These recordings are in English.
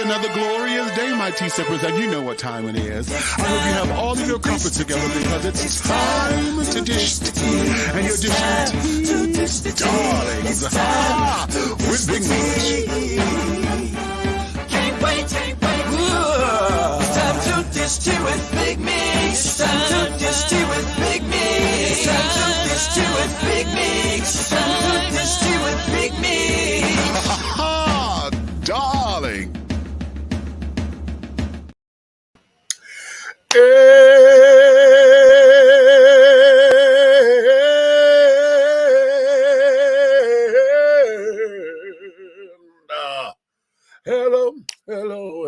another glorious day, my tea sippers, and you know what time it is. I hope you have all of your comfort together because it's time to dish tea. And you're dishing tea, darlings, with Big Meech. Can't wait. It's time to dish tea with Big Meech. It's time to dish tea with Big Meech. It's time to dish tea with Big Meech. It's time to dish tea with Big Meech. Darling. Hello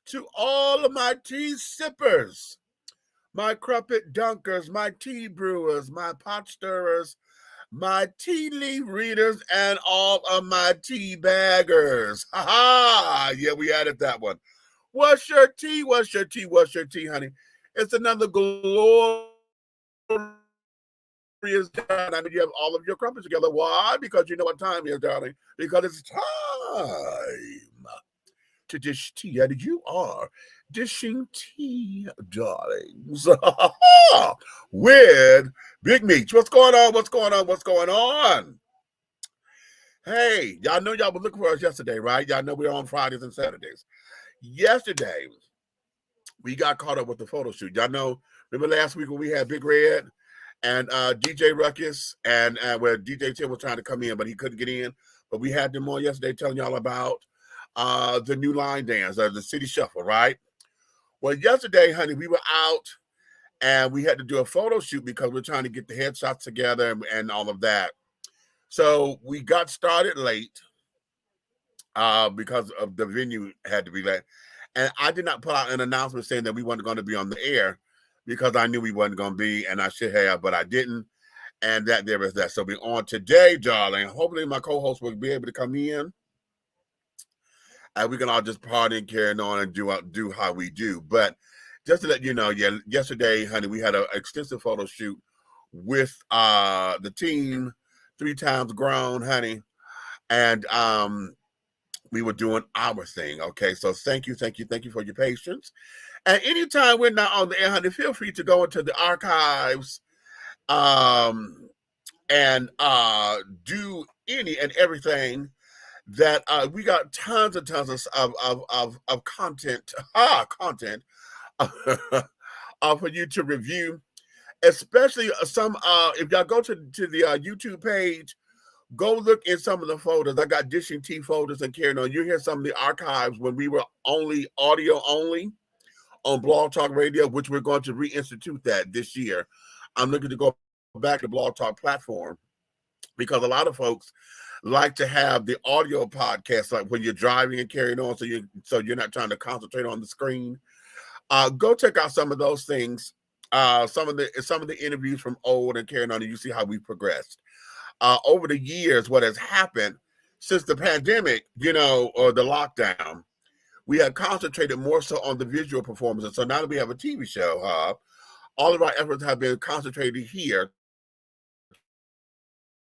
to all of my tea sippers, my crumpet dunkers, my tea brewers, my pot stirrers, my tea leaf readers, and all of my tea baggers. Yeah, we added that one. What's your tea, honey? It's another glorious day. I know you have all of your crumpets together. Why? Because you know what time it is, darling. Because it's time to dish tea, and you are dishing tea, darlings, with Big Meech. What's going on? Hey, y'all know y'all were looking for us yesterday, right? Y'all know we're on Fridays and Saturdays. Yesterday, we got caught up with the photo shoot. Y'all know, remember last week when we had Big Red and DJ Ruckus, and where DJ Tim was trying to come in, but he couldn't get in. But we had them on yesterday telling y'all about the new line dance, the City Shuffle, right? Well, yesterday, honey, we were out and we had to do a photo shoot because we're trying to get the headshots together and all of that. So we got started late because of the venue had to be late. And I did not put out an announcement saying that we weren't going to be on the air because I knew we wasn't going to be, and I should have, but I didn't. And that there is that. So we're on today, darling. Hopefully my co-host will be able to come in. And we can all just party and carry on and do how we do. But just to let you know, yeah, yesterday, honey, we had an extensive photo shoot with the team, 3 times grown, honey. And we were doing our thing, okay? So thank you for your patience. And anytime we're not on the air, honey, feel free to go into the archives and do any and everything that we got tons and tons of content for you to review, especially some if y'all go to the YouTube page, go look in some of the folders. I got dishing tea folders and carrying on. You hear some of the archives when we were only audio only on Blog Talk Radio, which we're going to reinstitute that this year. I'm looking to go back to Blog Talk platform because a lot of folks like to have the audio podcast, like when you're driving and carrying on, so you're not trying to concentrate on the screen. Go check out some of those things. Some of the interviews from old and carrying on, and you see how we progressed over the years. What has happened since the pandemic, or the lockdown, we have concentrated more so on the visual performances. So now that we have a TV show, all of our efforts have been concentrated here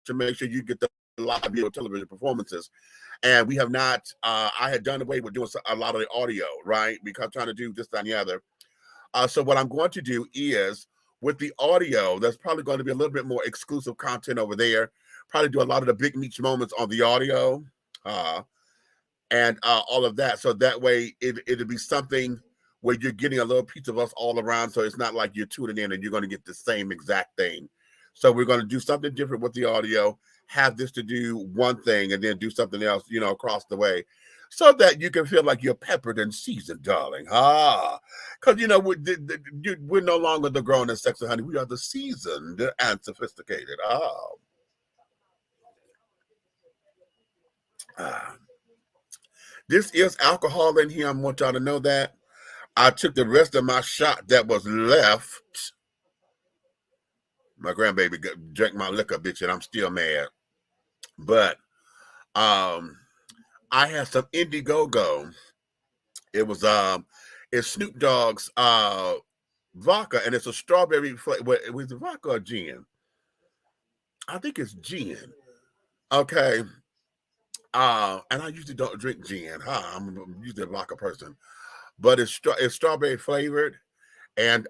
to make sure you get the live video television performances. And we have not, I had done away with doing a lot of the audio, right? Because I'm trying to do this, that, and the other. So what I'm going to do is, with the audio, there's probably going to be a little bit more exclusive content over there. Probably do a lot of the Big Meech moments on the audio and all of that. So that way it'll be something where you're getting a little piece of us all around. So it's not like you're tuning in and you're going to get the same exact thing. So we're going to do something different with the audio, have this to do one thing and then do something else, across the way. so that you can feel like you're peppered and seasoned, darling. Because we're no longer the grown and sexy, honey. We are the seasoned and sophisticated. This is alcohol in here. I want y'all to know that. I took the rest of my shot that was left. My grandbaby drank my liquor, bitch, and I'm still mad. But I had some Indiegogo. It was it's Snoop Dogg's vodka, and it's a strawberry flavor. Was it vodka or gin? I think it's gin. Okay. And I usually don't drink gin. I'm usually a vodka person, but it's strawberry flavored, and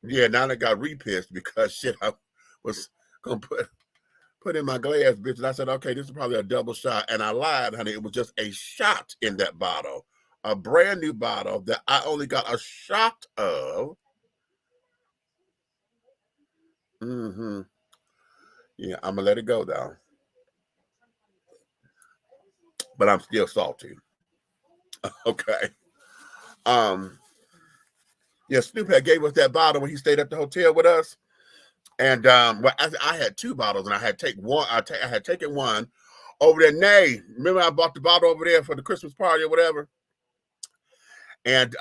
yeah. Now I got repissed because shit I was gonna put in my glass, bitch, and I said, okay, this is probably a double shot, and I lied, honey. It was just a shot in that bottle, a brand new bottle that I only got a shot of. Yeah, I'm gonna let it go though. But I'm still salty. Okay. Yeah, Snoop had gave us that bottle when he stayed at the hotel with us. And well, I had 2 bottles, and I had taken one. I had taken one over there. Nay, remember I bought the bottle over there for the Christmas party or whatever. And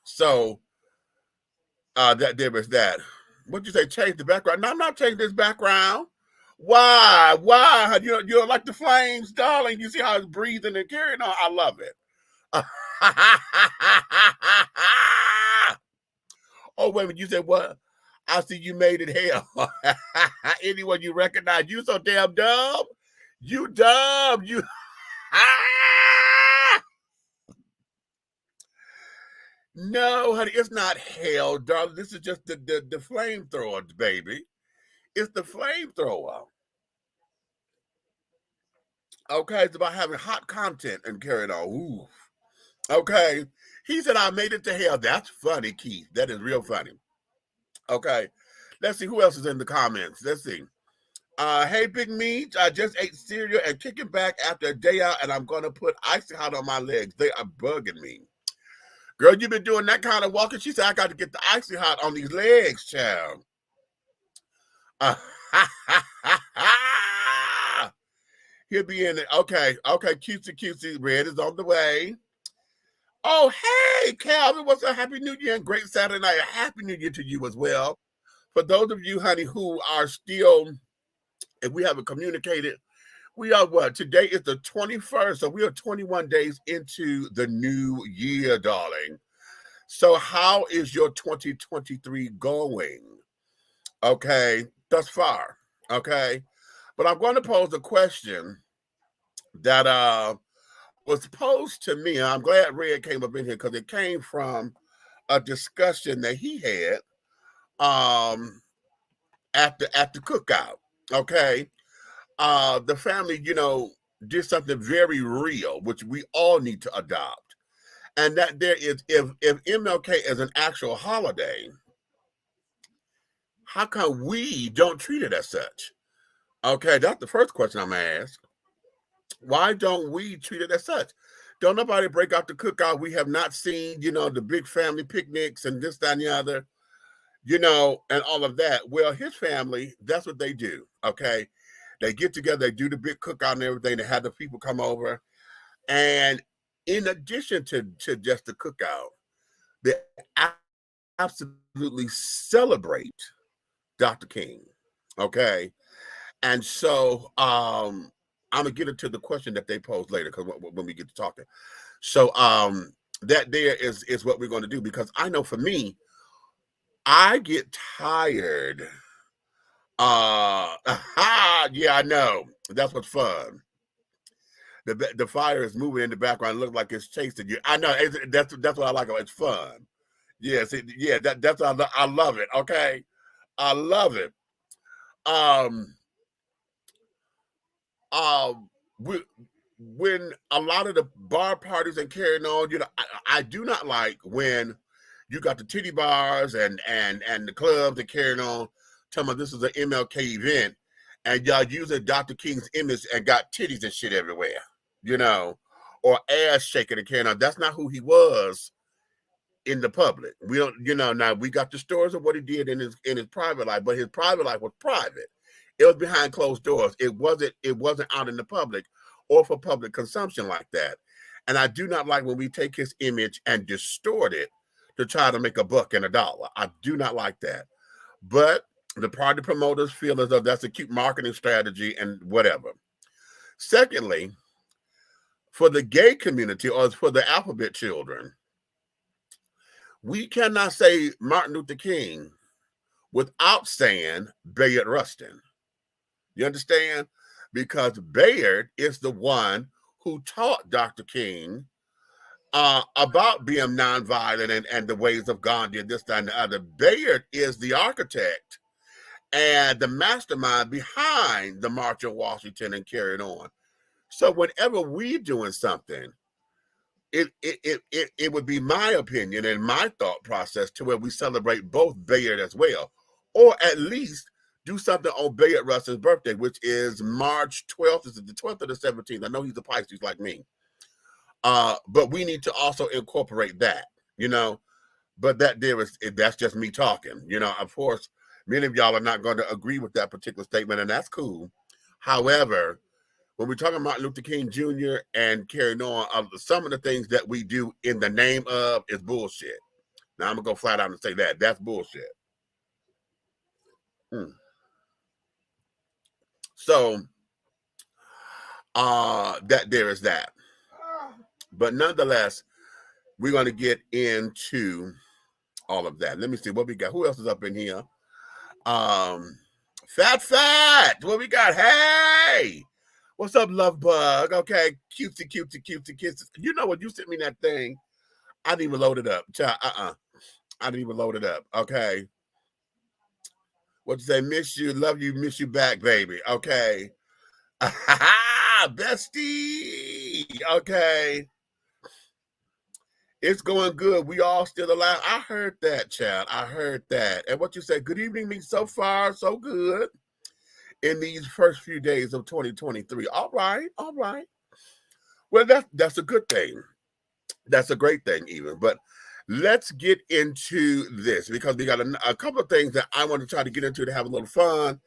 so that there was that. What'd you say? Change the background? No, I'm not changing this background. Why? Why? You don't like the flames, darling? You see how it's breathing and carrying on? I love it. Oh, wait a minute. You said what? I see you made it hell. Anyone you recognize? You so damn dumb. You dumb. You. No, honey, it's not hell, darling. This is just the flamethrower, baby. It's the flamethrower. Okay, it's about having hot content and carrying on. Ooh. Okay. He said, I made it to hell. That's funny, Keith. That is real funny. Okay. Let's see who else is in the comments. Let's see. Hey, Big Meat. I just ate cereal and kicking back after a day out, and I'm going to put Icy Hot on my legs. They are bugging me. Girl, you've been doing that kind of walking. She said, I got to get the Icy Hot on these legs, child. He'll be in it. Okay. Cutesy. Red is on the way. Oh, hey, Calvin. What's a happy new year and great Saturday night. A happy new year to you as well. For those of you, honey, who are still, if we haven't communicated, we are what? Today is the 21st. So we are 21 days into the new year, darling. So how is your 2023 going? Okay, thus far. Okay. But I'm going to pose a question that was posed to me. I'm glad Red came up in here because it came from a discussion that he had at the cookout. Okay. The family, did something very real, which we all need to adopt. And that there is, if MLK is an actual holiday, how come we don't treat it as such? Okay, that's the first question I'm going to ask. Why don't we treat it as such? Don't nobody break out the cookout. We have not seen, the big family picnics and this, that, and the other, and all of that. Well, his family, that's what they do, okay? They get together, they do the big cookout and everything. They have the people come over. And in addition to just the cookout, they absolutely celebrate Dr. King, okay? And so I'm gonna get into the question that they posed later because when we get to talking. So that there is what we're going to do, because I know for me, I get tired. Yeah, I know. That's what's fun. The fire is moving in the background. It looks like it's chasing you. I know. That's what I like. It's fun. Yes. That's I love it. Okay. I love it. When a lot of the bar parties and carrying on, I do not like when you got the titty bars and the clubs and carrying on, talking about this is an MLK event, and y'all using Dr. King's image and got titties and shit everywhere, or ass shaking and carrying on. That's not who he was in the public. We don't, now we got the stories of what he did in his private life, but his private life was private. It was behind closed doors. It wasn't out in the public or for public consumption like that. And I do not like when we take his image and distort it to try to make a buck and a dollar. I do not like that. But the party promoters feel as though that's a cute marketing strategy and whatever. Secondly, for the gay community or for the alphabet children, we cannot say Martin Luther King without saying Bayard Rustin. You understand? Because Bayard is the one who taught Dr. King about being nonviolent and the ways of Gandhi and this, that, and the other. Bayard is the architect and the mastermind behind the March on Washington and carrying on. So whenever we're doing something, it would be my opinion and my thought process to where we celebrate both Bayard as well, or at least do something on Bayard Rustin's birthday, which is March 12th. Is it the 12th or the 17th? I know he's a Pisces like me. But we need to also incorporate that, but that's just me talking. Of course, many of y'all are not going to agree with that particular statement, and that's cool. However, when we're talking about Martin Luther King Jr. and carrying on, some of the things that we do in the name of is bullshit. Now, I'm going to go flat out and say that. That's bullshit. So, that there is that. But nonetheless, we're going to get into all of that. Let me see what we got. Who else is up in here? Fat. What we got? Hey! What's up, love bug? Okay, cutesy. You know what? You sent me that thing. I didn't even load it up. I didn't even load it up. Okay. What you say? Miss you, love you, miss you back, baby. Okay. Bestie. Okay. It's going good. We all still alive. I heard that, child. I heard that. And what you said, good evening, me. So far, so good. In these first few days of 2023. All right. Well, that's a good thing. That's a great thing even. But let's get into this because we got a couple of things that I want to try to get into to have a little fun.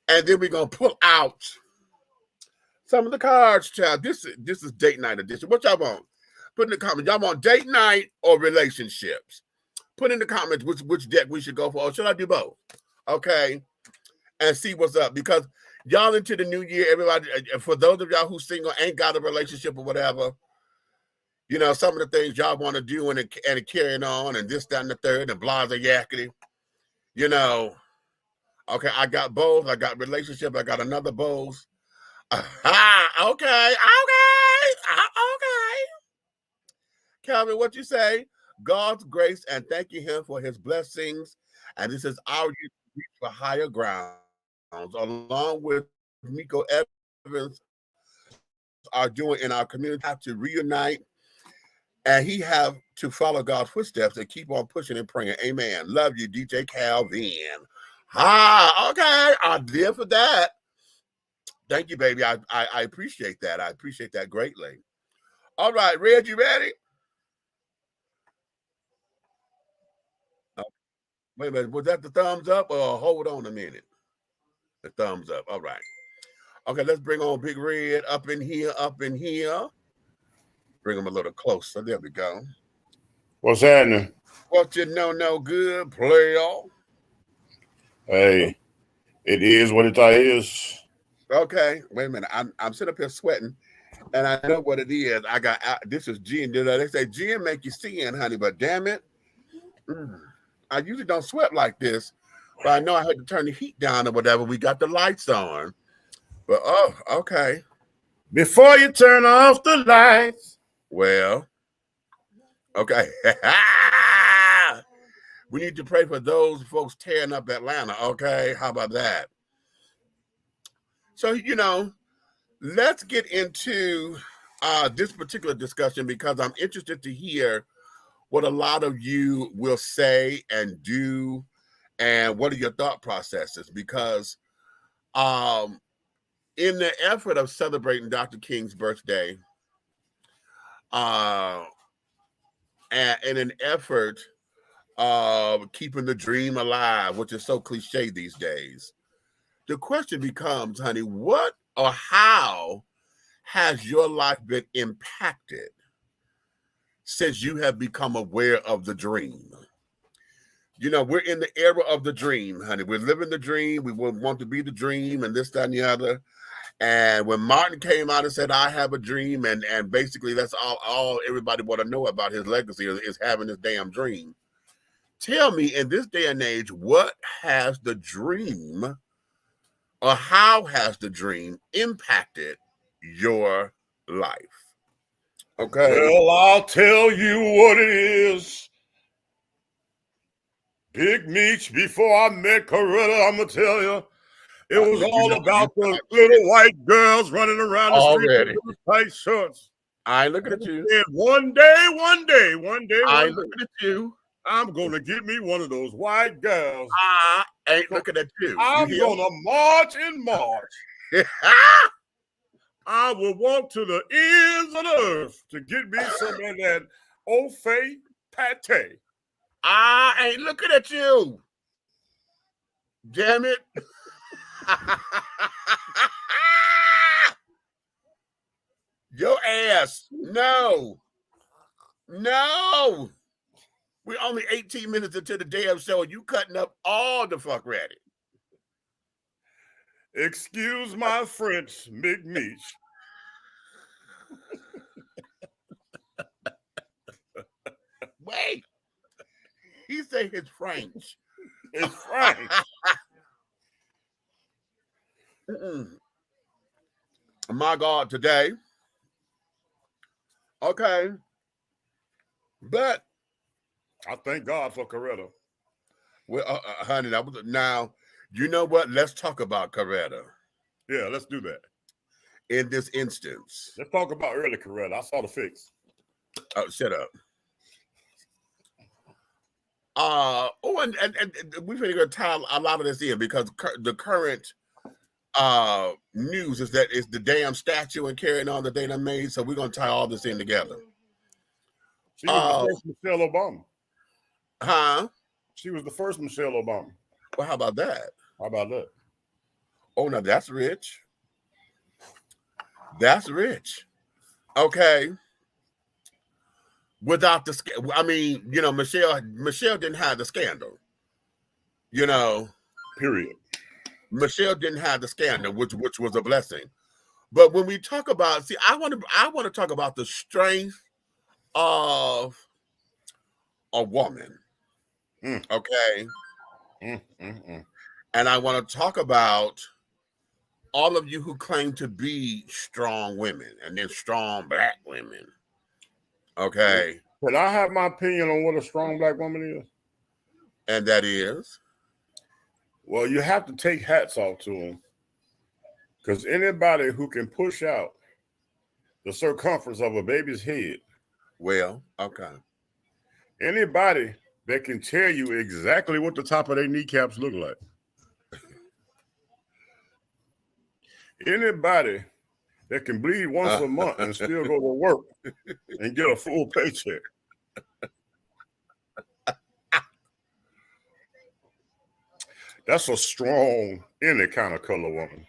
And then we're going to pull out some of the cards, child. This is date night edition. What y'all want? Put in the comments. Y'all want date night or relationships? Put in the comments which deck we should go for. Or should I do both? Okay. And see what's up, because y'all into the new year, everybody, for those of y'all who single, ain't got a relationship or whatever, some of the things y'all want to do and carrying on and this, that, and the third, and blah, blah, yakety, okay, I got both. I got relationship. I got another both. Okay. Calvin, what you say? God's grace and thanking him for his blessings. And this is our youth to reach for higher ground. Along with Miko Evans are doing in our community, have to reunite, and he have to follow God's footsteps and keep on pushing and praying. Amen. Love you, DJ Calvin. Okay, I'm there for that. Thank you, baby. I appreciate that. I appreciate that greatly. All right, Red, you ready? Wait a minute, was that the thumbs up or hold on a minute? The thumbs up. All right. Okay, let's bring on Big Red up in here. Bring him a little closer. There we go. What's happening? What you know, no good, player. Hey, it is what it is. Okay, wait a minute. I'm sitting up here sweating, and I know what it is. I got this is gin. They say gin make you sin, honey, but damn it, I usually don't sweat like this. But I know I had to turn the heat down or whatever. We got the lights on. But, oh, okay. Before you turn off the lights. Well, okay. We need to pray for those folks tearing up Atlanta. Okay, how about that? So, let's get into this particular discussion because I'm interested to hear what a lot of you will say and do. And what are your thought processes? Because in the effort of celebrating Dr. King's birthday, and in an effort of keeping the dream alive, which is so cliche these days. The question becomes, honey, what or how has your life been impacted since you have become aware of the dream? You know, we're in the era of the dream, honey. We're living the dream. We want to be the dream and this, that, and the other. And when Martin came out and said, I have a dream, and basically that's all everybody want to know about his legacy is having this damn dream. Tell me, in this day and age, what has the dream or how has the dream impacted your life? Okay. Well, I'll tell you what it is. Big Meech, before I met Coretta, I'm going to tell you, it was all about the little white girls running around the street with tight shorts. I ain't looking at you. And one day, I ain't looking at you. I'm going to get me one of those white girls. I ain't looking at you. I'm going to march and march. I will walk to the ends of the earth to get me some of that Old Fay pate. I ain't looking at you. Damn it. Your ass. No. We're only 18 minutes into the damn show and you cutting up all the fuck ready. Excuse my French, Big Meech. Wait. He said his French. It's French. My God, today. Okay. But I thank God for Coretta. Well, honey, that was now. You know what? Let's talk about Coretta. Yeah, let's do that. In this instance, let's talk about early Coretta. I saw the fix. Oh, shut up. And we're going to tie a lot of this in because the current news is that it's the damn statue and carrying on that they done made. So we're going to tie all this in together. She was the first Michelle Obama. Huh? She was the first Michelle Obama. Well, how about that? How about that? Oh, now that's rich. That's rich. Okay. Without the, I mean, you know, Michelle didn't have the scandal. You know. Period. Michelle didn't have the scandal, which was a blessing. But when we talk about, see, I want to talk about the strength of a woman. Okay. And I want to talk about all of you who claim to be strong women and then strong black women. Okay. Can I have my opinion on what a strong black woman is? And that is? Well, you have to take hats off to them. Because anybody who can push out the circumference of a baby's head. Well, okay. Anybody that can tell you exactly what the top of their kneecaps look like. Anybody that can bleed once a month and still go to work and get a full paycheck. That's a strong, any kind of color woman.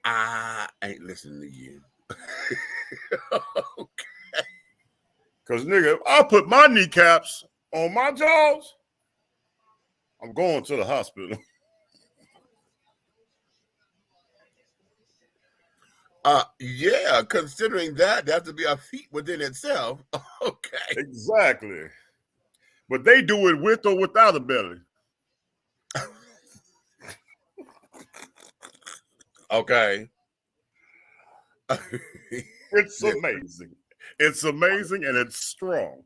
I ain't listening to you. Okay. Because, nigga, if I put my kneecaps on my jaws, I'm going to the hospital. Yeah, considering that has to be a feat within itself. Okay. Exactly. But they do it with or without a belly. Okay. It's amazing. It's amazing and it's strong.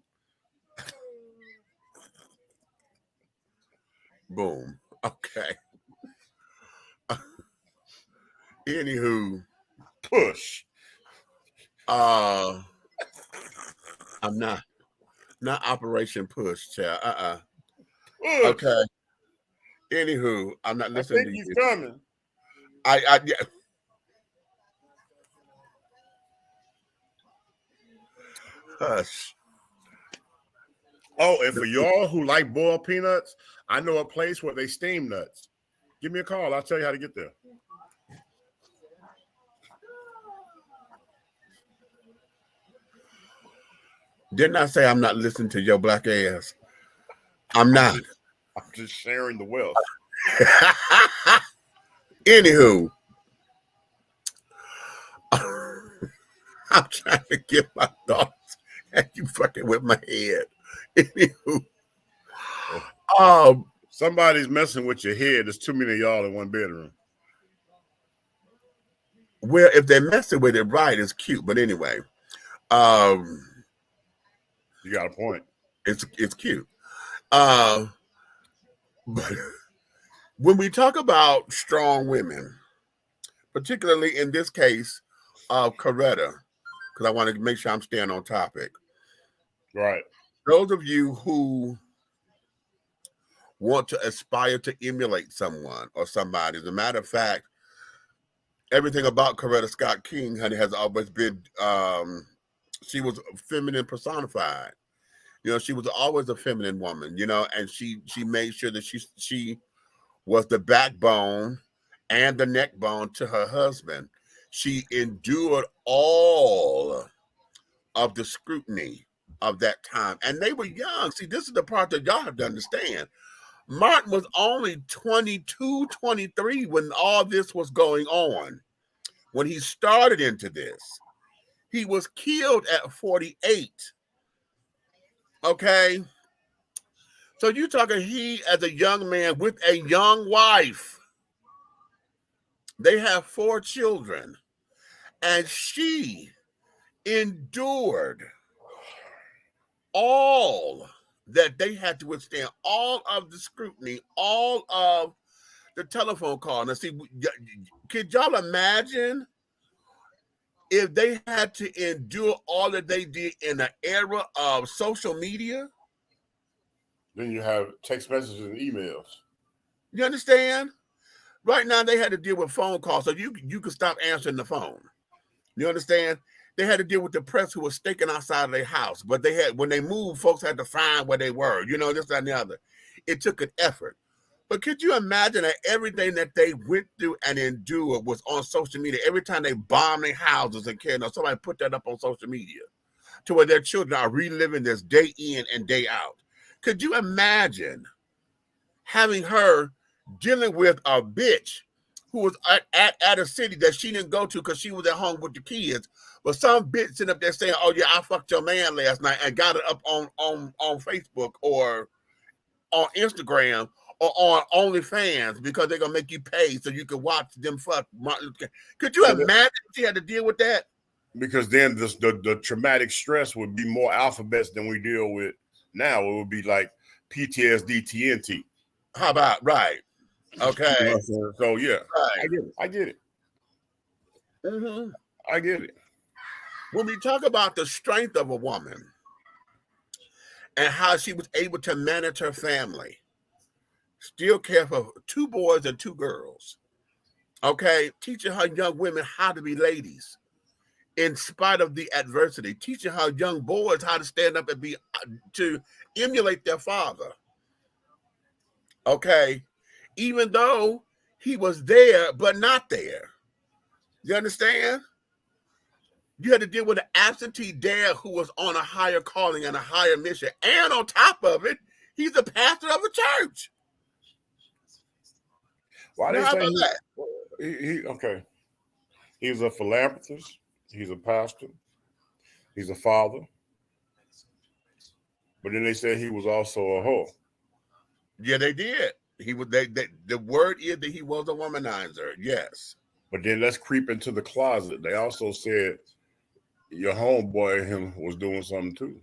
Boom. Okay. Anywho. Push. I'm not Operation Push, child. Push. Okay. Anywho, I'm not listening to you. He's coming. Yeah. Hush. Oh, and for y'all who like boiled peanuts, I know a place where they steam nuts. Give me a call. I'll tell you how to get there. Didn't I say I'm not listening to your black ass? I'm not. I'm just sharing the wealth. Anywho, I'm trying to get my thoughts and you fucking with my head. Anywho, Somebody's messing with your head. There's too many of y'all in one bedroom. well, if they're messing with it right, it's cute. But anyway, You got a point. it's cute. But when we talk about strong women, particularly in this case of Coretta, because I want to make sure I'm staying on topic. Right. Those of you who want to aspire to emulate someone or somebody, as a matter of fact, everything about Coretta Scott King, honey, has always been, she was feminine personified. You know, she was always a feminine woman, you know, and she made sure that she was the backbone and the neck bone to her husband. She endured all of the scrutiny of that time. And they were young. See, this is the part that y'all have to understand. Martin was only 22, 23 when all this was going on. When he started into this, he was killed at 48. Okay? So you're talking he as a young man with a young wife. They have 4 children. And she endured all that they had to withstand, all of the scrutiny, all of the telephone call. Now, see, could y'all imagine if they had to endure all that they did in an era of social media? Then you have text messages and emails. You understand? Right now, they had to deal with phone calls, so you could stop answering the phone. You understand? They had to deal with the press who was staking outside of their house, but they had, when they moved, folks had to find where they were. You know, this, that, and the other. It took an effort. But could you imagine that everything that they went through and endured was on social media? Every time they bombed their houses and carried on, somebody put that up on social media to where their children are reliving this day in and day out. Could you imagine having her dealing with a bitch who was at a city that she didn't go to because she was at home with the kids, but some bitch sitting up there saying, "Oh yeah, I fucked your man last night," and got it up on Facebook or on Instagram or on OnlyFans because they're gonna make you pay so you can watch them fuck Martin Luther King. Could you imagine if she had to deal with that? Because then the traumatic stress would be more alphabets than we deal with now. It would be like PTSD, TNT. How about right? Okay. You know what I'm saying? So yeah, Right. I get it. Mm-hmm. I get it. When we talk about the strength of a woman and how she was able to manage her family, still care for 2 boys and 2 girls, okay, teaching her young women how to be ladies in spite of the adversity, teaching her young boys how to stand up and be to emulate their father, okay, even though he was there but not there. You understand? You had to deal with an absentee dad who was on a higher calling and a higher mission. And on top of it, he's a pastor of a church. Why Now, they how say about that? he okay? He's a philanthropist. He's a pastor. He's a father. But then they said he was also a hoe. Yeah, they did. He was. The word is that he was a womanizer. Yes. But then let's creep into the closet. They also said your homeboy and him was doing something too.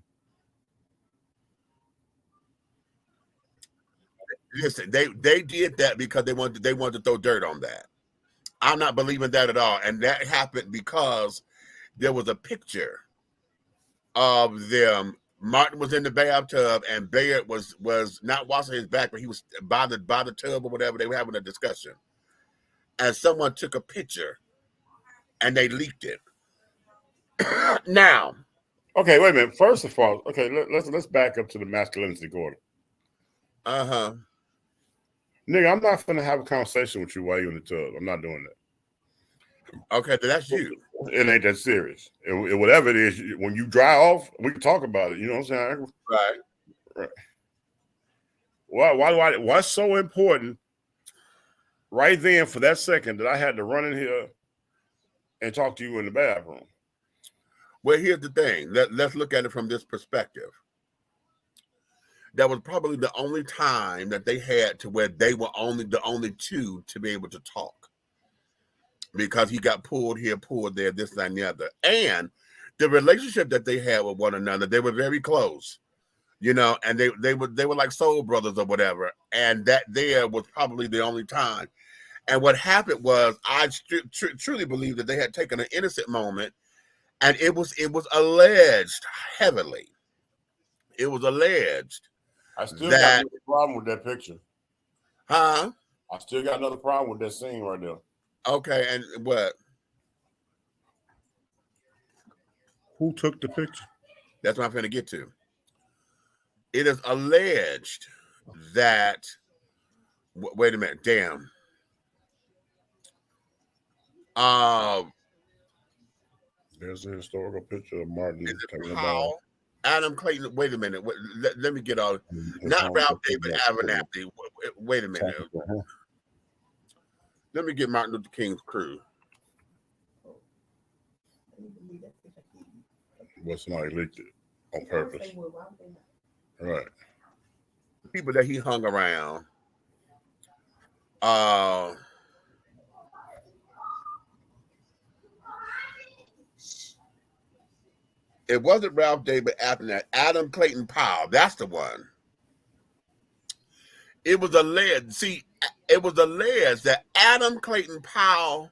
Listen, they did that because they wanted to throw dirt on that. I'm not believing that at all, and that happened because there was a picture of them. Martin was in the bathtub, and Bayard was not washing his back, but he was by the tub or whatever. They were having a discussion, and someone took a picture, and they leaked it. Now, Okay, wait a minute. First of all, okay, let's back up to the masculinity quarter. Nigga, I'm not gonna have a conversation with you while you're in the tub. I'm not doing that. Okay, then that's you. It ain't that serious. Whatever it is, when you dry off, we can talk about it. You know what I'm saying? Right. What's so important right then for that second that I had to run in here and talk to you in the bathroom? Well, here's the thing. Let's look at it from this perspective. That was probably the only time that they had to where they were the only two to be able to talk. Because he got pulled here, pulled there, this, that, and the other. And the relationship that they had with one another, they were very close. You know, and they were like soul brothers or whatever. And that there was probably the only time. And what happened was, I truly believe that they had taken an innocent moment, and it was alleged heavily. It was alleged. I still got another problem with that picture. Huh? I still got another problem with that scene right there. Okay, and what? Who took the picture? That's what I'm going to get to. It is alleged that. Wait a minute. Damn. There's a historical picture of Martin. Powell, Adam Clayton. Wait a minute. Let me get all. Not Ralph David Abernathy. Wait a minute. Let me get Martin Luther King's crew. Well, somebody leaked it on purpose. Right. People that he hung around. It wasn't Ralph David Abernathy. Adam Clayton Powell. That's the one. It was alleged. See, it was alleged that Adam Clayton Powell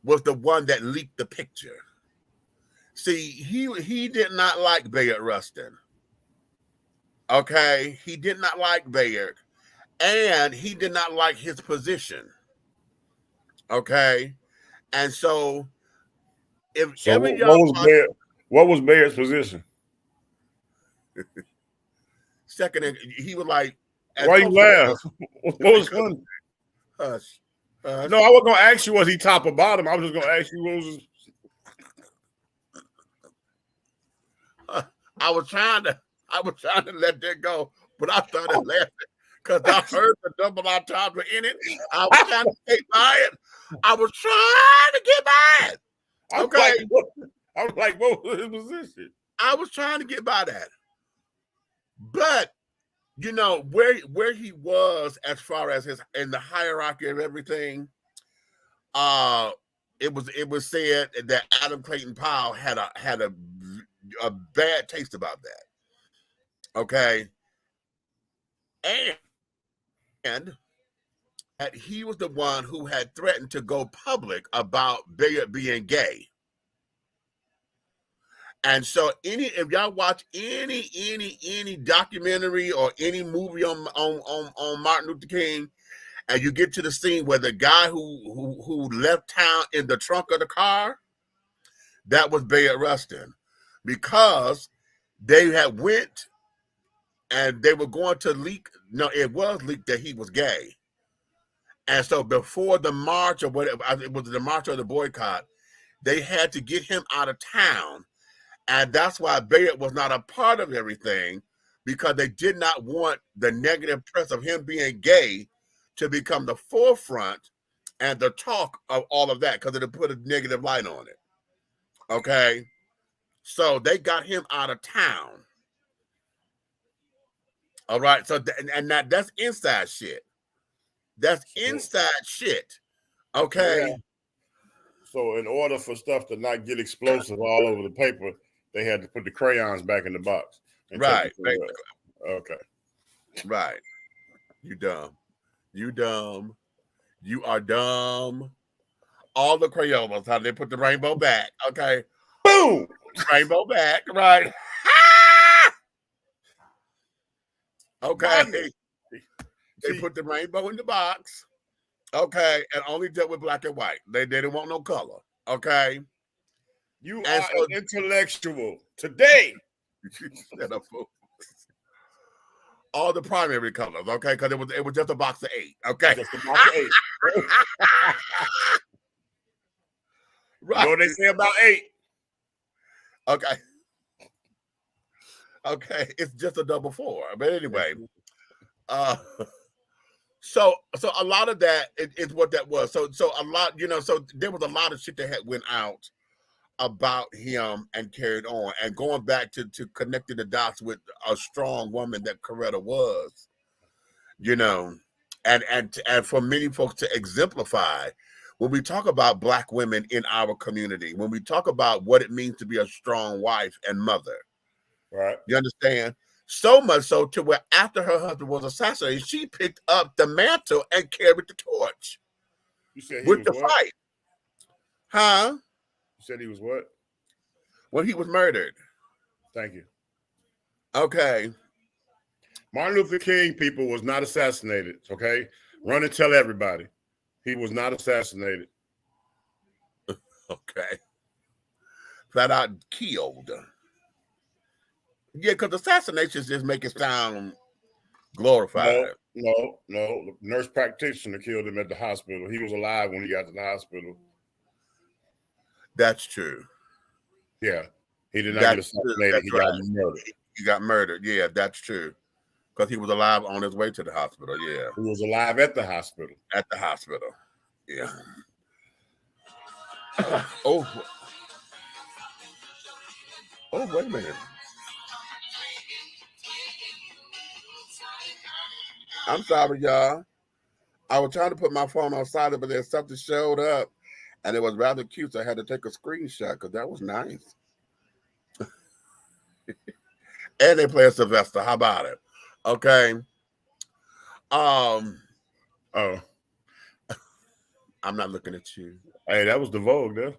was the one that leaked the picture. See, he did not like Bayard Rustin. Okay, he did not like Bayard, and he did not like his position. Okay, and so what was Bayard's position? Second, he was like, why you laugh? What was funny? Hush. No, I wasn't gonna ask you was he top or bottom. I was just gonna ask you what was. I was trying to let that go, but I started laughing because I heard the double entendre in it. I was trying to get by it. I was trying to get by it. Okay. I was like, what was his position? I was trying to get by that. But you know, where he was as far as his in the hierarchy of everything, it was said that Adam Clayton Powell had a bad taste about that. Okay. And that he was the one who had threatened to go public about Bayard being gay. And so if y'all watch any documentary or any movie on Martin Luther King, and you get to the scene where the guy who left town in the trunk of the car, that was Bayard Rustin, because they had went and they were going to leak. No, it was leaked that he was gay. And so before the march or whatever, it was the march or the boycott, they had to get him out of town. And that's why Bayard was not a part of everything, because they did not want the negative press of him being gay to become the forefront and the talk of all of that, because it would put a negative light on it. Okay? So they got him out of town. All right? So, that's inside shit. That's inside shit. Okay? Yeah. So in order for stuff to not get explosive all over the paper, they had to put the crayons back in the box. Right. Okay. Right. You dumb. You dumb. You are dumb. All the Crayolas, how they put the rainbow back. Okay. Boom. Rainbow back. Right. Okay. They put the rainbow in the box. Okay. And only dealt with black and white. They didn't want no color. Okay. You And are so- an intellectual today. Shut up, fool. All the primary colors, okay? Because it was just a box of 8, okay? Just a box of 8. You Right. know what they say about 8? Okay. Okay, it's just a double 4. But anyway, so a lot of that is what that was. So a lot, so there was a lot of shit that had went out about him and carried on, and going back to connecting the dots with a strong woman that Coretta was, and for many folks to exemplify when we talk about Black women in our community, when we talk about what it means to be a strong wife and mother. Right. You understand? So much so to where after her husband was assassinated, she picked up the mantle and carried the torch You said he with was the what? fight. Huh? You said he was what? When he was murdered. Thank you. Okay. Martin Luther King, people, was not assassinated, okay? Run and tell everybody. He was not assassinated. Okay. Flat out killed. Yeah, because assassinations just make it sound glorified. No. The nurse practitioner killed him at the hospital. He was alive when he got to the hospital. That's true. Yeah. He did not get assassinated. He got murdered. He got murdered. Yeah, that's true. Because he was alive on his way to the hospital. Yeah. He was alive at the hospital. At the hospital. Yeah. Oh, wait a minute. I'm sorry, y'all. I was trying to put my phone on silent, but there's something showed up, and it was rather cute, so I had to take a screenshot because that was nice. And they play Sylvester. How about it? Okay. Oh. I'm not looking at you. Hey, that was the Vogue, though.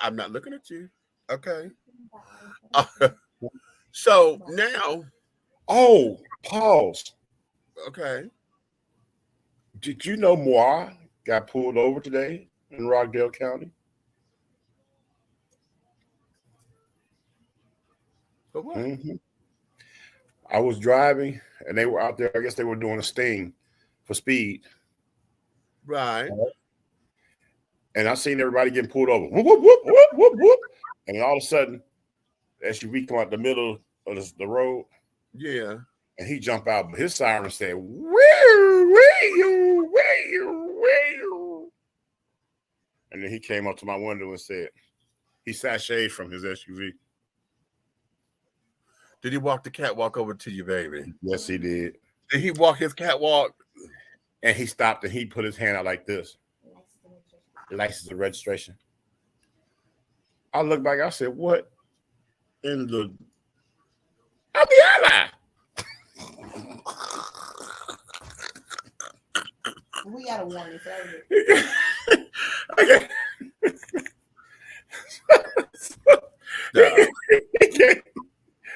I'm not looking at you. Okay. So now. Oh, pause. Okay. Did you know Moir got pulled over today in Rockdale County? For what? Mm-hmm. I was driving, and they were out there. I guess they were doing a sting for speed. Right. And I seen everybody getting pulled over. Whoop, whoop, whoop, whoop, whoop, whoop. And then all of a sudden, SUV come out the middle of the road. Yeah. And he jumped out, but his siren said, where you? And then he came up to my window and said, he sashayed from his SUV. Did he walk the catwalk over to you, baby? Yes, he did. Did he walk his catwalk? And he stopped and he put his hand out like this. License and registration. I looked back, I said, what in the Abiala? We got a warning. Okay.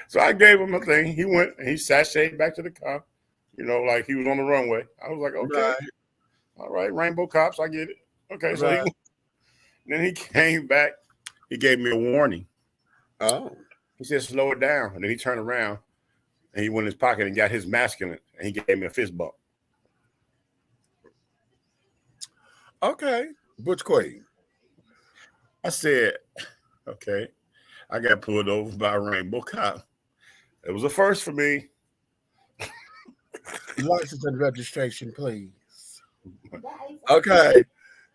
So I gave him a thing. He went and he sashayed back to the car, like he was on the runway. I was like, okay, Right. All right, Rainbow Cops, I get it. Okay, so Right. then he came back. He gave me a warning. Oh. He said, slow it down. And then he turned around and he went in his pocket and got his masculine and he gave me a fist bump. Okay. Butch Queen. I said, okay. I got pulled over by a Rainbow Cop. It was a first for me. License and registration, please. Okay.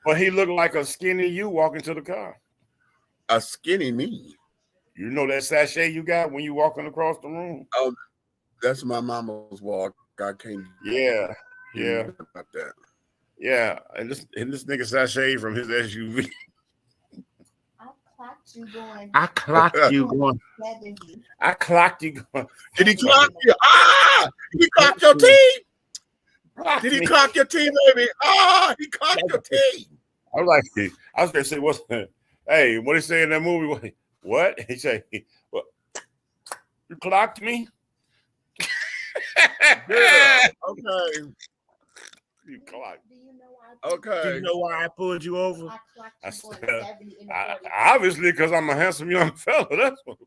But he looked like a skinny you walking to the car. A skinny me. You know that sachet you got when you walking across the room? Oh, that's my mama's walk. I can't. Yeah. About that. Yeah. And this nigga sachet from his SUV. I clocked you going 70. I clocked you going. Did he clock you? Ah! He clocked your teeth. Did he clock your teeth, baby? Ah! He clocked your teeth. I was going to say, what's that? Hey, what he say in that movie? What? He say, what? You clocked me? Yeah. Okay. You clock. Do you know why? Do Okay. you know why I pulled you over? I clocked I you going said, 70 in the 40. Obviously, because I'm a handsome young fella. That's what.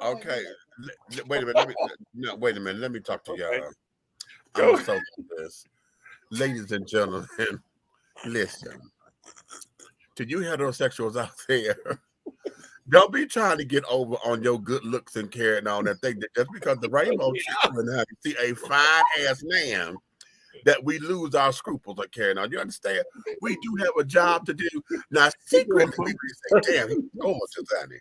Okay. Wait a minute. Wait a minute. Let me talk to y'all. Go. I'm so this. Ladies and gentlemen, listen. To you heterosexuals out there, don't be trying to get over on your good looks and carrying on that thing. Just because the rainbow children see a fine ass man, that we lose our scruples of carrying on. You understand? We do have a job to do. Now, secretly, we say, damn, he's gorgeous, honey.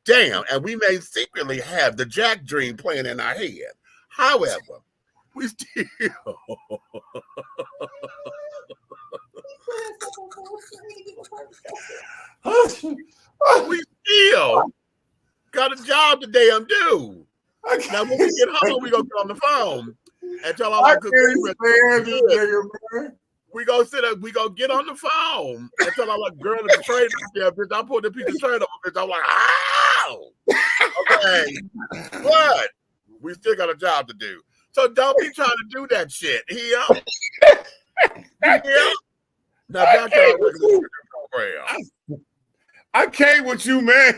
Damn, and we may secretly have the Jack Dream playing in our head. However, we still we still got a job to damn do. Now, when we get home, we gonna get on the phone and tell all our good we gonna sit up, we gonna get on the phone and tell all our girl at the trade out there, bitch, I put the piece of trade over, bitch. I'm like, ow! Okay, but we still got a job to do. So don't be trying to do that shit. Here. Now back to our regular program. I came with you, man.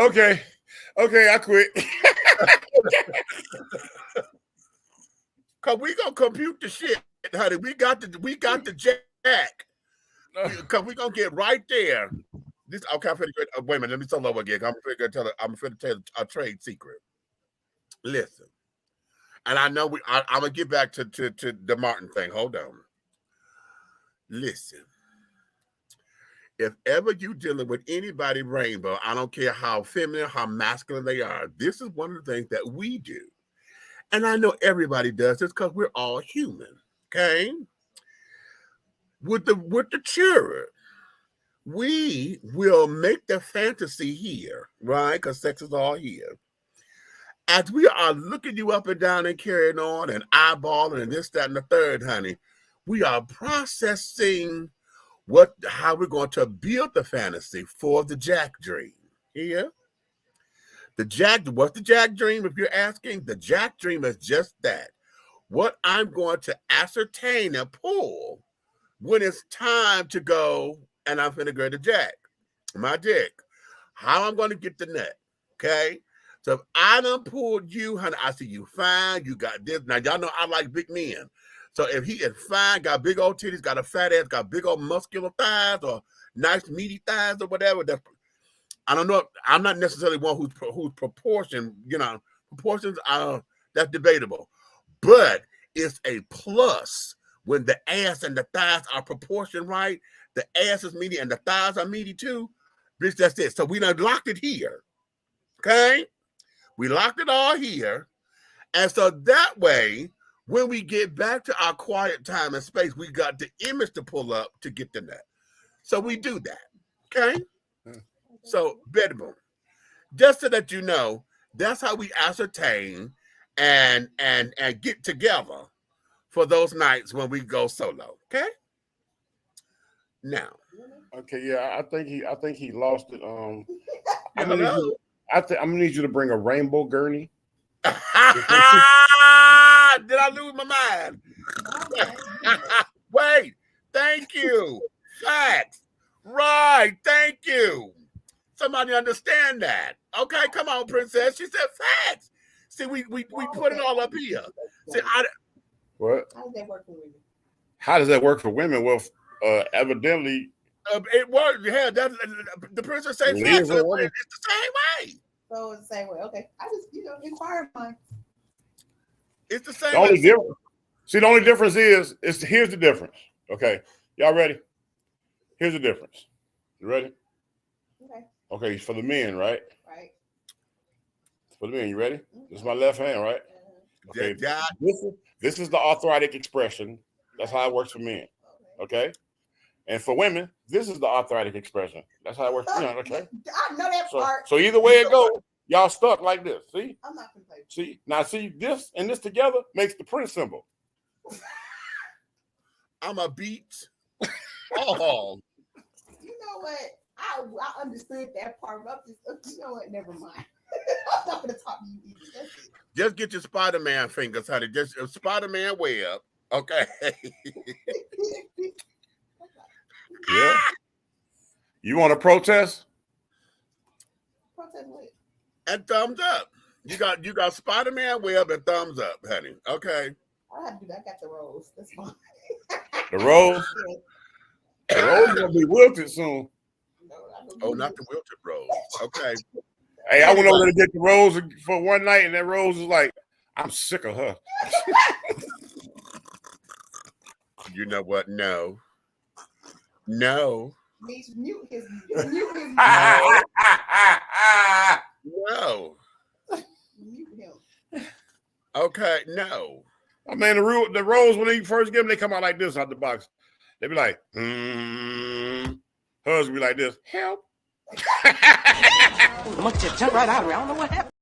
Okay, I quit. Cause we gonna compute the shit, honey. We got the jack. Cause we gonna get right there. This okay. I'm finna go, wait a minute. Let me start over again. I'm finna tell a trade secret. Listen, and I know I'm gonna get back to the Martin thing. Hold on. Listen. If ever you dealing with anybody rainbow, I don't care how feminine, how masculine they are, this is one of the things that we do. And I know everybody does this because we're all human, okay? With the children, we will make the fantasy here, right? Because sex is all here. As we are looking you up and down and carrying on and eyeballing and this, that, and the third, honey, we are processing how we're going to build the fantasy for the Jack Dream. Here. What's the Jack Dream? If you're asking, the Jack Dream is just that. What I'm going to ascertain and pull when it's time to go and I'm finna go to Jack, my dick. How I'm going to get the nut, okay? So if I done pulled you, honey, I see you fine, you got this. Now, y'all know I like big men. So if he is fine, got big old titties, got a fat ass, got big old muscular thighs or nice meaty thighs or whatever, I don't know. I'm not necessarily one who's proportion, proportions are that's debatable. But it's a plus when the ass and the thighs are proportioned right. The ass is meaty and the thighs are meaty too. Bitch, that's it. So we done locked it here. Okay? We locked it all here. And so that way, when we get back to our quiet time and space, we got the image to pull up to get the nut. So we do that. Okay? So, bedroom. Just so that you know, that's how we ascertain and get together for those nights when we go solo. Okay? Now. Okay, yeah, I think he lost it. I'm gonna need you to bring a rainbow gurney. Did I lose my mind? Wait, thank you. Facts. Right, thank you. Somebody understand that. Okay, come on, princess. She said facts. See, we put it all up here. See, what? How does that work for women? How does that work for women? Well, evidently, it works. Yeah, the princess said facts. It's the same way. So it's the same way. Okay, I just inquire mine. It's the same. The only difference. See, the only difference is here's the difference. Okay, y'all ready? Here's the difference. You ready? Okay. Okay, for the men, right? Right. For the men, you ready? Mm-hmm. This is my left hand, right? Okay. Yeah. This is the arthritic expression. That's how it works for men. Okay. And for women, this is the arthritic expression. That's how it works for men. Okay. I know that part. So either way it goes, y'all stuck like this. See? I'm not gonna play. See? Now see this and this together makes the Prince symbol. I'm a beat. Oh, You know what? I understood that part. But you know what? Never mind. I'm not gonna talk to you either. That's it. just get your Spider-Man fingers, honey. Just Spider-Man web. Okay. Yeah. You want to protest? Protest what? And thumbs up. You got Spider-Man web and thumbs up, honey. Okay. I have to do that. I got the rose. That's fine. The rose? The rose gonna be wilted soon. No, I don't Oh, need not it. the wilted rose. Okay. Hey, I went over there to get the rose for one night, and that rose was like, I'm sick of her. You know what? No. No. Needs mute his mute him. No. Mute him. Okay. No. I mean, the rose, when they first get them, they come out like this out the box. They be like, hers be like this, help. The monkey just jumped right out of it. I don't know what happened.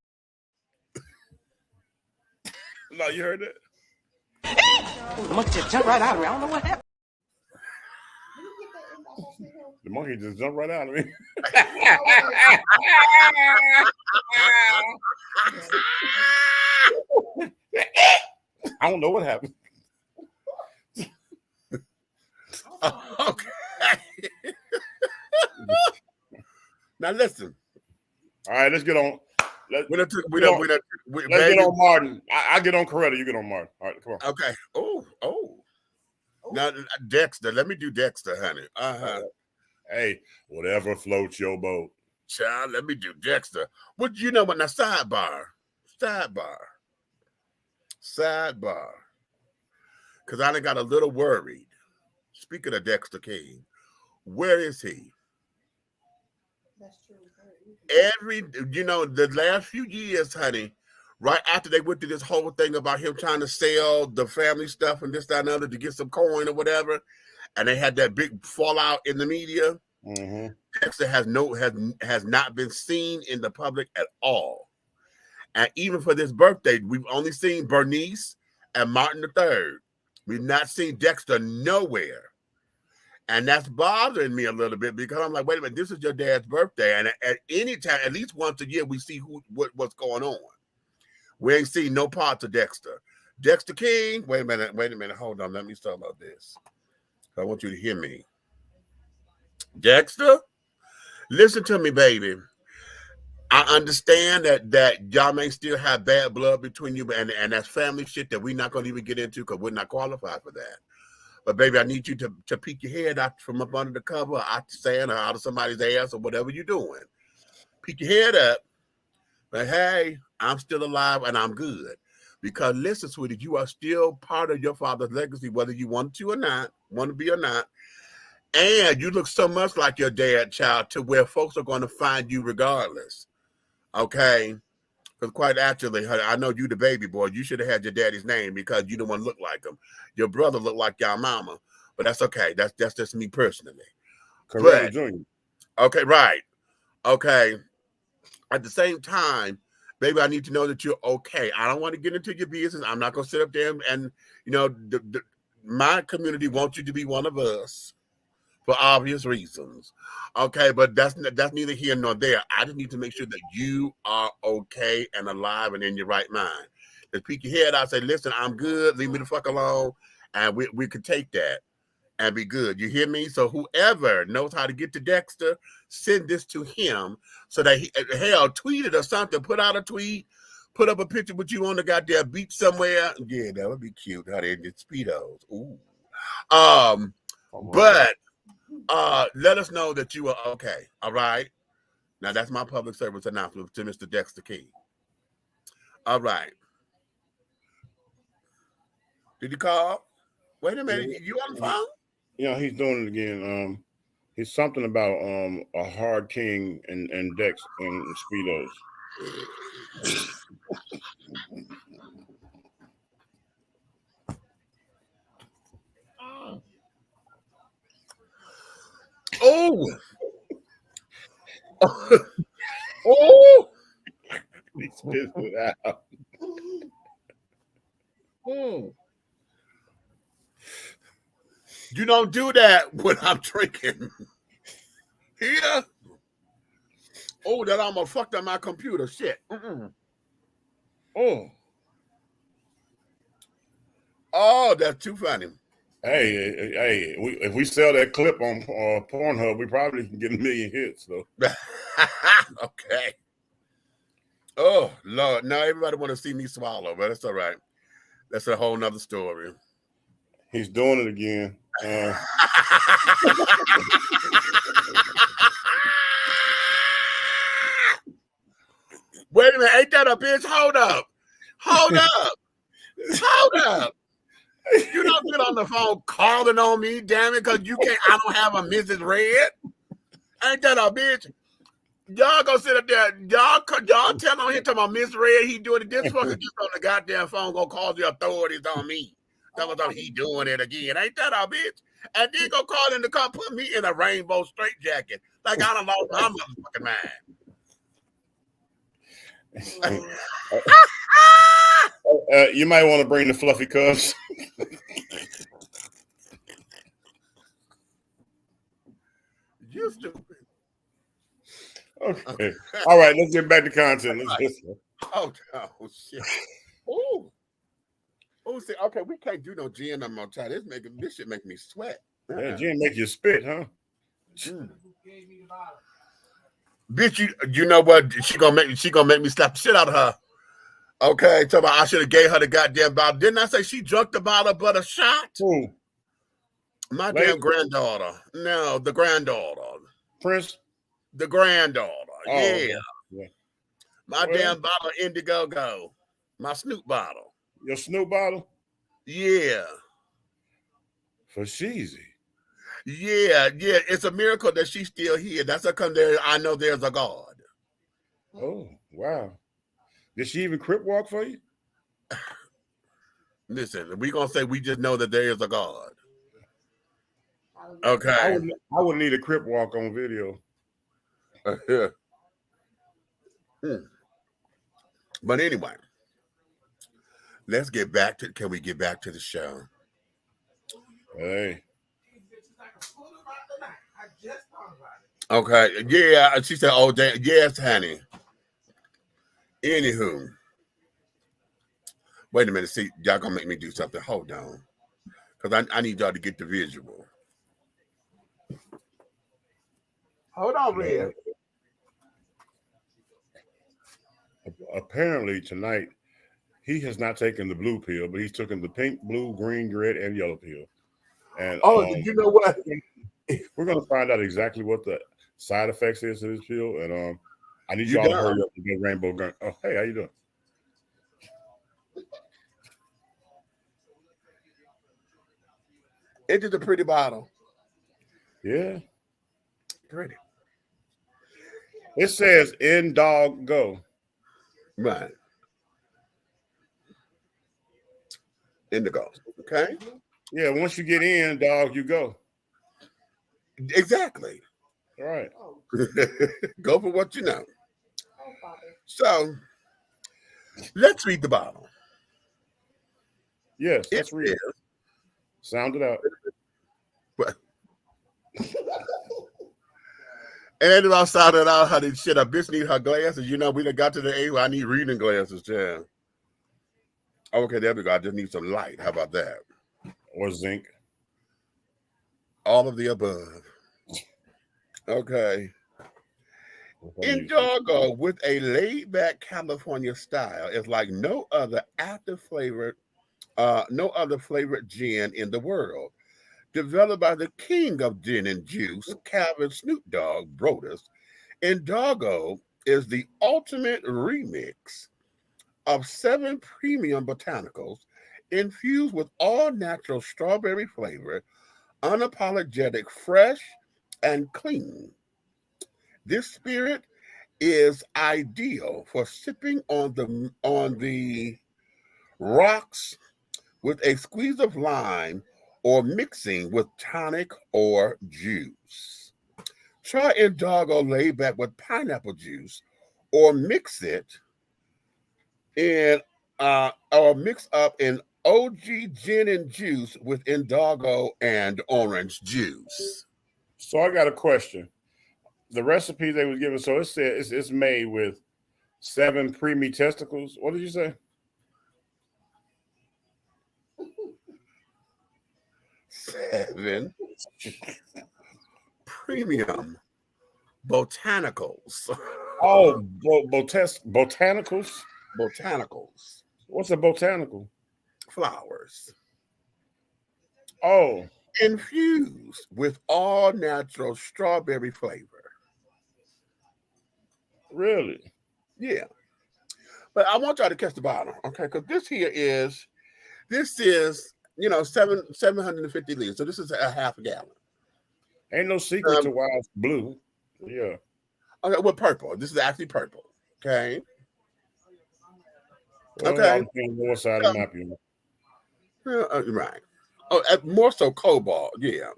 No, you heard that? The monkey just jumped right out of it. I don't know what happened. Did you get that invite I sent him? The monkey just jumped right out of me. I don't know what happened. Okay. Now listen. All right, let's get on. Let's Let's get on Martin. I get on Coretta. You get on Martin. All right, come on. Okay. Oh. Now Dexter. Let me do Dexter, honey. Hey, whatever floats your boat. Child, let me do Dexter. What you know what? Now sidebar. Because I done got a little worried. Speaking of Dexter King, where is he? That's true. The last few years, honey, right after they went through this whole thing about him trying to sell the family stuff and this, that, and other to get some coin or whatever, and they had that big fallout in the media. Mm-hmm. Dexter has not been seen in the public at all. And even for this birthday, we've only seen Bernice and Martin III. We've not seen Dexter nowhere. And that's bothering me a little bit because I'm like, wait a minute, this is your dad's birthday. And at any time, at least once a year, we see what's going on. We ain't seen no parts of Dexter. Dexter King, wait a minute, hold on. Let me start about this. I want you to hear me. Dexter, listen to me, baby. I understand that y'all may still have bad blood between you, and that's family shit that we're not going to even get into because we're not qualified for that. But baby, I need you to peek your head out from up under the cover, out the sand, or out of somebody's ass, or whatever you're doing. Peek your head up. But hey, I'm still alive and I'm good. Because listen, sweetie, you are still part of your father's legacy, whether you want to be or not. And you look so much like your dad, child, to where folks are going to find you regardless. Okay? Because quite actually, I know you the baby boy. You should have had your daddy's name because you don't want to look like him. Your brother looked like your mama. But that's okay. That's just me personally. Coretta Jr. Okay, right. Okay. At the same time, baby, I need to know that you're okay. I don't want to get into your business. I'm not going to sit up there and my community wants you to be one of us. For obvious reasons. Okay, but that's neither here nor there. I just need to make sure that you are okay and alive and in your right mind. Just peek your head out, say, listen, I'm good, leave me the fuck alone, and we could take that and be good. You hear me? So whoever knows how to get to Dexter, send this to him so that tweet it or something, put out a tweet, put up a picture with you on the goddamn beach somewhere. Yeah, that would be cute. How they in the Speedos. Ooh. But let us know that you are okay. All right. Now that's my public service announcement to Mr. Dexter King. All right. Did you call? Wait a minute. You on the phone? Yeah, he's doing it again. He's something about a hard king and Dex and Speedos. Oh. Oh. He spits it out. You don't do that when I'm drinking. Here. Oh, that almost fucked up my computer. Shit. Oh, Oh, that's too funny. hey, if we sell that clip on Pornhub, we probably can get 1 million hits, though. Okay. Oh, Lord. Now everybody want to see me swallow, but that's all right. That's a whole nother story. He's doing it again. Wait a minute. Ain't that a bitch? Hold up. Hold up. Hold up. You don't get on the phone calling on me, damn it, because I don't have a Mrs. Red. Ain't that a bitch? Y'all go sit up there. Y'all tell on him talking about Miss Red, he doing it. This fucker just on the goddamn phone gonna call the authorities on me. That was he doing it again. Ain't that a bitch? And then go call him to come put me in a rainbow straitjacket. Like I done lost my motherfucking mind. You might want to bring the fluffy cuffs. You stupid. Okay. All right, let's get back to content. Oh shit. Ooh. Oh, see, okay, we can't do no gin no more, child. This shit make me sweat. Yeah, gin make you spit, huh? Bitch, you know what? She gonna make me slap the shit out of her. Okay, talk about I should have gave her the goddamn bottle. Didn't I say she drunk the bottle but a shot? Who? My damn granddaughter. No, the granddaughter. Prince? The granddaughter. Oh, yeah. yeah. My damn bottle of Indiegogo. My Snoop bottle. Your Snoop bottle? Yeah. For Sheezy. Yeah. It's a miracle that she's still here. That's how come there. I know there's a God. Oh, wow. Did she even crip walk for you? Listen, we gonna say we just know that there is a God. Okay. I would need a crip walk on video. But anyway, let's get back to. Can we get back to the show? Hey. Okay. Yeah. She said, "Oh, damn. Yes, honey." Anywho, wait a minute. See, y'all gonna make me do something. Hold on, because I need y'all to get the visual. Hold on, Red. Apparently tonight he has not taken the blue pill, but he's taken the pink, blue, green, red, and yellow pill. And you know what? We're gonna find out exactly what the side effects is to this pill, and I need y'all to hurry up and get rainbow gun. Oh, hey, how you doing? It's just a pretty bottle. Yeah, Pretty. it says "In Dog Go." Right. Indigo. Okay. Yeah, once you get in, dog, you go. Exactly. All right. Go for what you know. So let's read the bottle. Yes, let's read it. Sound it out. And I sounded out how this shit. A bitch need her glasses. You know, we done got to the age where I need reading glasses, yeah. Okay, there we go. I just need some light. How about that? Or zinc. All of the above. Okay. Indoggo with a laid-back California style is like no other flavored gin in the world. Developed by the king of gin and juice, Calvin Snoop Dogg Brodus, Indoggo is the ultimate remix of 7 premium botanicals infused with all-natural strawberry flavor, unapologetic, fresh, and clean. This spirit is ideal for sipping on the rocks with a squeeze of lime or mixing with tonic or juice. Try Indoggo laid back with pineapple juice or mix it in or mix up in OG gin and juice with Indago and orange juice. So I got a question. The recipe they was given, so it said it's made with 7 preemie testicles. What did you say? 7 premium botanicals. Oh, botanicals. Botanicals. What's a botanical? Flowers. Oh, Infused with all natural strawberry flavor. really? Yeah. But I want y'all to catch the bottom, okay? Because this is 750 liters. So this is a half a gallon. Ain't no secret to why it's blue. Yeah. Okay, well, purple. This is actually purple. Okay. Well, Okay. on the north side of the map, you know. Right. Oh, more so cobalt. Yeah.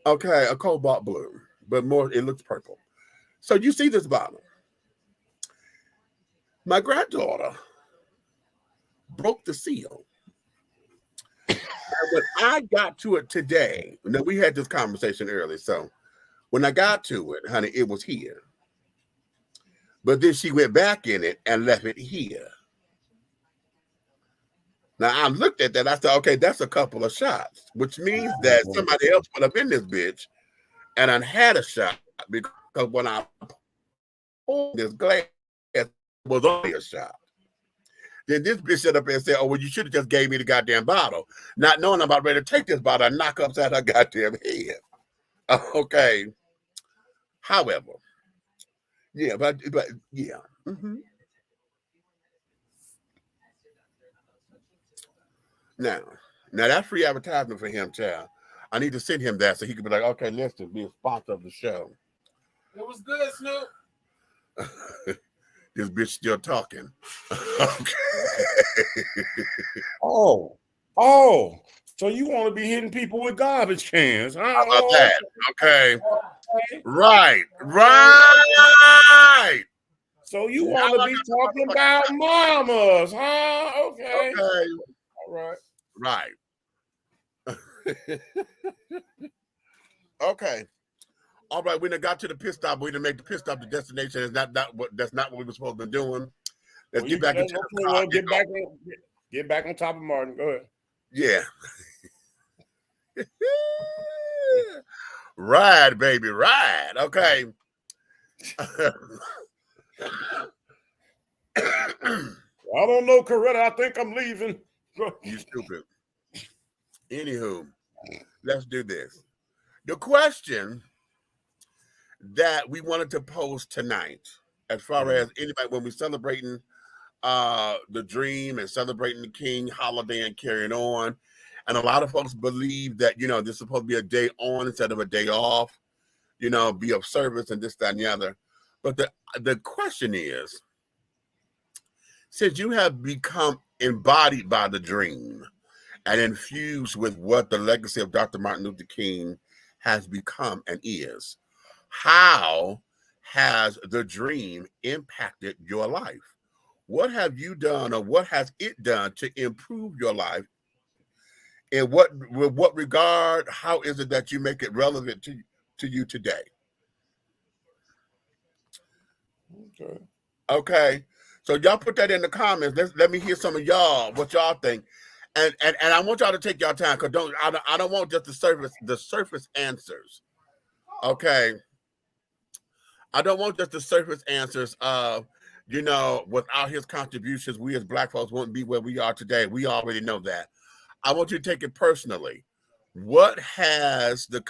Okay, a cobalt blue, but more it looks purple. So you see this bottle. My granddaughter broke the seal. And when I got to it today, now we had this conversation earlier. So when I got to it, honey, it was here. But then she went back in it and left it here. Now I looked at that. I said, okay, that's a couple of shots, which means that somebody else put up in this bitch and I had a shot because when I pulled this glass, it was only a shot. Then this bitch stood up and said, oh, well, you should have just gave me the goddamn bottle, not knowing I'm about ready to take this bottle and knock upside her goddamn head. Okay. However, yeah, but yeah. Mm-hmm. Now that's free advertisement for him, child. I need to send him that so he can be like, okay, let's just be a sponsor of the show. It was good, Snoop. This bitch still talking. Okay. Oh, so you want to be hitting people with garbage cans? Huh? How about that? Okay. Right. So you want to be talking about mamas, huh? Okay. All right. Right. Okay. All right. We done got to the pit stop. We done make the pit stop the destination. That's not what we were supposed to be doing. Let's get back into the car. Get back on top of Martin. Go ahead. Yeah. Ride, baby, ride. Okay. I don't know, Coretta. I think I'm leaving. You stupid. Anywho, let's do this. The question that we wanted to pose tonight, as far as anybody, when we're celebrating the dream and celebrating the King holiday and carrying on, and a lot of folks believe that, this is supposed to be a day on instead of a day off, be of service and this, that, and the other. But the question is, since you have become embodied by the dream and infused with what the legacy of Dr. Martin Luther King has become and is, how has the dream impacted your life? What have you done, or what has it done to improve your life? And with what regard, how is it that you make it relevant to you today? Okay. So y'all put that in the comments. Let me hear some of y'all, what y'all think. And I want y'all to take y'all time, because I don't want just the surface answers. Okay. I don't want just the surface answers of, without his contributions, we as Black folks wouldn't be where we are today. We already know that. I want you to take it personally. What has the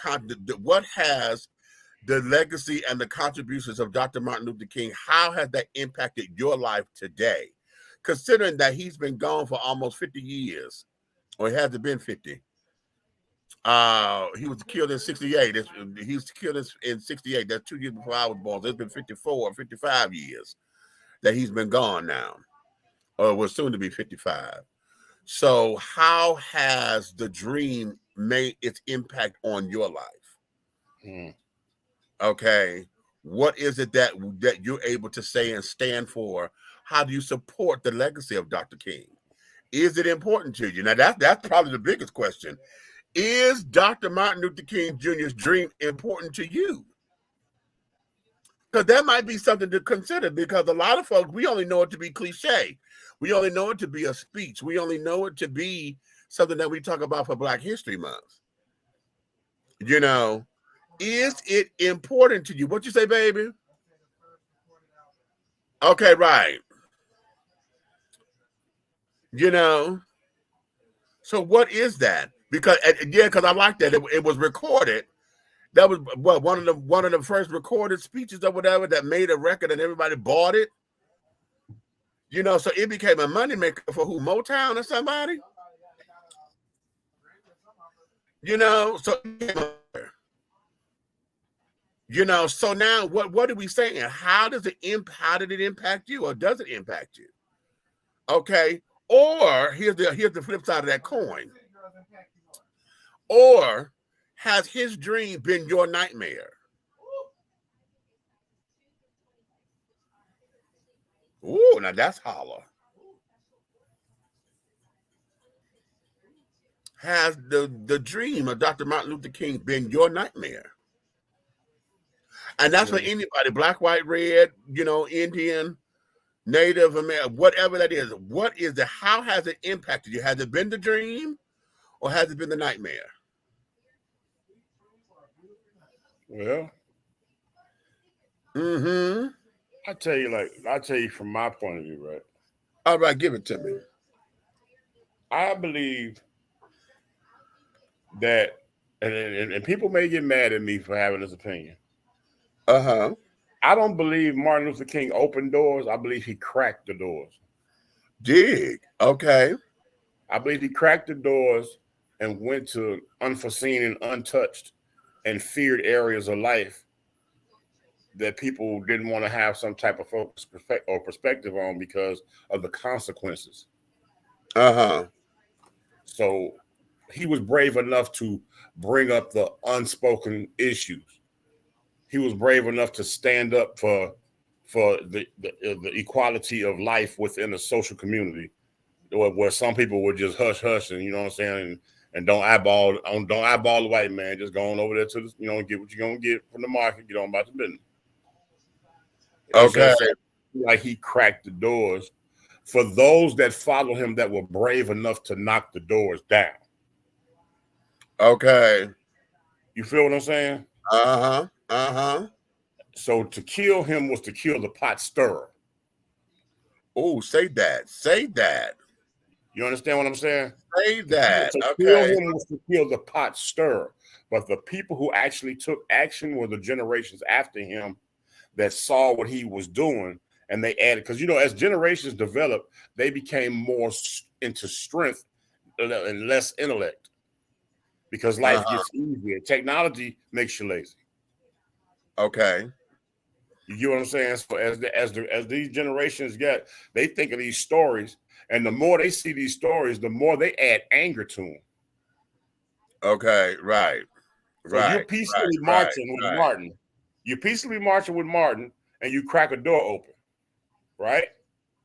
legacy and the contributions of Dr. Martin Luther King, how has that impacted your life today? Considering that he's been gone for almost 50 years, or it hasn't been 50. He was killed in 68. He was killed in 68. That's 2 years before I was born. So it's been 54 or 55 years that he's been gone now, or was soon to be 55. So how has the dream made its impact on your life? Okay. What is it that you're able to say and stand for? How do you support the legacy of Dr. King? Is it important to you? Now that's probably the biggest question. Is Dr. Martin Luther King Jr.'s dream important to you? Because that might be something to consider, because a lot of folks, we only know it to be cliche. We only know it to be a speech. We only know it to be something that we talk about for Black History Month. You know, is it important to you? What you say, baby? Okay, right. You know, so what is that? Because because I like that it was recorded. That was what one of the first recorded speeches or whatever that made a record and everybody bought it. You know, so it became a moneymaker for who, Motown or somebody? You know, so so now what are we saying? How did it impact you, or does it impact you? Okay. Or here's the flip side of that coin. Or has his dream been your nightmare? Ooh, now that's holler. Has the dream of Dr. Martin Luther King been your nightmare? And that's for anybody, black, white, red, Indian, Native American, whatever that is. How has it impacted you? Has it been the dream, or has it been the nightmare? Well, I tell you from my point of view, right? All right, give it to me. I believe that, and people may get mad at me for having this opinion. I don't believe Martin Luther King opened doors. I believe he cracked the doors. Dig. Okay. I believe he cracked the doors and went to unforeseen and untouched and feared areas of life that people didn't want to have some type of focus or perspective on because of the consequences. So he was brave enough to bring up the unspoken issues. He was brave enough to stand up for the equality of life within a social community, where some people would just hush, and you know what I'm saying, and don't eyeball the white man. Just going over there to get what you're gonna get from the market. Get on about the business. Okay. Like he cracked the doors for those that follow him that were brave enough to knock the doors down. Okay. You feel what I'm saying? So to kill him was to kill the pot stirrer. Oh, say that. Say that. You understand what I'm saying? Say that. To kill him was to kill the pot stirrer. But the people who actually took action were the generations after him that saw what he was doing, and they added, because as generations developed, they became more into strength and less intellect, because life gets easier. Technology makes you lazy. Okay. You get what I'm saying? So as these generations they think of these stories, and the more they see these stories, the more they add anger to them. Okay, right. So you're peacefully marching with Martin. You're peacefully marching with Martin, and you crack a door open, right?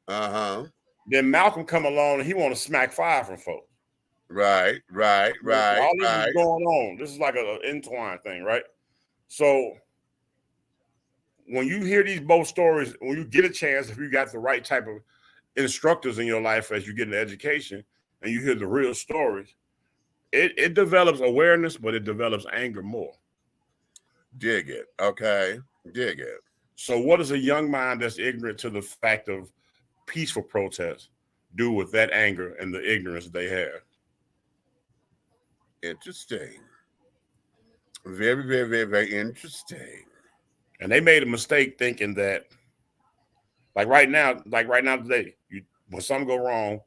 Then Malcolm come along, and he want to smack fire from folks. Right. All this is going on. This is like an entwined thing, right? So when you hear these both stories, when you get a chance, if you got the right type of instructors in your life as you get an education, and you hear the real stories, it develops awareness, but it develops anger more. Dig it. Okay. Dig it. So what does a young mind that's ignorant to the fact of peaceful protest do with that anger and the ignorance they have? Interesting. Very, very, very, very interesting. And they made a mistake thinking that, like right now today, when something go wrong,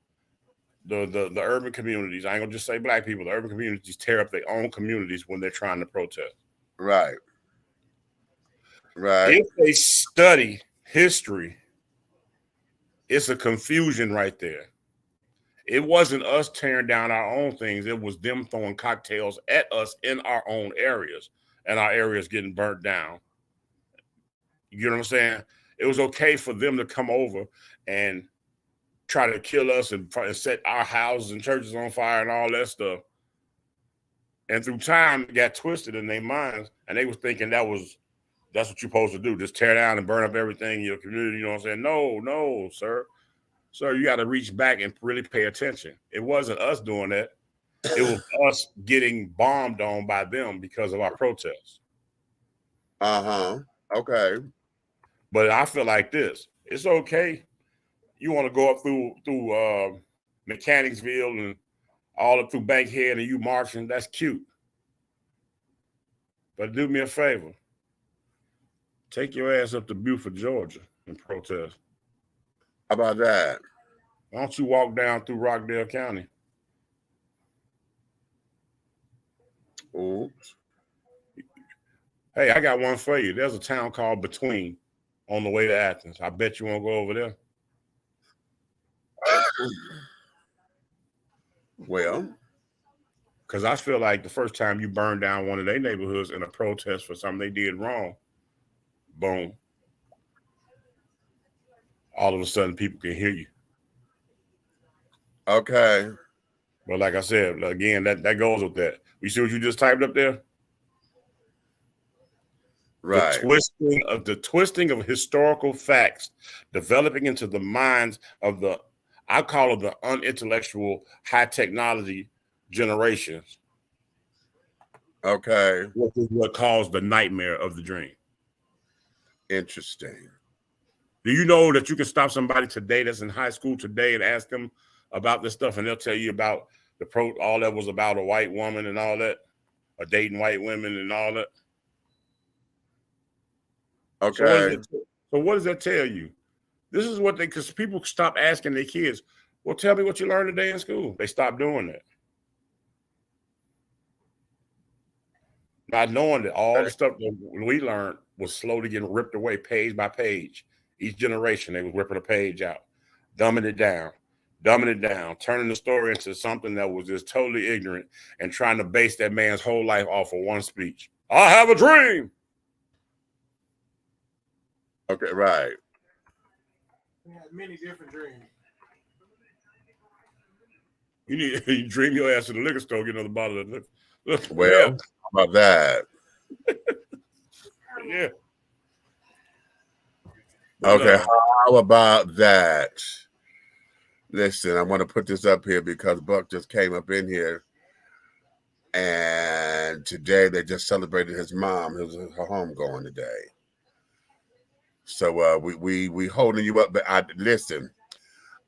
the urban communities, I ain't gonna just say black people, the urban communities tear up their own communities when they're trying to protest. Right. If they study history, it's a confusion right there. It wasn't us tearing down our own things. It was them throwing cocktails at us in our own areas, and our areas getting burnt down. You know what I'm saying? It was okay for them to come over and try to kill us and set our houses and churches on fire and all that stuff. And through time, it got twisted in their minds, and they was thinking that's what you're supposed to do, just tear down and burn up everything in your community. You know what I'm saying? No, sir. Sir, you got to reach back and really pay attention. It wasn't us doing that. It was us getting bombed on by them because of our protests. Okay. But I feel like this. It's okay. You want to go up through Mechanicsville and all up through Bankhead and you marching, that's cute. But do me a favor. Take your ass up to Beaufort, Georgia and protest. How about that? Why don't you walk down through Rockdale County? Oops. Hey, I got one for you. There's a town called Between on the way to Athens. I bet you won't go over there. Well, because I feel like the first time you burn down one of their neighborhoods in a protest for something they did wrong, boom, all of a sudden people can hear you. Okay. But like I said, again, that goes with that. You see what you just typed up there? Right. The twisting of historical facts, developing into the minds of I call it the unintellectual, high technology generations. Okay. Which is what caused the nightmare of the dream. Interesting. Do you know that you can stop somebody today that's in high school today and ask them about this stuff, and they'll tell you about all that was about a white woman and all that, or dating white women and all that? Okay. So what does that tell you? This is what because people stop asking their kids, well, tell me what you learned today in school. They stop doing that. Not knowing that all the stuff that we learned was slowly getting ripped away page by page. Each generation, they were ripping a page out, dumbing it down, turning the story into something that was just totally ignorant and trying to base that man's whole life off of one speech. I have a dream. Okay, right. We had many different dreams. You dream your ass to the liquor store, get another bottle of liquor. Well, how about that? Yeah. Okay, how about that? Listen, I want to put this up here because Buck just came up in here, and today they just celebrated his mom. It was her homegoing today. So we holding you up, but listen.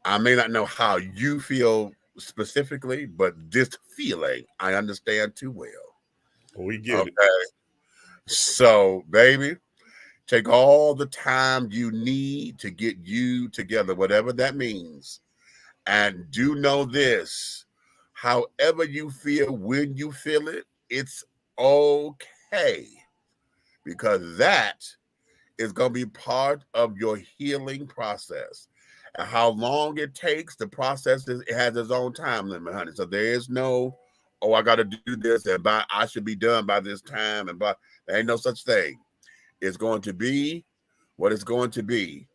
I may not know how you feel specifically, but this feeling I understand too well. We get it. So, baby, take all the time you need to get you together, whatever that means. And do know this, however you feel, when you feel it, it's okay. Because that is going to be part of your healing process. And how long it takes, the process it has its own time limit, honey. So there is no, oh, I got to do this, and I should be done by this time. And there ain't no such thing. It's going to be what it's going to be.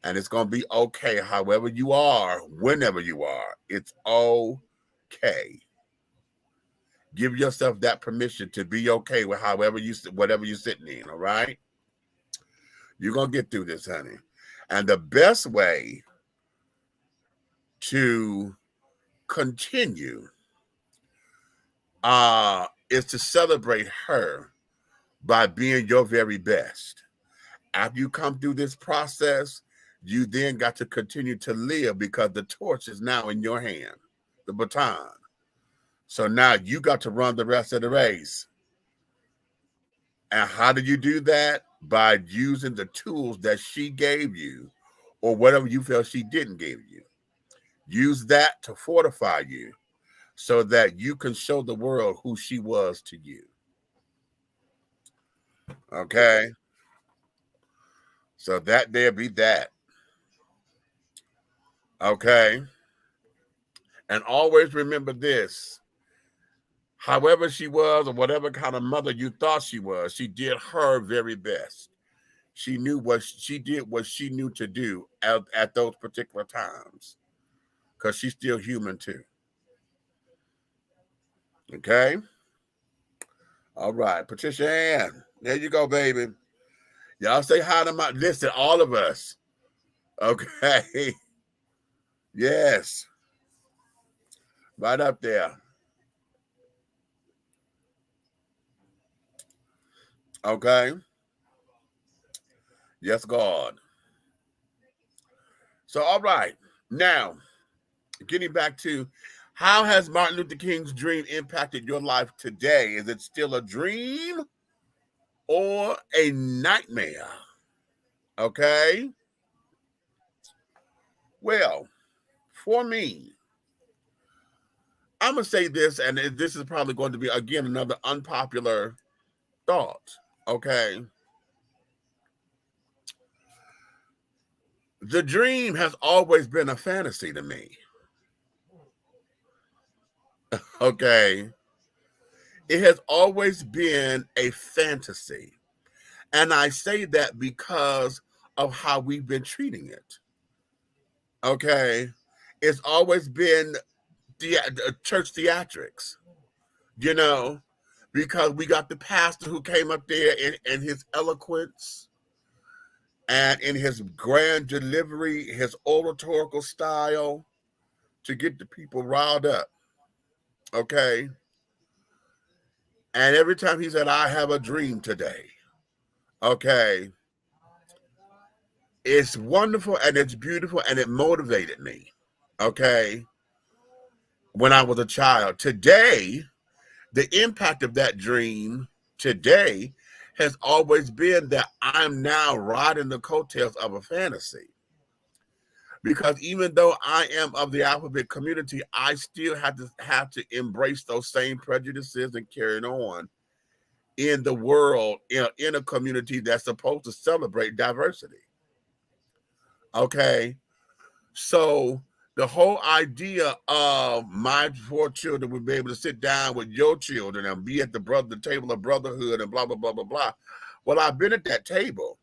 And it's going to be okay, however you are, whenever you are. It's okay. Give yourself that permission to be okay with whatever you're sitting in, all right? You're going to get through this, honey. And the best way to continue is to celebrate her by being your very best. After you come through this process, you then got to continue to live because the torch is now in your hand, the baton. So now you got to run the rest of the race. And how do you do that? By using the tools that she gave you or whatever you felt she didn't give you. Use that to fortify you so that you can show the world who she was to you. Okay? So that there be that. Okay? And always remember this. However she was or whatever kind of mother you thought she was, she did her very best. She knew what she did, what she knew to do at those particular times. because she's still human too. Okay. All right, Patricia Ann. There you go, baby. Y'all say hi to my listen, all of us. Okay. Yes. Right up there. Okay. Yes, God. So, all right. Now, getting back to how has Martin Luther King's dream impacted your life today? Is it still a dream or a nightmare? Okay. Well, for me, I'm going to say this, and this is probably going to be, again, another unpopular thought. Okay. The dream has always been a fantasy to me. Okay. It has always been a fantasy. And I say that because of how we've been treating it. Okay. It's always been church theatrics, you know, because we got the pastor who came up there in his eloquence and in his grand delivery, his oratorical style to get the people riled up. Okay. And every time he said, I have a dream today. Okay. It's wonderful and it's beautiful and it motivated me. Okay. When I was a child. Today, the impact of that dream today has always been that I'm now riding the coattails of a fantasy. Because even though I am of the alphabet community, I still have to embrace those same prejudices and carry on in the world, in a community that's supposed to celebrate diversity. Okay. So the whole idea of my 4 children would be able to sit down with your children and be at the table of brotherhood and blah, blah, blah, blah, blah. Well, I've been at that table.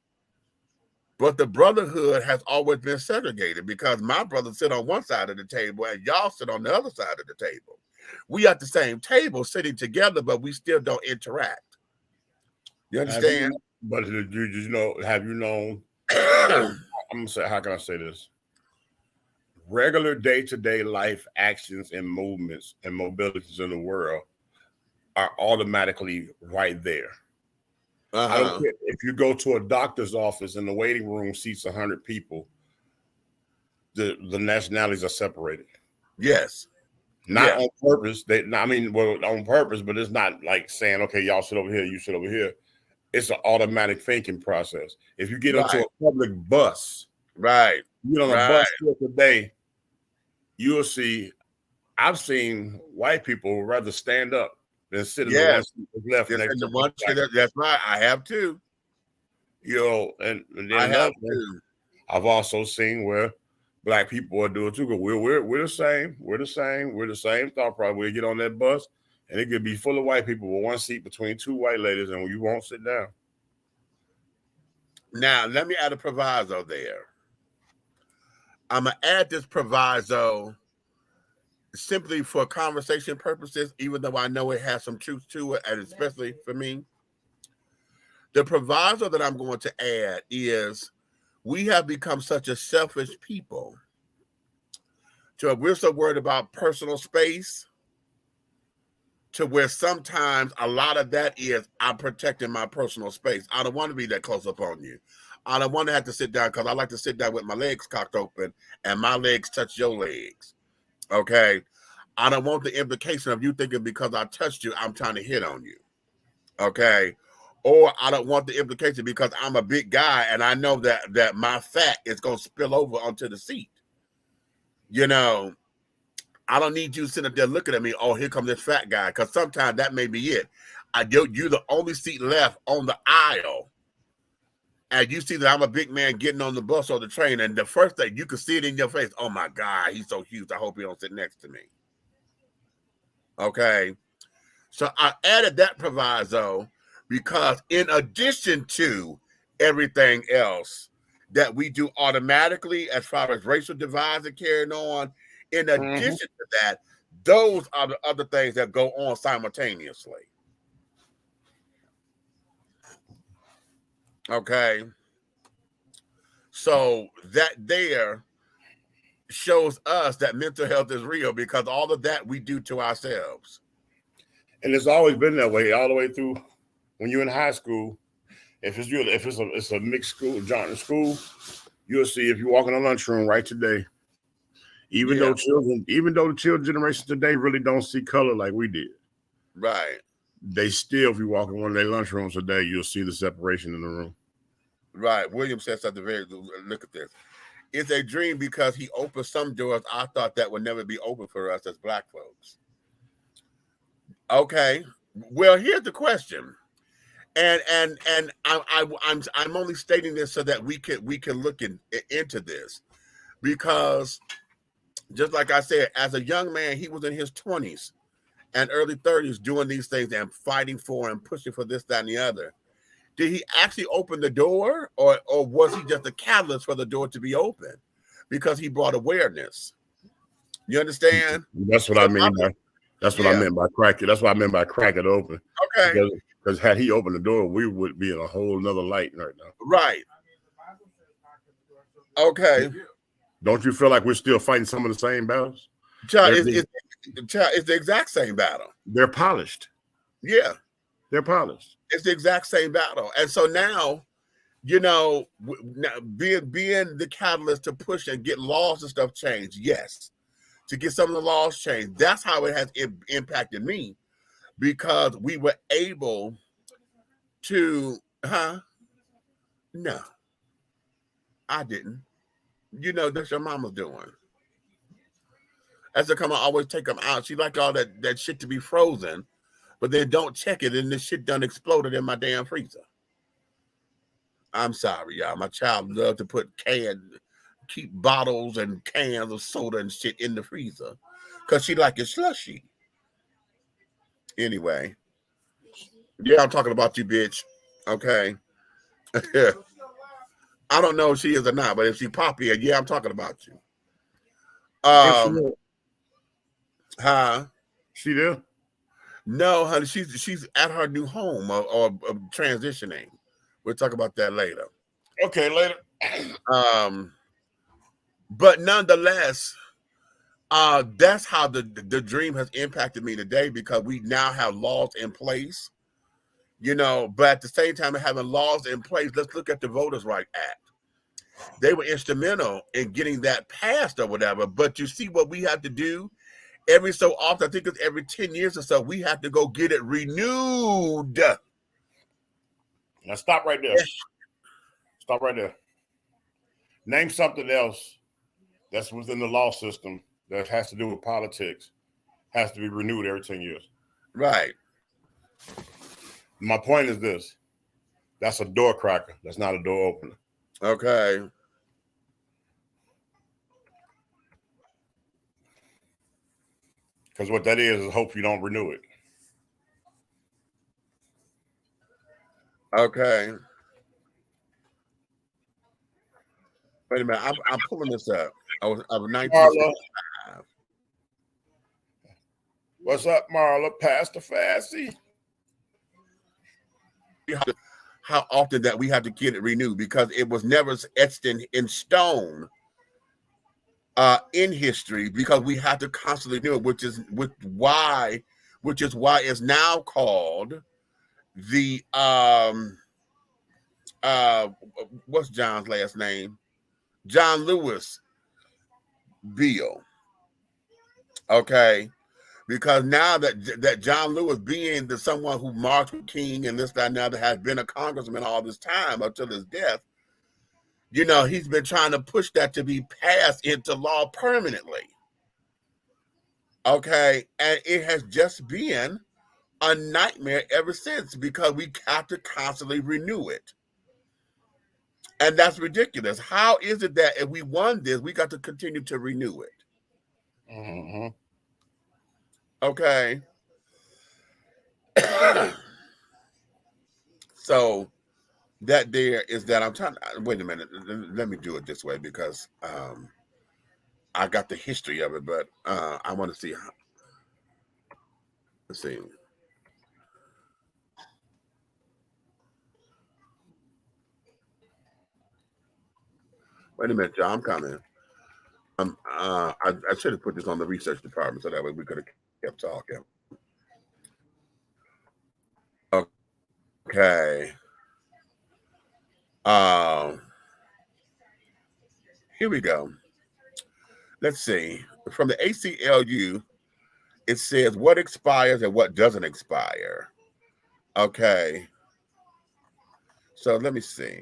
But the brotherhood has always been segregated because my brothers sit on one side of the table and y'all sit on the other side of the table. We at the same table sitting together, but we still don't interact. You understand? But you know, have you known? I'm gonna say, how can I say this? Regular day-to-day life actions and movements and mobilities in the world are automatically right there. I don't care if you go to a doctor's office and the waiting room seats 100 people, the nationalities are separated. Yes. Not on purpose. On purpose, but it's not like saying, okay, y'all sit over here, you sit over here. It's an automatic thinking process. If you get onto a public bus, you get on a bus today, you'll see, I've seen white people rather stand up than sit in the one seat left next to one. That's right. I have too. You know, and then I have too. I've also seen where black people are doing too. Because we're the same. We're the same. We're the same thought process. We get on that bus and it could be full of white people with one seat between 2 white ladies, and you won't sit down. Now, let me add a proviso there. I'm gonna add this proviso simply for conversation purposes, even though I know it has some truth to it, and especially for me. The proviso that I'm going to add is we have become such a selfish people. So we're so worried about personal space to where sometimes a lot of that is I'm protecting my personal space. I don't want to be that close up on you. I don't want to have to sit down because I like to sit down with my legs cocked open and my legs touch your legs. Okay. I don't want the implication of you thinking because I touched you, I'm trying to hit on you. Okay. Or I don't want the implication because I'm a big guy and I know that my fat is going to spill over onto the seat. You know, I don't need you sitting up there looking at me, oh, here comes this fat guy, because sometimes that may be it. You're the only seat left on the aisle. And you see that I'm a big man getting on the bus or the train, and the first thing, you can see it in your face, oh my God, he's so huge, I hope he don't sit next to me. Okay. So I added that proviso because in addition to everything else that we do automatically as far as racial divides and carrying on, In addition to that, those are the other things that go on simultaneously. Okay. So that there shows us that mental health is real because all of that we do to ourselves. And it's always been that way all the way through when you're in high school. If it's a mixed school, Johnson school, you'll see if you walk in the lunchroom right today, even though the children generation today really don't see color like we did. Right. They still, if you walk in one of their lunchrooms today, you'll see the separation in the room. Right. William said something very, look at this. It's a dream because he opened some doors I thought that would never be open for us as Black folks. Okay. Well, here's the question. And I'm only stating this so that we can look into this, because just like I said, as a young man, he was in his 20s and early 30s doing these things and fighting for and pushing for this, that, and the other. Did he actually open the door, or was he just a catalyst for the door to be open because he brought awareness? You understand? That's what I mean by I meant by crack it. That's what I meant by crack it open. Okay. Because had he opened the door, we would be in a whole nother light right now. Right. Okay. Don't you feel like we're still fighting some of the same battles? Child, it's the exact same battle. They're polished. Yeah. They're polished. It's the exact same battle. And so now, you know, being the catalyst to push and get laws and stuff changed, yes. To get some of the laws changed. That's how it has impacted me, because we were able to, no, I didn't. You know, that's your mama doing. As they come, I always take them out. She like all that shit to be frozen, but they don't check it, and this shit done exploded in my damn freezer. I'm sorry, y'all. My child loved to keep bottles and cans of soda and shit in the freezer because she like it slushy. Anyway, yeah, I'm talking about you, bitch. Okay. I don't know if she is or not, but if she pop here, yeah, I'm talking about you. She there? No, honey, she's at her new home or transitioning. We'll talk about that later. Okay, later. But nonetheless, that's how the dream has impacted me today, because we now have laws in place, you know, but at the same time of having laws in place, let's look at the Voters' Rights Act. They were instrumental in getting that passed or whatever, but you see what we have to do every so often, I think it's every 10 years or so, we have to go get it renewed. Now stop right there. Stop right there. Name something else that's within the law system that has to do with politics, has to be renewed every 10 years. Right. My point is this. That's a door cracker. That's not a door opener. Okay. Because what that is hope you don't renew it. Okay. Wait a minute. I'm pulling this up. I was 1965. What's up, Marla? Pastor Fassie? How often that we have to get it renewed, because it was never etched in stone in history, because we have to constantly do it, which is why it's now called the what's John's last name? John Lewis bill. Okay. Because now that John Lewis, being someone who marched with King and this, that, and the other, has been a congressman all this time until his death, you know, he's been trying to push that to be passed into law permanently. Okay. And it has just been a nightmare ever since, because we have to constantly renew it. And that's ridiculous. How is it that if we won this, we got to continue to renew it? Mm-hmm. Okay. So that there is that. I'm trying to, wait a minute. Let me do it this way, because I got the history of it, but I want to see how. Let's see. Wait a minute, John. I'm coming. I should have put this on the research department so that way we could have kept talking. Okay. Here we go. Let's see. From the ACLU, it says what expires and what doesn't expire. Okay. So let me see.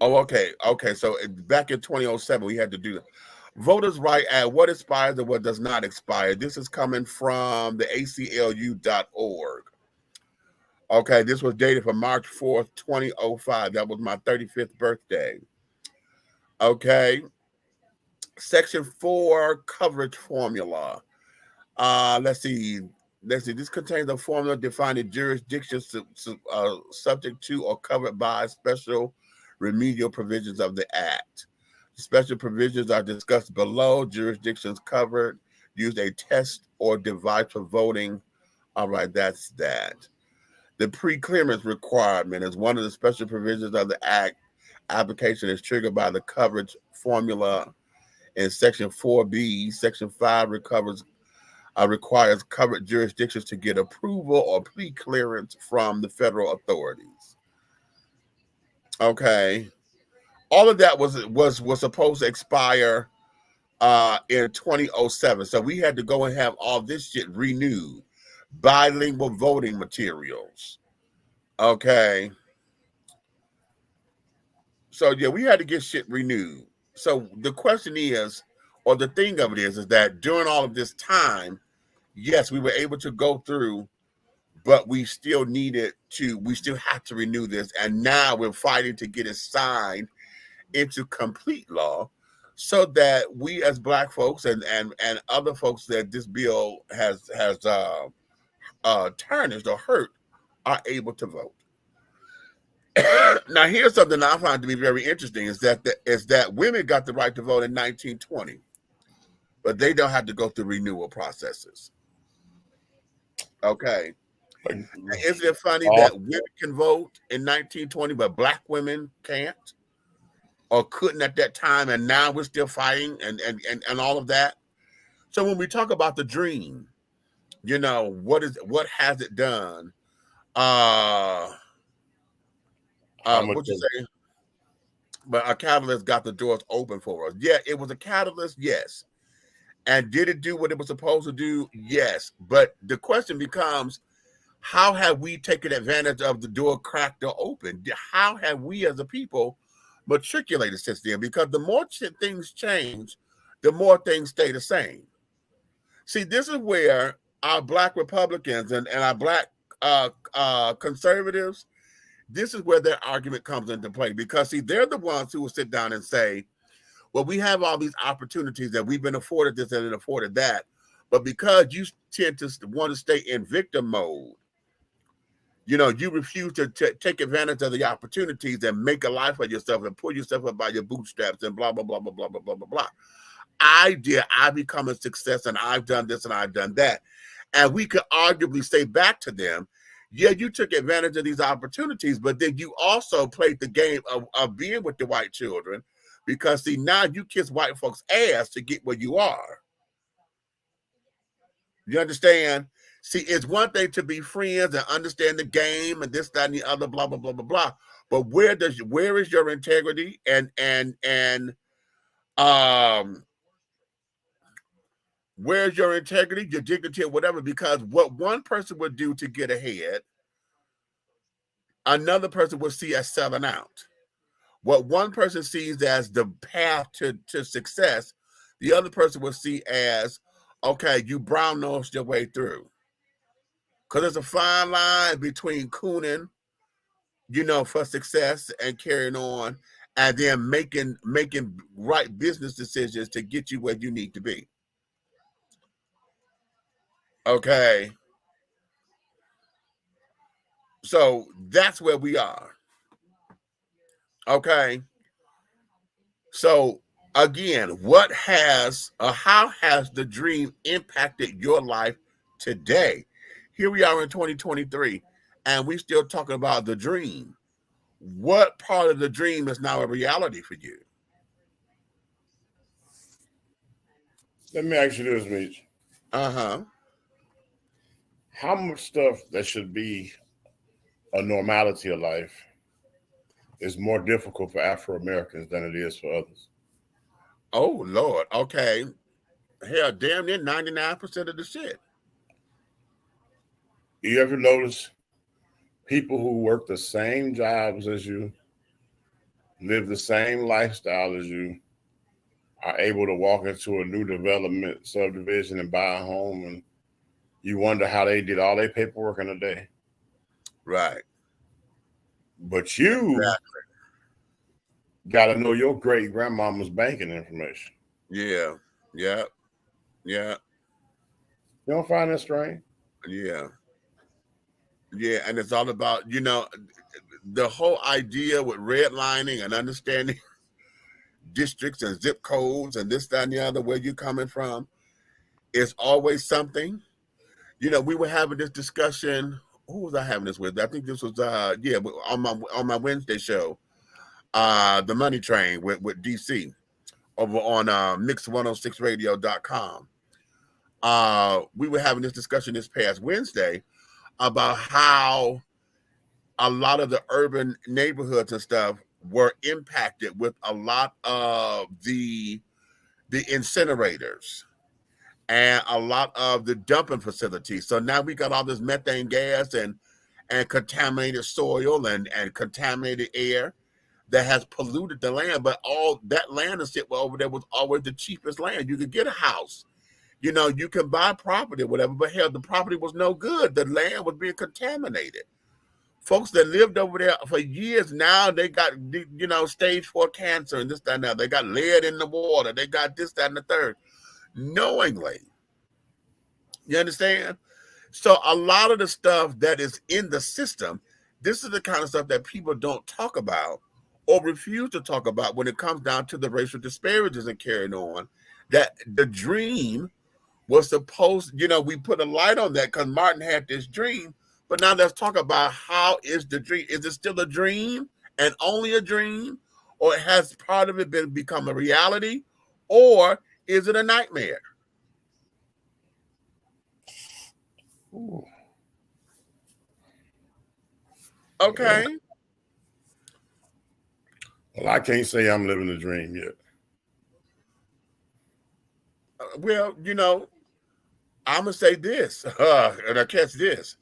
Okay. So back in 2007, we had to do voters' right at what expires and what does not expire. This is coming from the ACLU.org. Okay, this was dated for March 4th, 2005. That was my 35th birthday. Okay. Section 4 coverage formula. Let's see. This contains a formula defining jurisdictions subject to or covered by special remedial provisions of the Act. Special provisions are discussed below. Jurisdictions covered use a test or device for voting. All right, that's that. The pre-clearance requirement is one of the special provisions of the Act. Application is triggered by the coverage formula in Section 4B. Section 5 requires covered jurisdictions to get approval or pre-clearance from the federal authorities. Okay. All of that was supposed to expire in 2007. So we had to go and have all this shit renewed. Bilingual voting materials. Okay. So yeah, we had to get shit renewed. So the question is, or the thing of it is that during all of this time, yes, we were able to go through, but we still have to renew this. And now we're fighting to get it signed into complete law so that we as Black folks and other folks that this bill has tarnished or hurt are able to vote. Now, here's something I find to be very interesting is that women got the right to vote in 1920, but they don't have to go through renewal processes. Okay. Isn't it funny that women can vote in 1920, but Black women can't or couldn't at that time, and now we're still fighting and all of that? So when we talk about the dream, you know, what has it done? What you say? But a catalyst got the doors open for us. Yeah, it was a catalyst, yes. And did it do what it was supposed to do? Yes. But the question becomes, how have we taken advantage of the door cracked or open? How have we as a people matriculated since then? Because the more things change, the more things stay the same. See, this is where our Black Republicans and our Black conservatives, this is where their argument comes into play. Because, see, they're the ones who will sit down and say, well, we have all these opportunities that we've been afforded this and afforded that. But because you tend to want to stay in victim mode, you know, you refuse to take advantage of the opportunities and make a life for yourself and pull yourself up by your bootstraps and blah, blah, blah, blah, blah, blah, blah, blah, blah. I become a success and I've done this and I've done that. And we could arguably say back to them, yeah, you took advantage of these opportunities, but then you also played the game of being with the white children because, see, now you kiss white folks' ass to get where you are. You understand? See, it's one thing to be friends and understand the game and this, that, and the other, blah, blah, blah, blah, blah. But where is your integrity and where's your integrity, your dignity, or whatever? Because what one person would do to get ahead, another person would see as selling out. What one person sees as the path to success, the other person will see as, okay, you brown-nosed your way through. Because there's a fine line between cooning, you know, for success and carrying on, and then making right business decisions to get you where you need to be. Okay. So that's where we are. Okay. So again, how has the dream impacted your life today? Here we are in 2023, and we still talking about the dream. What part of the dream is now a reality for you? Let me ask you this, Mitch. Uh-huh. How much stuff that should be a normality of life is more difficult for Afro Americans than it is for others? Oh Lord. Okay. Hell, damn near 99% of the shit. You ever notice people who work the same jobs as you, live the same lifestyle as you, are able to walk into a new development subdivision and buy a home, and you wonder how they did all their paperwork in a day? Right. But you got to know your great grandmama's banking information. Yeah. Yeah. Yeah. You don't find that strange? Yeah. Yeah. And it's all about, the whole idea with redlining and understanding districts and zip codes and this, that, and the other, where you're coming from, is always something. We were having this discussion. Who was I having this with? I think this was on my Wednesday show, the Money Train with DC over on mix106radio.com. We were having this discussion this past Wednesday about how a lot of the urban neighborhoods and stuff were impacted with a lot of the incinerators and a lot of the dumping facilities. So now we got all this methane gas and contaminated soil and contaminated air that has polluted the land. But all that land is sit over there was always the cheapest land. You could get a house. You can buy property or whatever, but hell, the property was no good. The land was being contaminated. Folks that lived over there for years now, they got, stage 4 cancer and this, that, and that. They got lead in the water. They got this, that, and the third. Knowingly. You understand? So a lot of the stuff that is in the system, this is the kind of stuff that people don't talk about or refuse to talk about when it comes down to the racial disparities and carrying on. That the dream was supposed, we put a light on that because Martin had this dream. But now let's talk about how is the dream? Is it still a dream and only a dream? Or has part of it become a reality? Or is it a nightmare? Ooh. Okay. Well, I can't say I'm living the dream yet. Well, I'm going to say this, and I catch this.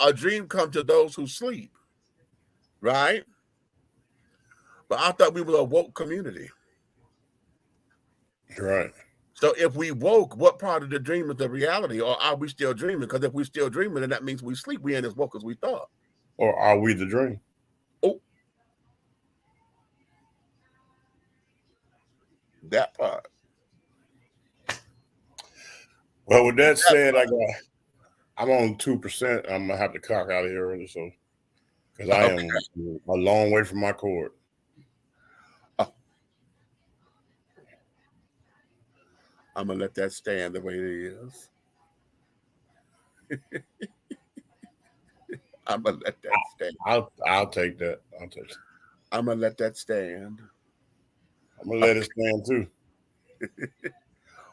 A dream comes to those who sleep, right? But I thought we were a woke community. Right. So if we woke, what part of the dream is the reality? Or are we still dreaming? Because if we're still dreaming, then that means we sleep. We ain't as woke as we thought. Or are we the dream? Oh. That part. Well, with that said, I'm on 2%. I'm gonna have to cock out of here early, so because I am a long way from my cord. I'm gonna let that stand the way it is. I'm gonna let that stand. I'll take that. I'm gonna let that stand. I'm gonna let it stand too.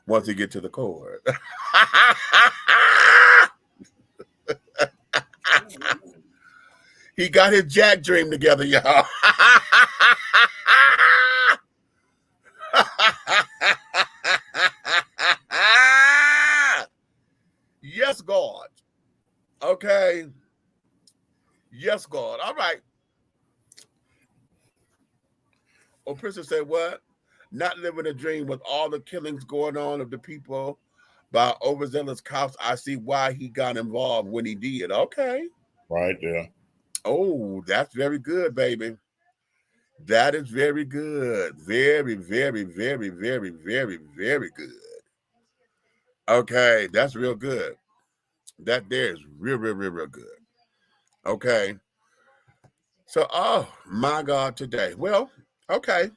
Once you get to the cord. He got his Jack dream together, y'all. Yes, God. Okay. Yes, God. All right. Oh, Princess said what? Not living a dream with all the killings going on of the people by overzealous cops. I see why he got involved when he did. Okay. Right there. Oh, that's very good, baby. That is very good. Very, very, very, very, very, very good. Okay, that's real good. That there is real, real, real, real good. Okay. So, oh my God, today. Well, okay.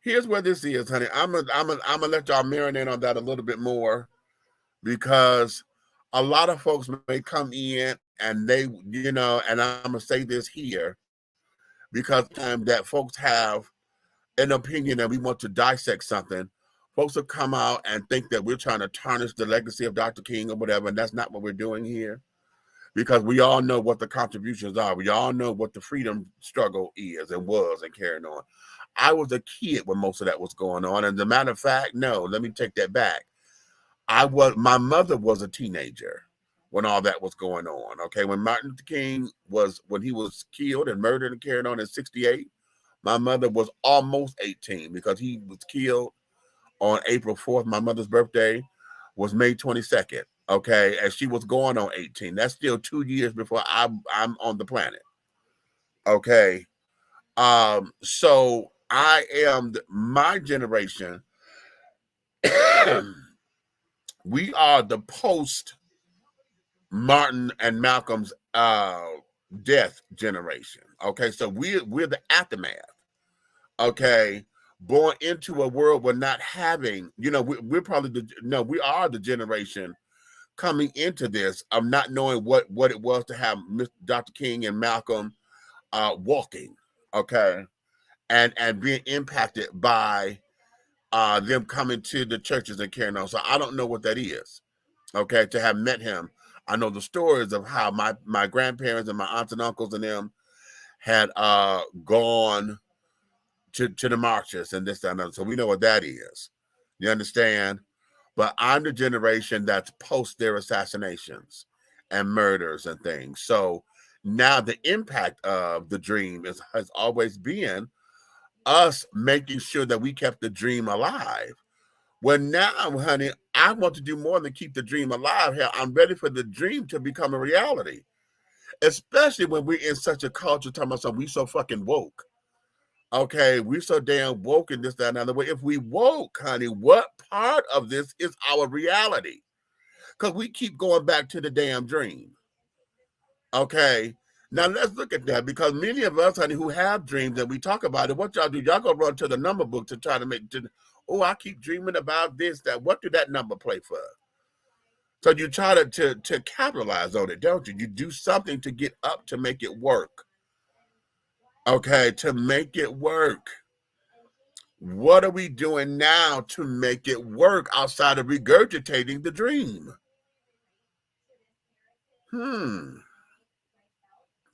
Here's where this is, honey. I'm gonna let y'all marinate on that a little bit more because a lot of folks may come in and they, you know, and I'm gonna say this here because time that folks have an opinion and we want to dissect something, folks will come out and think that we're trying to tarnish the legacy of Dr. King or whatever, and that's not what we're doing here. Because we all know what the contributions are. We all know what the freedom struggle is and was and carrying on. I was a kid when most of that was going on. And as a matter of fact, no, let me take that back. My mother was a teenager when all that was going on. Okay. When Martin Luther King when he was killed and murdered and carried on in 1968, my mother was almost 18 because he was killed on April 4th. My mother's birthday was May 22nd. Okay, and she was going on 18. That's still 2 years before I'm on the planet. Okay, so I am my generation. We are the post Martin and Malcolm's death generation. Okay, so we're the aftermath. Okay, born into a world we're not having. You know, we're probably we are the generation coming into this of not knowing what it was to have Dr. King and Malcolm walking, okay, and being impacted by them coming to the churches and carrying on. So I don't know what that is, okay, to have met him. I know the stories of how my grandparents and my aunts and uncles and them had gone to the marches and this, that, and other. So we know what that is. You understand? But I'm the generation that's post their assassinations and murders and things. So now the impact of the dream has always been us making sure that we kept the dream alive. Well, now, honey, I want to do more than keep the dream alive. Hell, I'm ready for the dream to become a reality, especially when we're in such a culture talking about something we so fucking woke. Okay, we're so damn woke in this, that, and other way. If we woke, honey, what part of this is our reality? Because we keep going back to the damn dream. Okay, now let's look at that because many of us, honey, who have dreams and we talk about it, what y'all do? Y'all go run to the number book to try to I keep dreaming about this, that. What do that number play for? So you try to capitalize on it, don't you? You do something to get up to make it work. Okay, to make it work. What are we doing now to make it work outside of regurgitating the dream?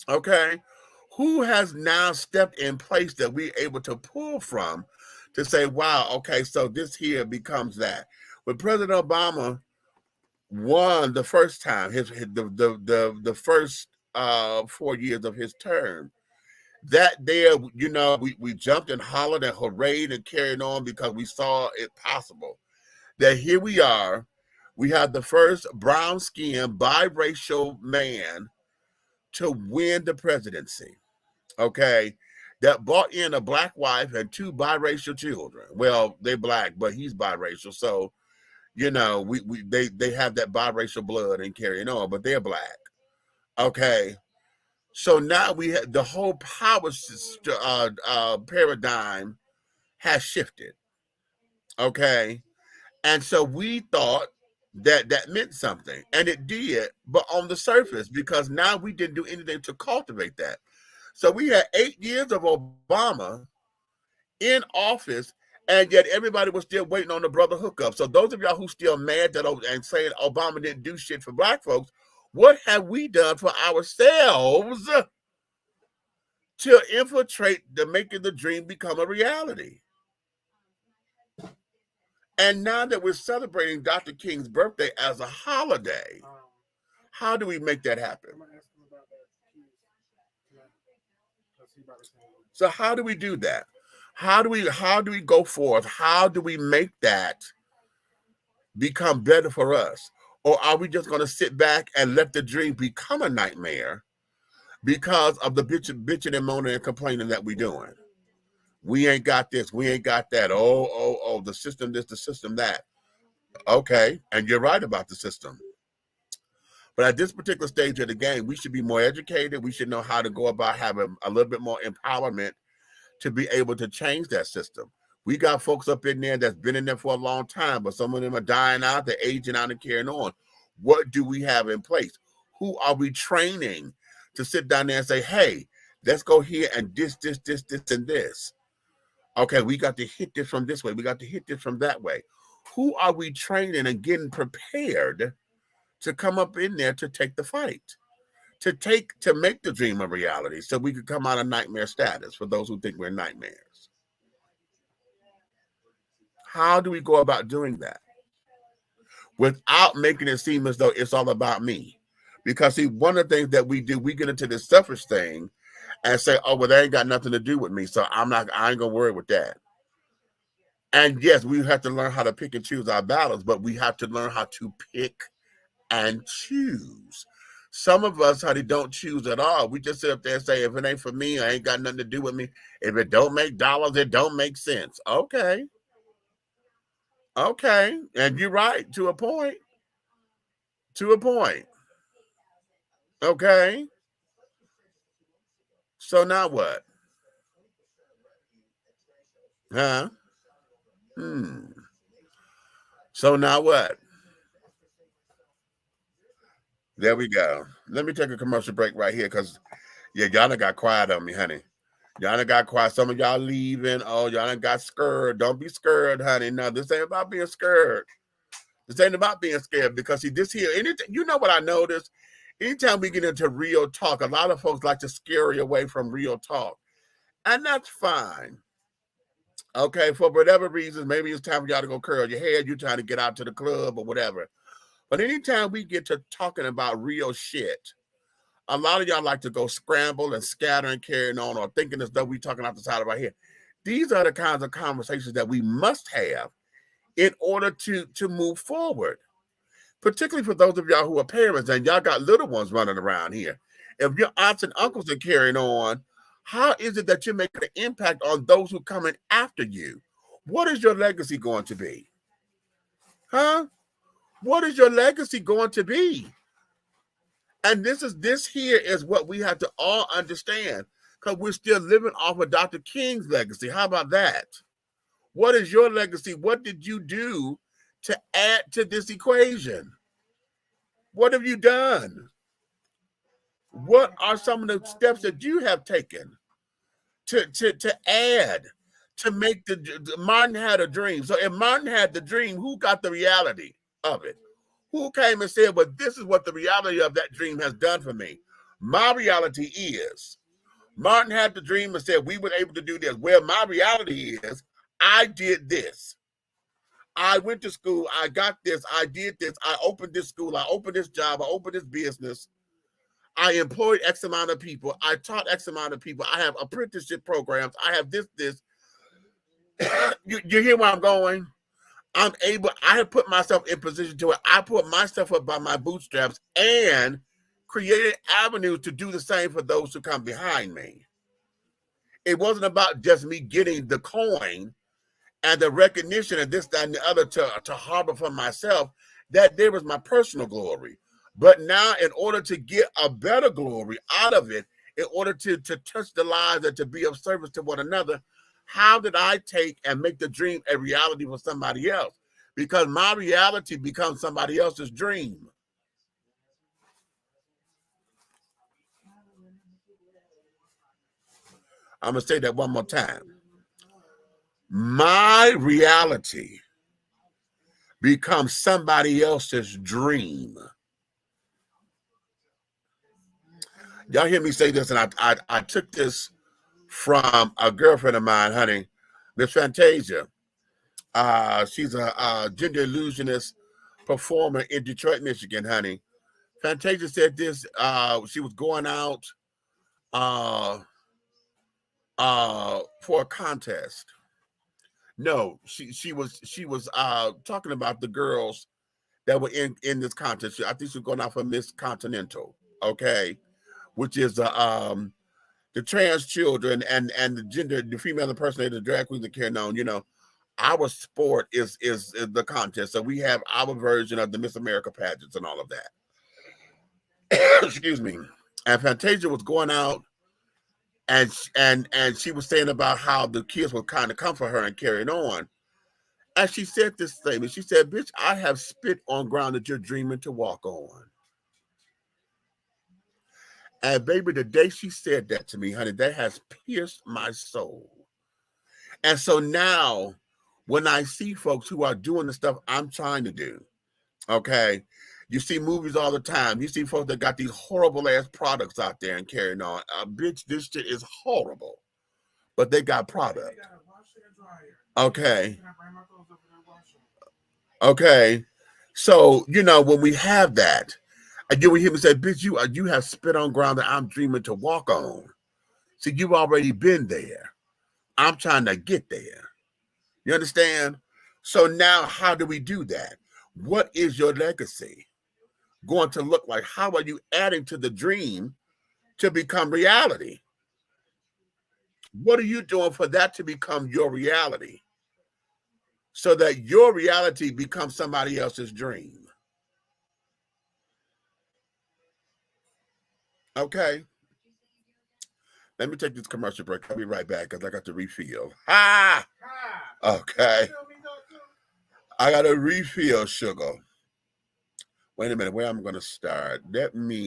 Okay. Who has now stepped in place that we're able to pull from to say, wow, okay, so this here becomes that. When President Obama won the first time, the first 4 years of his term, that there, you know, we jumped and hollered and hoorayed and carried on because we saw it possible. That here we are, we have the first brown-skinned biracial man to win the presidency, okay, that brought in a black wife and 2 biracial children. Well, they're black, but he's biracial, so, you know, they have that biracial blood and carrying on, but they're black, okay. So now we have the whole power paradigm has shifted, okay? And so we thought that meant something, and it did, but on the surface, because now we didn't do anything to cultivate that. So we had 8 years of Obama in office, and yet everybody was still waiting on the brother hookup. So those of y'all who still mad that and saying Obama didn't do shit for black folks, what have we done for ourselves to infiltrate making the dream become a reality? And now that we're celebrating Dr. King's birthday as a holiday, how do we make that happen? So how do we do that? How do we go forth? How do we make that become better for us? Or are we just going to sit back and let the dream become a nightmare because of the bitching and moaning and complaining that we're doing? We ain't got this. We ain't got that. Oh, the system this, the system that. Okay, and you're right about the system. But at this particular stage of the game, we should be more educated. We should know how to go about having a little bit more empowerment to be able to change that system. We got folks up in there that's been in there for a long time, but some of them are dying out, they're aging out and carrying on. What do we have in place? Who are we training to sit down there and say, hey, let's go here and this, and this. Okay, we got to hit this from this way. We got to hit this from that way. Who are we training and getting prepared to come up in there to take the fight? To make the dream a reality so we could come out of nightmare status for those who think we're nightmares. How do we go about doing that without making it seem as though it's all about me? Because see, one of the things that we do, we get into this selfish thing and say, oh, well, that ain't got nothing to do with me, so I ain't gonna worry with that. And yes, we have to learn how to pick and choose our battles, but we have to learn how to pick and choose. Some of us, honey, don't choose at all. We just sit up there and say, if it ain't for me, I ain't got nothing to do with me. If it don't make dollars, it don't make sense. Okay. Okay. And you're right, to a point. To a point. Okay. So now what? Huh? So now what? There we go. Let me take a commercial break right here because, yeah, y'all done got quiet on me, honey. Y'all done got quiet. Some of y'all leaving. Oh, y'all done got scared. Don't be scared, honey. No, this ain't about being scared. This ain't about being scared because, see, this here, anything, you know what I noticed? Anytime we get into real talk, a lot of folks like to scare you away from real talk. And that's fine. Okay, for whatever reasons, maybe it's time for y'all to go curl your hair. You're trying to get out to the club or whatever. But anytime we get to talking about real shit, a lot of y'all like to go scramble and scatter and carrying on or thinking as though we talking out the side of our head. These are the kinds of conversations that we must have in order to move forward, particularly for those of y'all who are parents and y'all got little ones running around here. If your aunts and uncles are carrying on, how is it that you're making an impact on those who are coming after you? What is your legacy going to be? Huh? What is your legacy going to be? And this here is what we have to all understand because we're still living off of Dr. King's legacy. How about that? What is your legacy? What did you do to add to this equation? What have you done? What are some of the steps that you have taken to add, to make Martin had a dream. So if Martin had the dream, who got the reality of it? Who came and said, well, this is what the reality of that dream has done for me? My reality is, Martin had the dream and said, we were able to do this. Well, my reality is, I did this. I went to school. I got this. I did this. I opened this school. I opened this job. I opened this business. I employed X amount of people. I taught X amount of people. I have apprenticeship programs. I have this. You hear where I'm going? I have put myself in position to it. I put myself up by my bootstraps and created avenues to do the same for those who come behind me. It wasn't about just me getting the coin and the recognition and this, that, and the other to harbor for myself. That there was my personal glory. But now, in order to get a better glory out of it, in order to touch the lives and to be of service to one another, how did I take and make the dream a reality for somebody else? Because my reality becomes somebody else's dream. I'm going to say that one more time. My reality becomes somebody else's dream. Y'all hear me say this, and I took this from a girlfriend of mine, honey, Miss Fantasia. She's a gender illusionist performer in Detroit, Michigan, honey. Fantasia said this. She was going out for a contest. No, she was talking about the girls that were in this contest. I think she was going out for Miss Continental, okay, which is the trans children and the female impersonator, the drag queens that carry on. You know, our sport is the contest. So we have our version of the Miss America pageants and all of that. excuse me, and Fantasia was going out, and she was saying about how the kids would kind of comfort her and carrying on. And she said this statement. She said, "Bitch, I have spit on ground that you're dreaming to walk on." And baby, the day she said that to me, honey, that has pierced my soul. And so now, when I see folks who are doing the stuff I'm trying to do, okay, you see movies all the time. You see folks that got these horrible ass products out there and carrying on. Bitch, this shit is horrible, but they got product. Okay. Okay. So, you know, when we have that, and you would hear me say, "Bitch, you have spit on ground that I'm dreaming to walk on." See, you've already been there. I'm trying to get there. You understand? So now, how do we do that? What is your legacy going to look like? How are you adding to the dream to become reality? What are you doing for that to become your reality, so that your reality becomes somebody else's dream? Okay. Let me take this commercial break. I'll be right back because I got to refill. Ah! Okay. I got to refill, sugar. Wait a minute. Where I'm going to start? Let me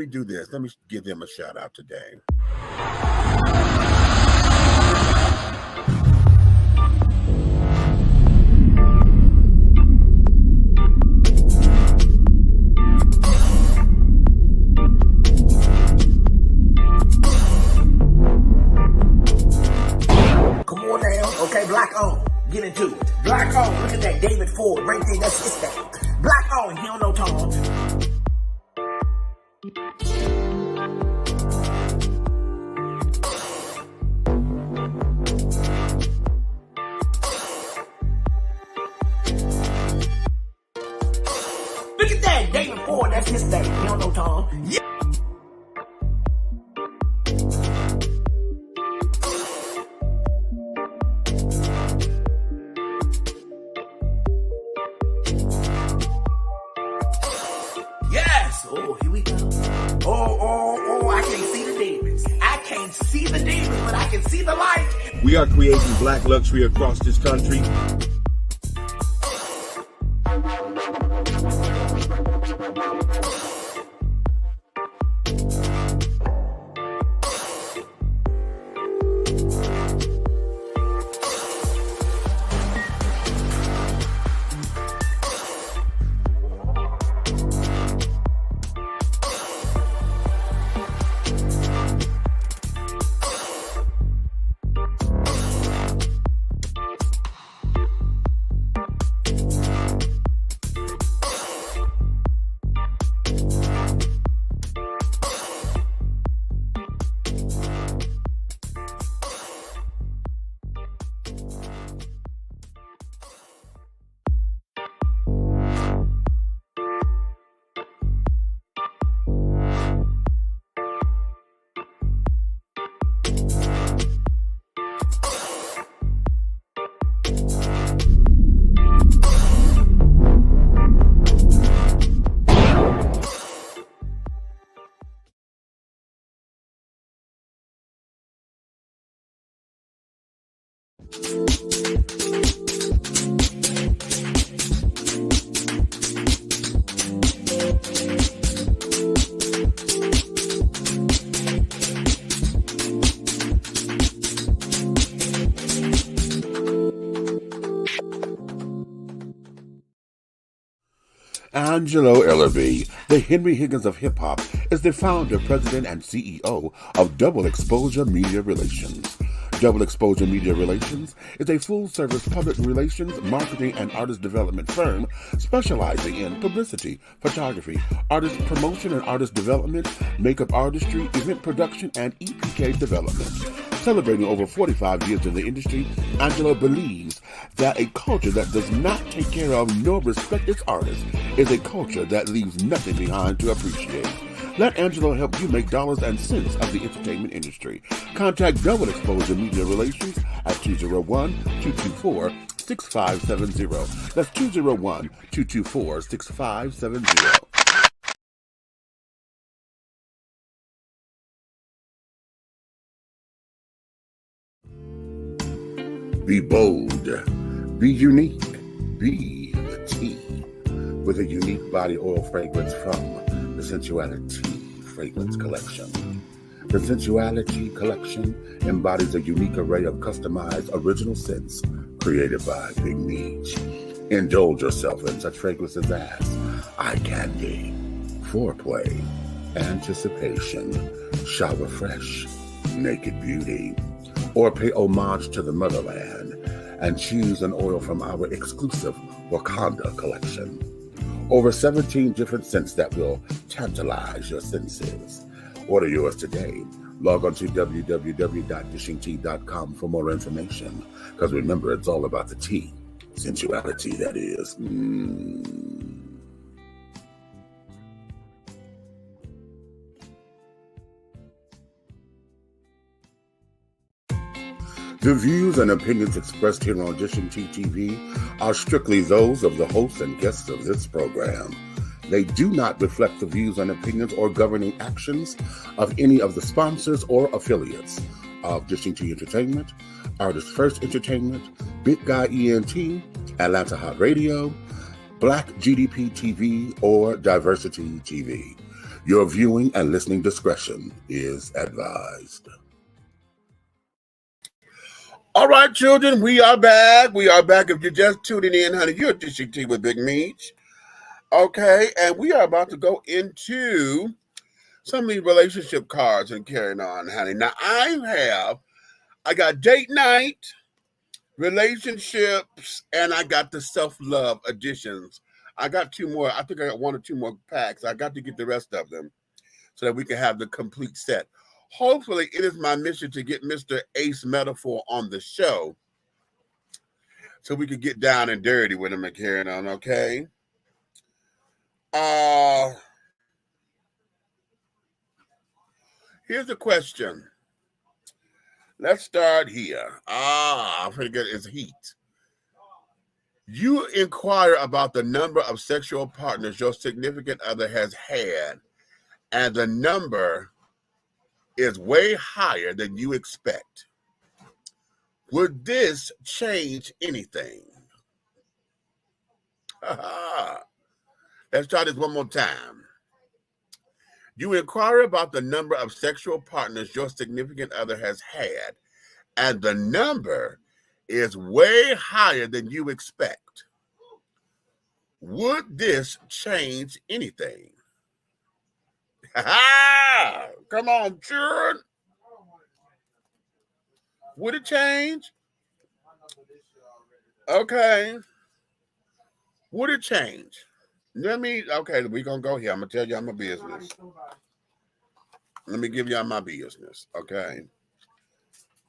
do this. Let me give them a shout out today. Black on, get into it. Black on, look at that David Ford right there, that's his thing. Black on, he don't know Tom. Look at that David Ford, that's his thing. He don't know Tom. Yeah. Oh, here we go. Oh, I can't see the demons. I can't see the demons, but I can see the light. We are creating black luxury across this country. Angelo Ellerby, the Henry Higgins of hip-hop, is the founder, president, and CEO of Double Exposure Media Relations. Double Exposure Media Relations is a full-service public relations, marketing, and artist development firm specializing in publicity, photography, artist promotion and artist development, makeup artistry, event production, and EPK development. Celebrating over 45 years in the industry, Angelo believes that a culture that does not take care of nor respect its artists is a culture that leaves nothing behind to appreciate. Let Angelo help you make dollars and cents of the entertainment industry. Contact Double Exposure Media Relations at 201-224-66 221-224-6570. That's 201-224-6570. Be bold, be unique, be the tea with a unique body oil fragrance from the Sensuality Fragrance Collection. The Sensuality Collection embodies a unique array of customized original scents created by Big Meech. Indulge yourself in such fragrances as eye candy, foreplay, anticipation, shower fresh, naked beauty, or pay homage to the motherland and choose an oil from our exclusive Wakanda collection. Over 17 different scents that will tantalize your senses. Order yours today. Log on to www.dishingtea.com for more information. Because remember, it's all about the tea. Sensuality, that is. The views and opinions expressed here on Dishing Tea TV are strictly those of the hosts and guests of this program. They do not reflect the views and opinions or governing actions of any of the sponsors or affiliates of Dishing Tea Entertainment, Artist First Entertainment, Big Guy ENT, Atlanta Hot Radio, Black GDP TV, or Diversity TV. Your viewing and listening discretion is advised. All right, children, we are back. We are back. If you're just tuning in, honey, you're Dishing Tea with Big Meech. Okay, and we are about to go into some of these relationship cards and carrying on, honey. Now, I got date night, relationships, and I got the self-love editions. I got two more. I think I got one or two more packs. I got to get the rest of them so that we can have the complete set. Hopefully, it is my mission to get Mr. Ace Metaphor on the show so we could get down and dirty with him and carrying on, okay? Here's a question. Let's start here. I'm pretty good. It's heat. You inquire about the number of sexual partners your significant other has had, and the number is way higher than you expect. Would this change anything? Let's try this one more time. You inquire about the number of sexual partners your significant other has had, and the number is way higher than you expect. Would this change anything? Come on, children. Would it change? Okay. Would it change? Okay, we're going to go here. I'm going to tell y'all my business. Let me give y'all my business, okay?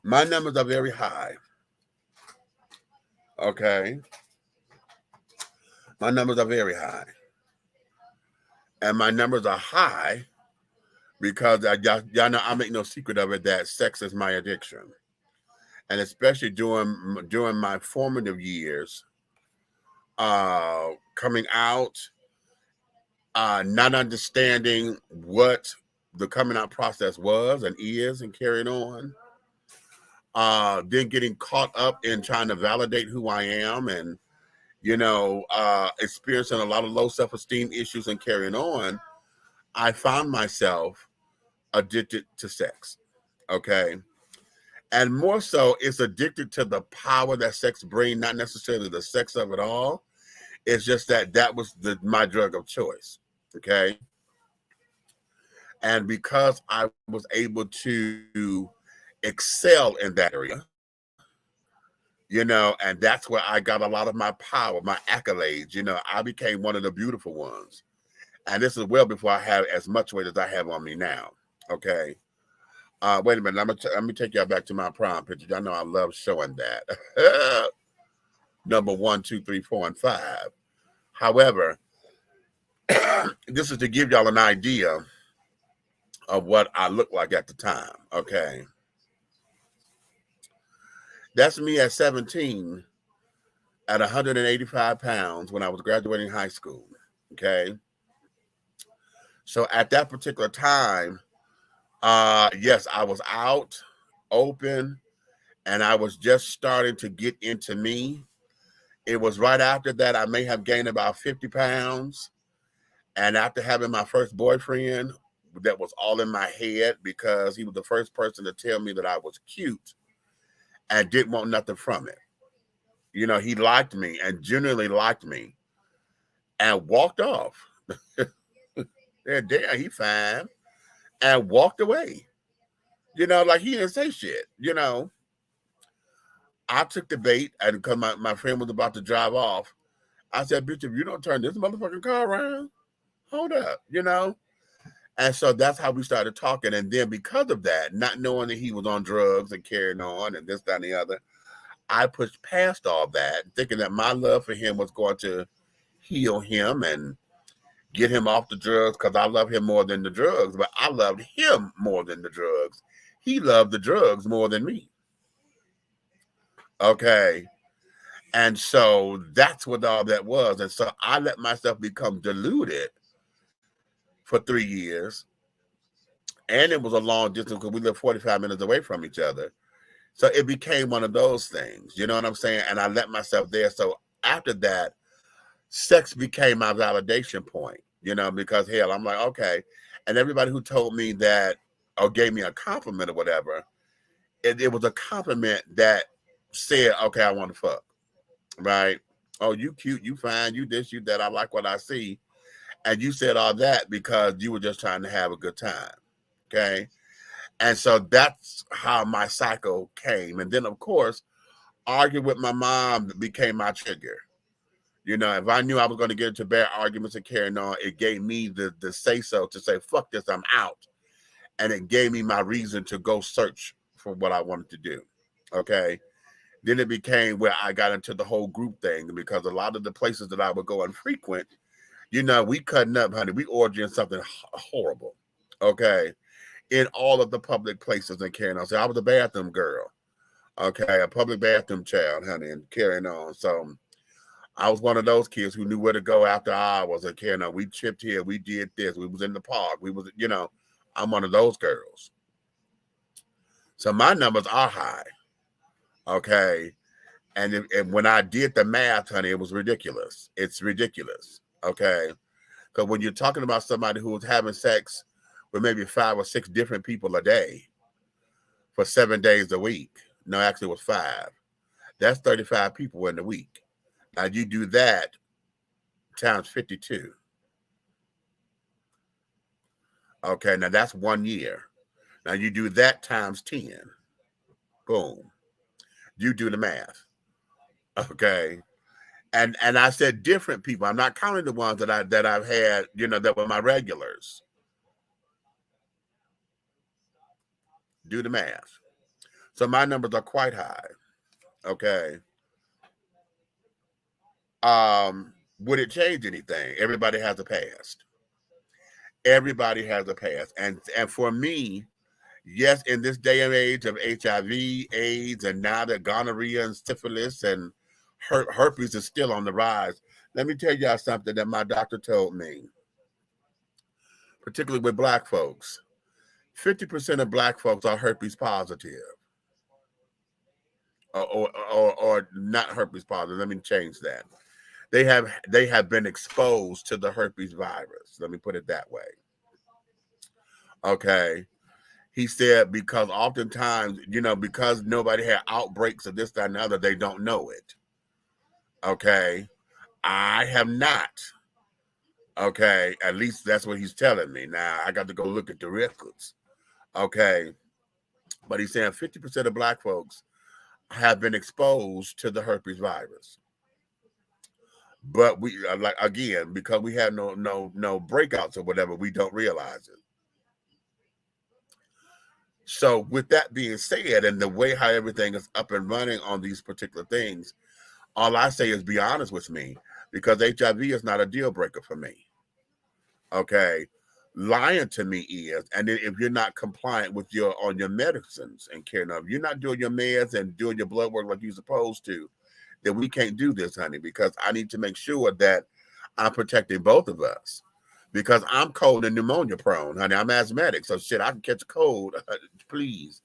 My numbers are very high, okay? My numbers are very high. And my numbers are high because y'all know I make no secret of it that sex is my addiction. And especially during my formative years, coming out, not understanding what the coming out process was and is and carrying on, then getting caught up in trying to validate who I am and, experiencing a lot of low self-esteem issues and carrying on, I found myself addicted to sex, okay? And more so, it's addicted to the power that sex brings, not necessarily the sex of it all. It's just that was my drug of choice, okay? And because I was able to excel in that area, and that's where I got a lot of my power, my accolades. I became one of the beautiful ones. And this is well before I have as much weight as I have on me now, okay? Wait a minute, let me take y'all back to my prom picture. Y'all know I love showing that. Number 1, 2, 3, 4, and 5. However, this is to give y'all an idea of what I looked like at the time, okay? That's me at 17 at 185 pounds when I was graduating high school. Okay. So at that particular time, yes, I was out, open, and I was just starting to get into me. It was right after that I may have gained about 50 pounds. And after having my first boyfriend, that was all in my head because he was the first person to tell me that I was cute and didn't want nothing from it. You know, he liked me and genuinely liked me and walked off. Yeah, damn, he fine. And walked away. You know, like he didn't say shit, you know. I took the bait, and because my friend was about to drive off, I said, bitch, if you don't turn this motherfucking car around, hold up, you know? And so that's how we started talking. And then because of that, not knowing that he was on drugs and carrying on and this, that, and the other, I pushed past all that, thinking that my love for him was going to heal him and get him off the drugs because I love him more than the drugs, but I loved him more than the drugs. He loved the drugs more than me. Okay. And so that's what all that was. And so I let myself become deluded for 3 years. And it was a long distance because we lived 45 minutes away from each other. So it became one of those things, you know what I'm saying? And I let myself there. So after that, sex became my validation point, you know, because hell, I'm like, okay. And everybody who told me that or gave me a compliment or whatever, it was a compliment that said, okay, I want to fuck, right? Oh, you cute, you fine, you this, you that, I like what I see. And you said all that because you were just trying to have a good time, okay? And so that's how my cycle came. And then, of course, arguing with my mom became my trigger. You know, if I knew I was going to get into bad arguments and carrying on, it gave me the say-so to say, fuck this, I'm out. And it gave me my reason to go search for what I wanted to do, okay? Then it became where I got into the whole group thing because a lot of the places that I would go and frequent, you know, we cutting up, honey. We ordering something horrible, okay? In all of the public places and carrying on. So I was a bathroom girl, okay? A public bathroom child, honey, and carrying on. So I was one of those kids who knew where to go after hours and carrying on. We chipped here. We did this. We was in the park. We was, you know, I'm one of those girls. So my numbers are high, okay? And when I did the math, honey, it was ridiculous. It's ridiculous, okay? Because when you're talking about somebody who was having sex with maybe 5 or 6 different people a day for 7 days a week, no, actually it was 5. That's 35 people in the week. Now you do that times 52. Okay, now that's 1 year. Now you do that times 10. Boom. You do the math. Okay. And I said different people. I'm not counting the ones that I've had, you know, that were my regulars. Do the math. So my numbers are quite high. Okay. Would it change anything? Everybody has a past. Everybody has a past. And for me, yes, in this day and age of HIV, AIDS, and now that gonorrhea and syphilis and herpes is still on the rise. Let me tell y'all something that my doctor told me, particularly with Black folks. 50% of Black folks are herpes positive. Or not herpes positive. Let me change that. They have been exposed to the herpes virus. Let me put it that way. Okay. He said because oftentimes, you know, because nobody had outbreaks of this, that, and the other, they don't know it. Okay. I have not. Okay. At least that's what he's telling me. Now, I got to go look at the records. Okay. But he's saying 50% of Black folks have been exposed to the herpes virus. But we, like, again, because we have no breakouts or whatever, we don't realize it. So with that being said, and the way how everything is up and running on these particular things, all I say is be honest with me, because HIV is not a deal breaker for me. Okay. Lying to me is, and then if you're not compliant with your medicines and carrying on, you're not doing your meds and doing your blood work like you're supposed to, then we can't do this, honey, because I need to make sure that I'm protecting both of us. Because I'm cold and pneumonia prone, honey. I'm asthmatic, so shit, I can catch a cold. Please.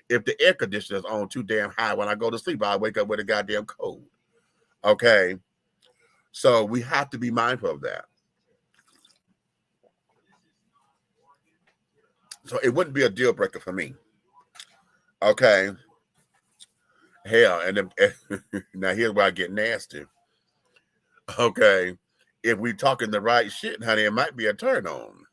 If the air conditioner is on too damn high when I go to sleep, I wake up with a goddamn cold. Okay? So we have to be mindful of that. So it wouldn't be a deal breaker for me. Okay? Hell, and now here's where I get nasty. Okay? If we talking the right shit, honey, it might be a turn on.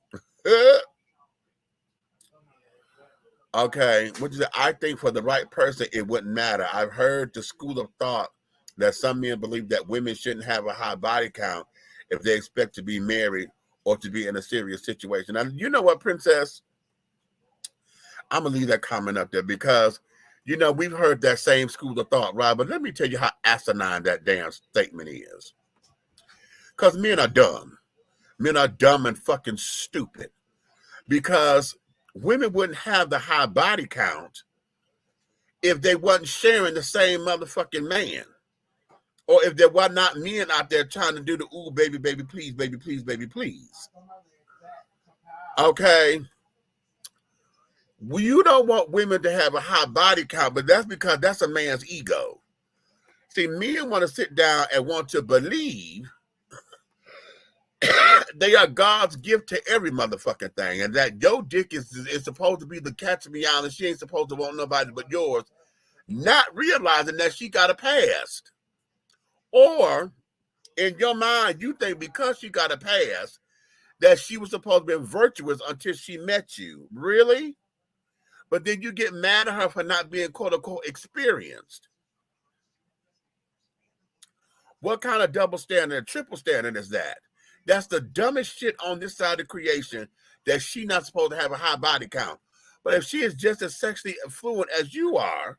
Okay, which is, I think for the right person, it wouldn't matter. I've heard the school of thought that some men believe that women shouldn't have a high body count if they expect to be married or to be in a serious situation. And you know what, Princess? I'm going to leave that comment up there because, you know, we've heard that same school of thought, right? But let me tell you how asinine that damn statement is. Because men are dumb. Men are dumb and fucking stupid. Because women wouldn't have the high body count if they wasn't sharing the same motherfucking man. Or if there were not men out there trying to do the, ooh, baby, baby, please, baby, please, baby, please. Okay? Well, you don't want women to have a high body count, but that's because that's a man's ego. See, men want to sit down and want to believe they are God's gift to every motherfucking thing, and that your dick is supposed to be the catch me out, and she ain't supposed to want nobody but yours, not realizing that she got a past. Or in your mind, you think because she got a past that she was supposed to be virtuous until she met you. Really? But then you get mad at her for not being quote unquote experienced. What kind of double standard, triple standard is that? That's the dumbest shit on this side of creation, that she not supposed to have a high body count. But if she is just as sexually fluent as you are,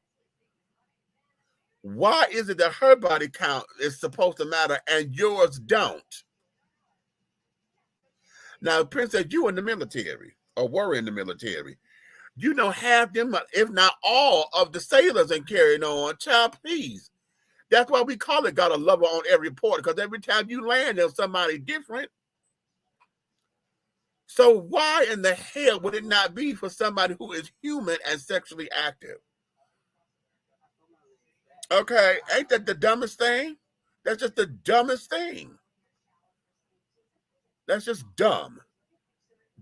why is it that her body count is supposed to matter and yours don't? Now, Princess, you in the military, or were in the military. You know half them, if not all, of the sailors and carrying on. Child, please. That's why we call it got a lover on every port, because every time you land, there's somebody different. So why in the hell would it not be for somebody who is human and sexually active? Okay, ain't that the dumbest thing? That's just the dumbest thing. That's just dumb.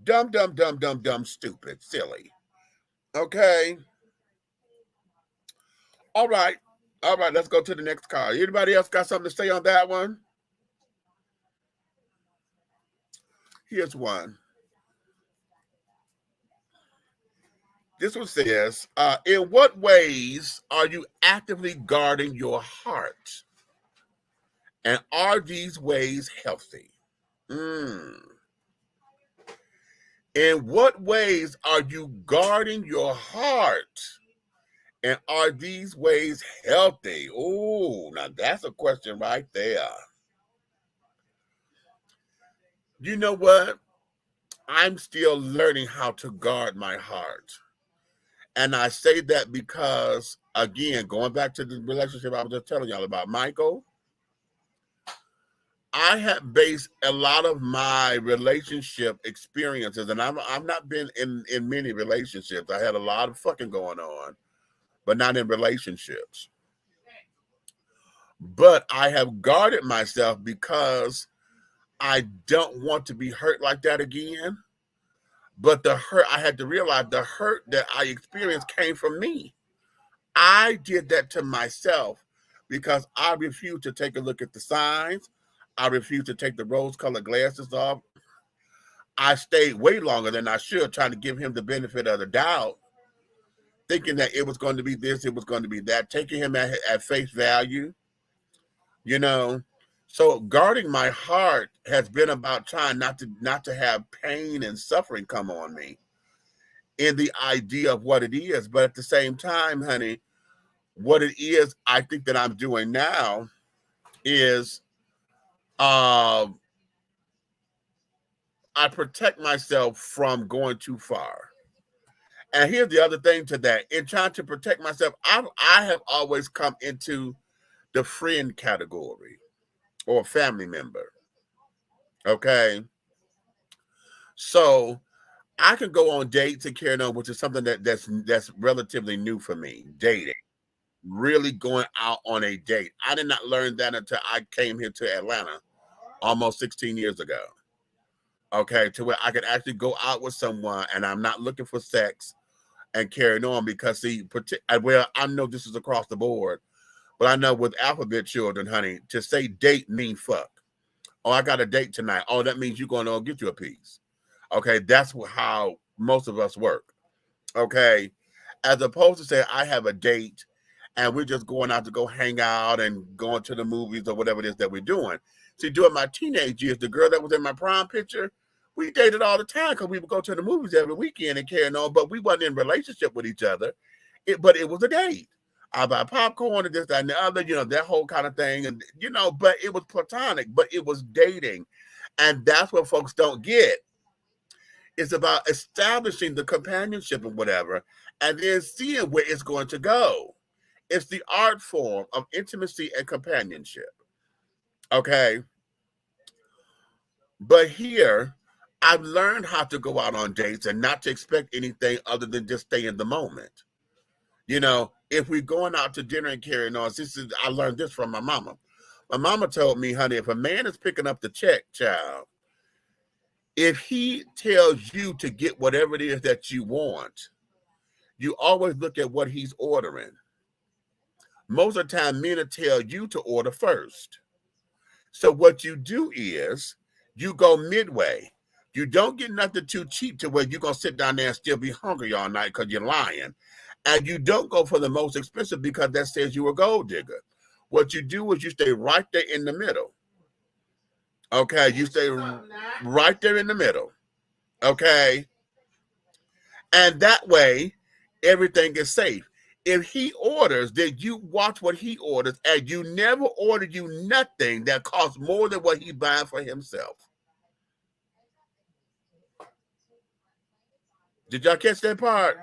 Dumb, dumb, dumb, dumb, dumb, stupid, silly. Okay. All right. All right, let's go to the next card. Anybody else got something to say on that one? Here's one. This one says, in what ways are you actively guarding your heart? And are these ways healthy? In what ways are you guarding your heart? And are these ways healthy? Oh, now that's a question right there. You know what? I'm still learning how to guard my heart. And I say that because, again, going back to the relationship I was just telling y'all about, Michael, I have based a lot of my relationship experiences, and I've not been in many relationships. I had a lot of fucking going on, but not in relationships. But I have guarded myself because I don't want to be hurt like that again. But the hurt, I had to realize the hurt that I experienced came from me. I did that to myself because I refused to take a look at the signs. I refused to take the rose-colored glasses off. I stayed way longer than I should, trying to give him the benefit of the doubt, thinking that it was going to be this, it was going to be that, taking him at face value, you know. So guarding my heart has been about trying not to have pain and suffering come on me in the idea of what it is. But at the same time, honey, what it is I think that I'm doing now is I protect myself from going too far. And here's the other thing to that. In trying to protect myself, I have always come into the friend category or family member. Okay. So I can go on dates and carry on, which is something that's relatively new for me. Dating, really going out on a date. I did not learn that until I came here to Atlanta almost 16 years ago. Okay, to where I could actually go out with someone and I'm not looking for sex and carrying on because well, I know this is across the board, but I know with alphabet children, honey, to say date mean fuck. Oh, I got a date tonight. Oh, that means you're going to get you a piece. Okay, that's how most of us work. Okay, as opposed to say I have a date and we're just going out to go hang out and going to the movies or whatever it is that we're doing. See, during my teenage years, the girl that was in my prom picture, we dated all the time because we would go to the movies every weekend and carrying on, but we wasn't in relationship with each other. But it was a date. I buy popcorn and this, that, and the other, that whole kind of thing. And, but it was platonic, but it was dating. And that's what folks don't get. It's about establishing the companionship and whatever, and then seeing where it's going to go. It's the art form of intimacy and companionship. Okay. But here, I've learned how to go out on dates and not to expect anything other than just stay in the moment. If we're going out to dinner and carrying on, I learned this from my mama. My mama told me, honey, if a man is picking up the check, child, if he tells you to get whatever it is that you want, you always look at what he's ordering. Most of the time, men will tell you to order first. So what you do is you go midway. You don't get nothing too cheap to where you're going to sit down there and still be hungry all night because you're lying. And you don't go for the most expensive because that says you're a gold digger. What you do is you stay right there in the middle. Okay, you stay right there in the middle. Okay. And that way, everything is safe. If he orders, then you watch what he orders, and you never order you nothing that costs more than what he's buying for himself. Did y'all catch that part?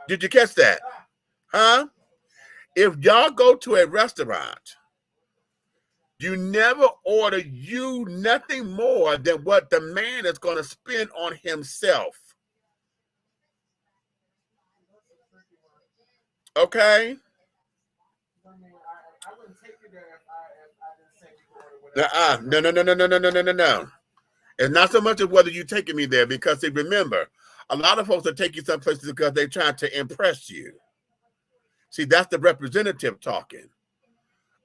Did you catch that? Huh? If y'all go to a restaurant, you never order you nothing more than what the man is going to spend on himself. Okay? No. It's not so much of whether you're taking me there, because see, remember, a lot of folks will take you some places because they're trying to impress you. See, that's the representative talking.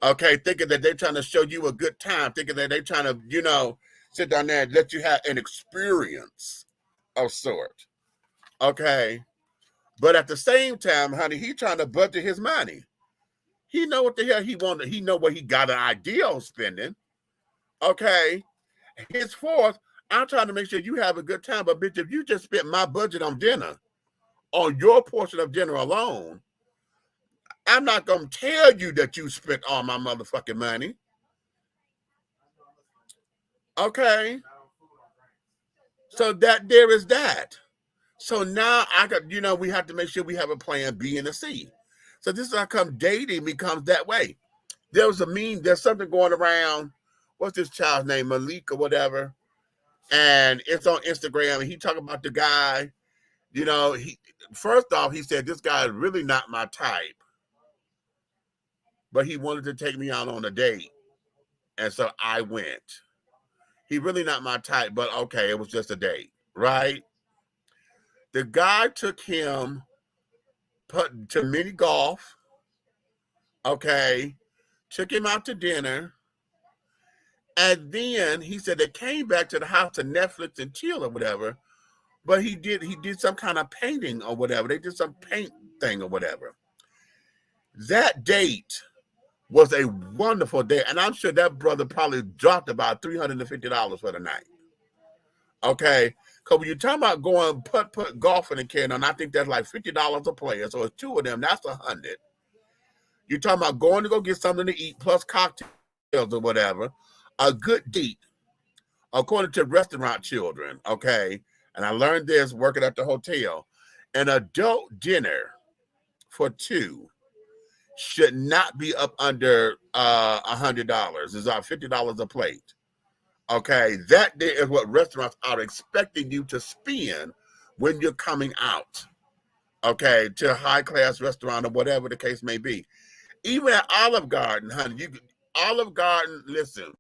Okay, thinking that they're trying to show you a good time, thinking that they're trying to, sit down there and let you have an experience of sort. Okay. But at the same time, honey, he trying to budget his money. He know what the hell he wanted. He know what he got an idea on spending. Okay. Henceforth, I'm trying to make sure you have a good time. But bitch, if you just spent my budget on dinner, on your portion of dinner alone, I'm not going to tell you that you spent all my motherfucking money. Okay. So that there is that. So now we have to make sure we have a plan B and a C. So this is how come dating becomes that way. There's something going around. What's this child's name? Malik or whatever. And it's on Instagram. And he talking about the guy, first off, he said, this guy is really not my type. But he wanted to take me out on a date. And so I went. He really not my type, but okay, it was just a date, right? The guy took him to mini golf, okay, took him out to dinner, and then he said they came back to the house to Netflix and chill or whatever, but he did some kind of painting or whatever. They did some paint thing or whatever. That date was a wonderful day, and I'm sure that brother probably dropped about $350 for the night. Okay, because when you're talking about going putt golfing and carrying on, I think that's like $50 a player. So it's two of them, that's $100. You're talking about going to go get something to eat plus cocktails or whatever. A good date, according to restaurant children. Okay, and I learned this working at the hotel. An adult dinner for two should not be up under $100. It's $50 a plate. Okay, that there is what restaurants are expecting you to spend when you're coming out. Okay, to a high class restaurant or whatever the case may be. Even at Olive Garden, honey, Olive Garden, listen.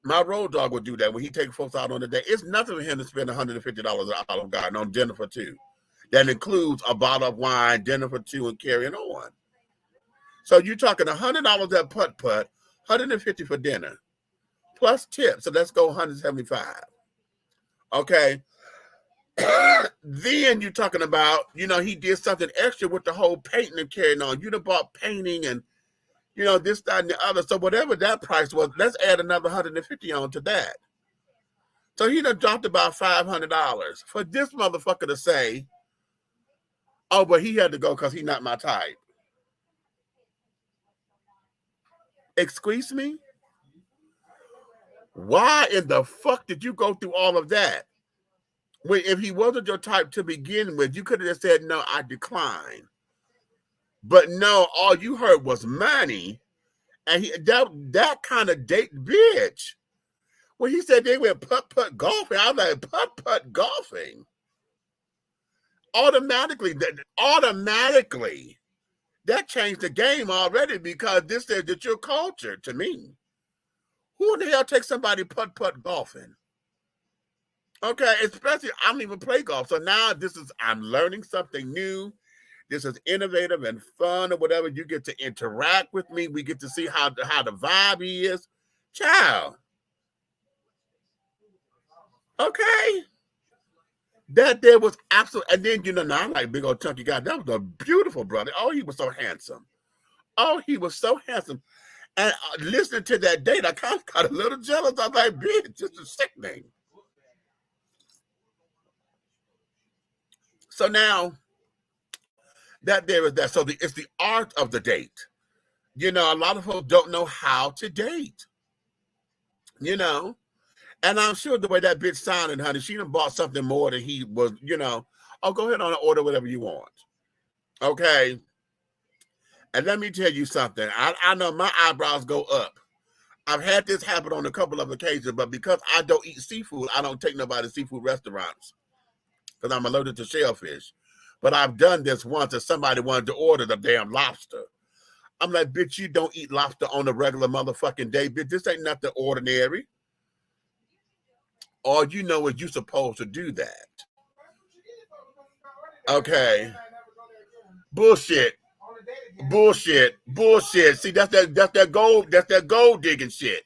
My road dog would do that when he take folks out on a day. It's nothing for him to spend $150 at Olive Garden on dinner for two. That includes a bottle of wine, dinner for two, and carrying on. So you're talking $100 at putt-putt, $150 for dinner, plus tips. So let's go $175. Okay. Then you're talking about, he did something extra with the whole painting and carrying on. You done bought painting and, this, that, and the other. So whatever that price was, let's add another $150 on to that. So he done dropped about $500 for this motherfucker to say, oh, but he had to go because he's not my type. Excuse me? Why in the fuck did you go through all of that? Well, if he wasn't your type to begin with, you could have just said, no, I decline. But no, all you heard was money. And that kind of date bitch. When he said they went putt-putt golfing, I was like, putt-putt golfing? Automatically, that changed the game already because this says that your culture to me. Who in the hell takes somebody putt-putt golfing? Okay, especially I don't even play golf. So now I'm learning something new. This is innovative and fun or whatever. You get to interact with me. We get to see how the vibe is. Child. Okay. That there was absolute, and then now I'm like big old chunky guy. That was a beautiful brother. Oh, he was so handsome. And listening to that date, I kind of got a little jealous. I was like, bitch, this is sickening. So now that there is that. So it's the art of the date. A lot of folks don't know how to date. And I'm sure the way that bitch sounded, honey, she done bought something more than he was, oh, go ahead and order whatever you want. Okay. And let me tell you something. I know my eyebrows go up. I've had this happen on a couple of occasions, but because I don't eat seafood, I don't take nobody to seafood restaurants because I'm allergic to shellfish. But I've done this once and somebody wanted to order the damn lobster. I'm like, bitch, you don't eat lobster on a regular motherfucking day, bitch. This ain't nothing ordinary. All you know is you're supposed to do that. Okay. Bullshit. See, that's that gold digging shit.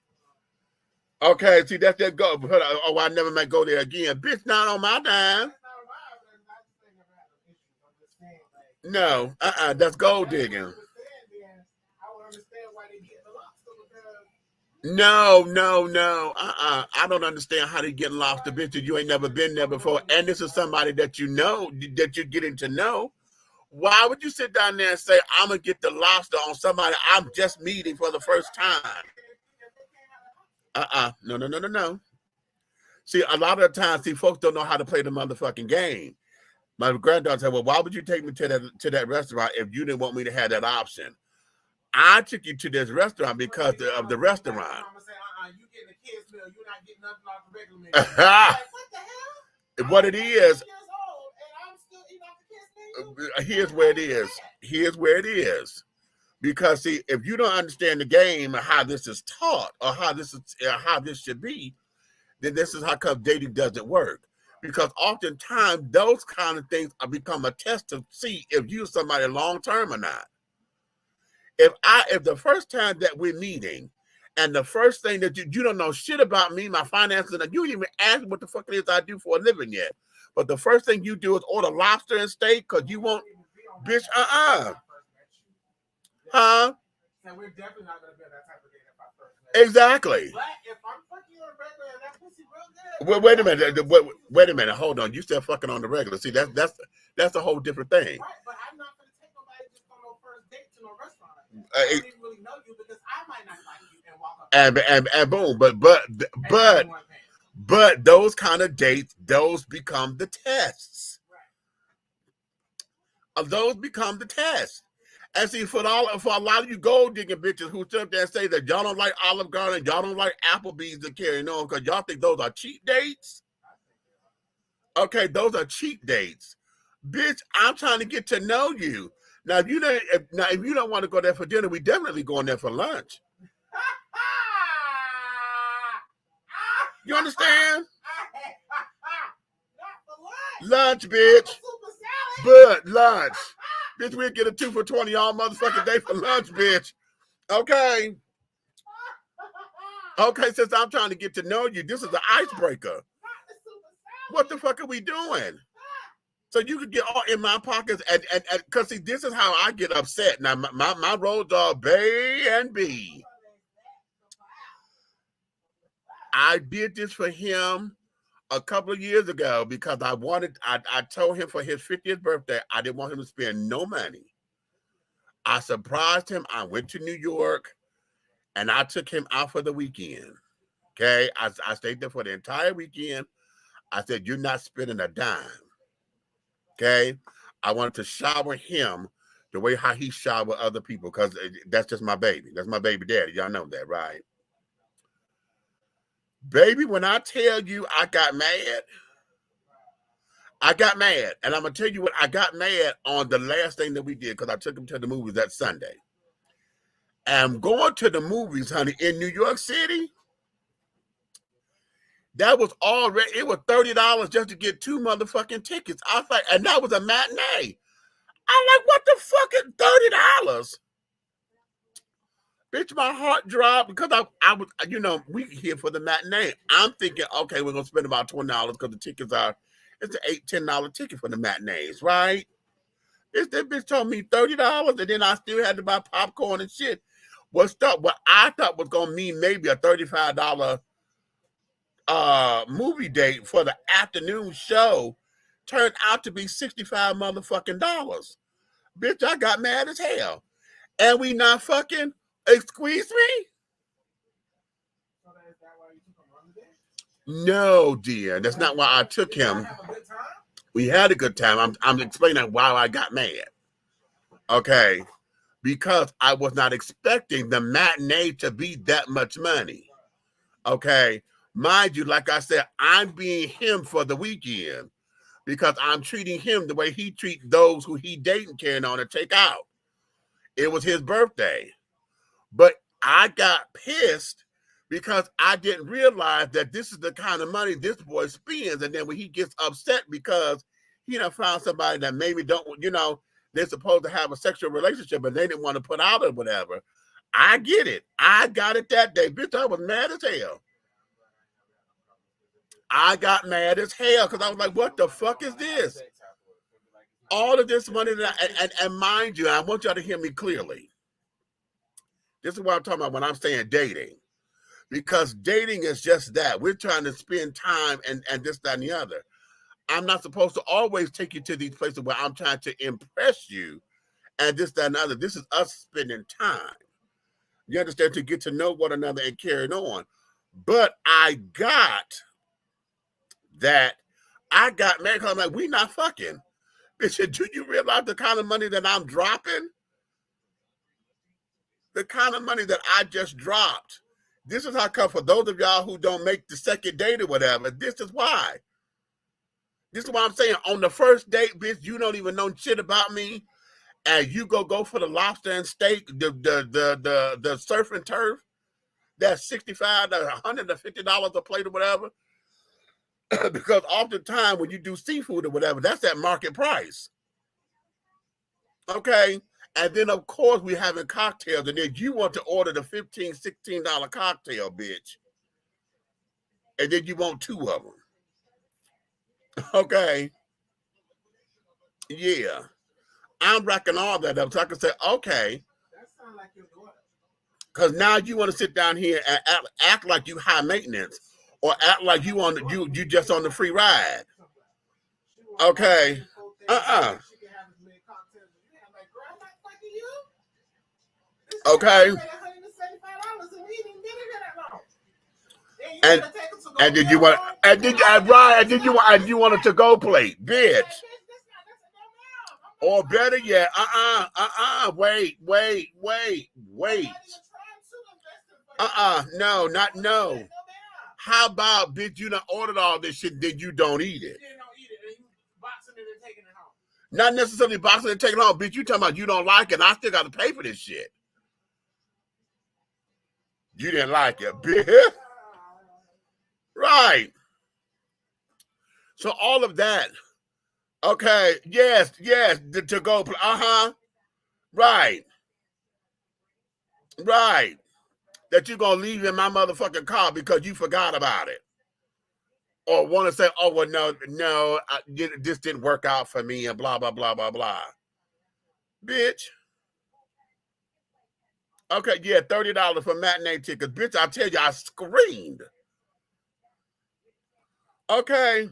Okay, see, that's that gold. Oh, I never might go there again. Bitch, not on my dime. No, that's gold digging. No. I don't understand how they get lobster, bitch. You ain't never been there before. And this is somebody that you know, that you're getting to know. Why would you sit down there and say, I'm going to get the lobster on somebody I'm just meeting for the first time? No. See, a lot of the times, folks don't know how to play the motherfucking game. My granddaughter said, well, why would you take me to that restaurant if you didn't want me to have that option? I took you to this restaurant because of the restaurant. You getting a kid's meal. You're not getting nothing off the regular meal. Like, what the hell? What it is. Here's where it is. Because see, if you don't understand the game and how this is taught or how this should be, then this is how come dating doesn't work. Because oftentimes those kind of things become a test to see if you're somebody long term or not. If the first time that we're meeting and the first thing that you don't know shit about me, my finances, and you didn't even ask me what the fuck it is I do for a living yet. But the first thing you do is order lobster and steak because you want, bitch, Huh? So we're definitely not going to be on that type of date if I first met. Exactly. But if I'm fucking you on regular and that pussy real good. Wait a minute. Hold on. You still fucking on the regular. See, that's a whole different thing. Right, but I'm not going to take nobody just on no first date to no restaurant. I don't even really know you because I might not like you and walk up. And boom. But those kind of dates, those become the tests. Right. Those become the tests. And see, for a lot of you gold digging bitches who sit up there and say that y'all don't like Olive Garden, y'all don't like Applebee's and carrying on because y'all think those are cheap dates. Okay, those are cheap dates. Bitch, I'm trying to get to know you. Now, if you don't want to go there for dinner, we definitely going there for lunch. You understand? Lunch, bitch. But lunch. Bitch, we'll get a 2 for $20 all motherfucking day for lunch, bitch. Okay. Okay, since I'm trying to get to know you, this is an icebreaker. What the fuck are we doing? So you could get all in my pockets and because see, this is how I get upset. Now my roads are A and B. I did this for him a couple of years ago because I told him for his 50th birthday, I didn't want him to spend no money. I surprised him. I went to New York and I took him out for the weekend. Okay. I stayed there for the entire weekend. I said, you're not spending a dime. Okay. I wanted to shower him the way how he showered other people because that's just my baby. That's my baby daddy. Y'all know that, right? Baby, when I tell you I got mad. And I'm going to tell you what, I got mad on the last thing that we did because I took him to the movies that Sunday. And going to the movies, honey, in New York City, that was already, it was $30 just to get 2 motherfucking tickets. I was like, and that was a matinee. I'm like, what the fuck is $30? Bitch, my heart dropped because I was, we here for the matinee. I'm thinking, okay, we're going to spend about $20 because the tickets it's an $8-10 ticket for the matinees, right? This bitch told me $30 and then I still had to buy popcorn and shit. What I thought was going to mean maybe a $35 movie date for the afternoon show turned out to be $65 motherfucking dollars. Bitch, I got mad as hell. And we not fucking squeeze me? No, dear. That's not why I took him. We had a good time. I'm explaining why I got mad. Okay. Because I was not expecting the matinee to be that much money. Okay. Mind you, like I said, I'm being him for the weekend because I'm treating him the way he treats those who he dating, carrying on and take out. It was his birthday. But I got pissed because I didn't realize that this is the kind of money this boy spends. And then when he gets upset because he done found somebody that maybe don't, they're supposed to have a sexual relationship, but they didn't want to put out or whatever. I get it. I got it that day. Bitch, I was mad as hell. I got mad as hell because I was like, what the fuck is this? All of this money and mind you, I want y'all to hear me clearly. This is what I'm talking about when I'm saying dating. Because dating is just that. We're trying to spend time and this, that, and the other. I'm not supposed to always take you to these places where I'm trying to impress you and this, that, and the other. This is us spending time. You understand? To get to know one another and carrying on. But I got that. I got mad because I'm like, we not fucking. Bitch, do you realize the kind of money that I'm dropping? The kind of money that I just dropped. This is how come for those of y'all who don't make the second date or whatever, this is why. This is why I'm saying on the first date, bitch, you don't even know shit about me. And you go for the lobster and steak, the surf and turf. That's $65 to $150 a plate or whatever. Because oftentimes when you do seafood or whatever, that's at market price. Okay. And then, of course, we're having cocktails. And then you want to order the $15, $16 cocktail, bitch. And then you want 2 of them. Okay. Yeah. I'm racking all that up so I can say, okay. That sounds like your daughter. Because now you want to sit down here and act like you high maintenance or act like you just on the free ride. Okay. Okay. And did you want and did you want a to-go plate, bitch? Or better yet, wait. No, not no. How about, bitch, you done ordered all this shit, then you don't eat it? Boxing it and taking it home. Not necessarily boxing and taking it home, bitch. You talking about you don't like it, and I still got to pay for this shit. You didn't like it, bitch. Right. So all of that. Okay. Yes. To go. Right. That you're gonna leave in my motherfucking car because you forgot about it, or want to say, "Oh well, no, this didn't work out for me," and blah blah blah blah blah. Bitch. Okay, yeah, $30 for matinee tickets, bitch. I tell you, I screamed. Okay.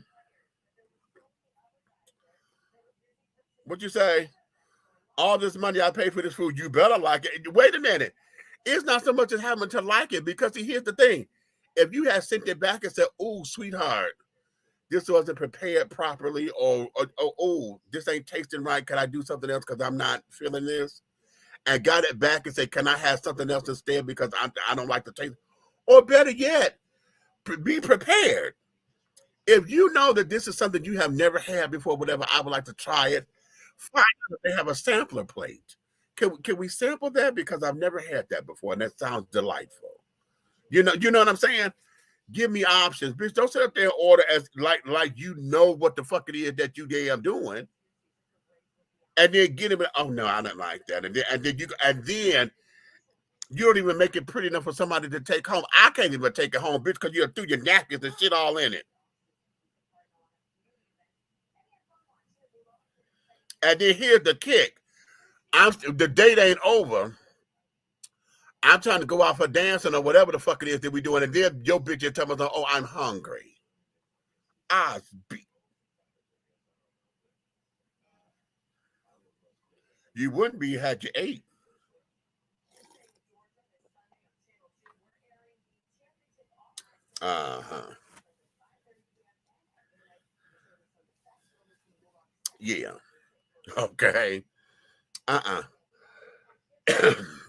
What you say? All this money I pay for this food, you better like it. Wait a minute. It's not so much as having to like it, because see, here's the thing. If you had sent it back and said, "Oh, sweetheart, this wasn't prepared properly," or "Oh, this ain't tasting right. Can I do something else because I'm not feeling this?" and got it back and said, "Can I have something else instead because I don't like the taste?" Or better yet, be prepared. If you know that this is something you have never had before, whatever, I would like to try it. Find out if they have a sampler plate. Can we sample that? Because I've never had that before, and that sounds delightful. You know what I'm saying? Give me options, bitch. Don't sit up there and order as like you know what the fuck it is that you damn doing, and then get him. Oh no, I don't like that. And then you don't even make it pretty enough for somebody to take home. I can't even take it home, bitch, because you threw your napkins and shit all in it. And then here's the kick. The date ain't over. I'm trying to go out for dancing or whatever the fuck it is that we doing, and then your bitch is telling me, "Oh, I'm hungry." You wouldn't be had you ate. Yeah. Okay.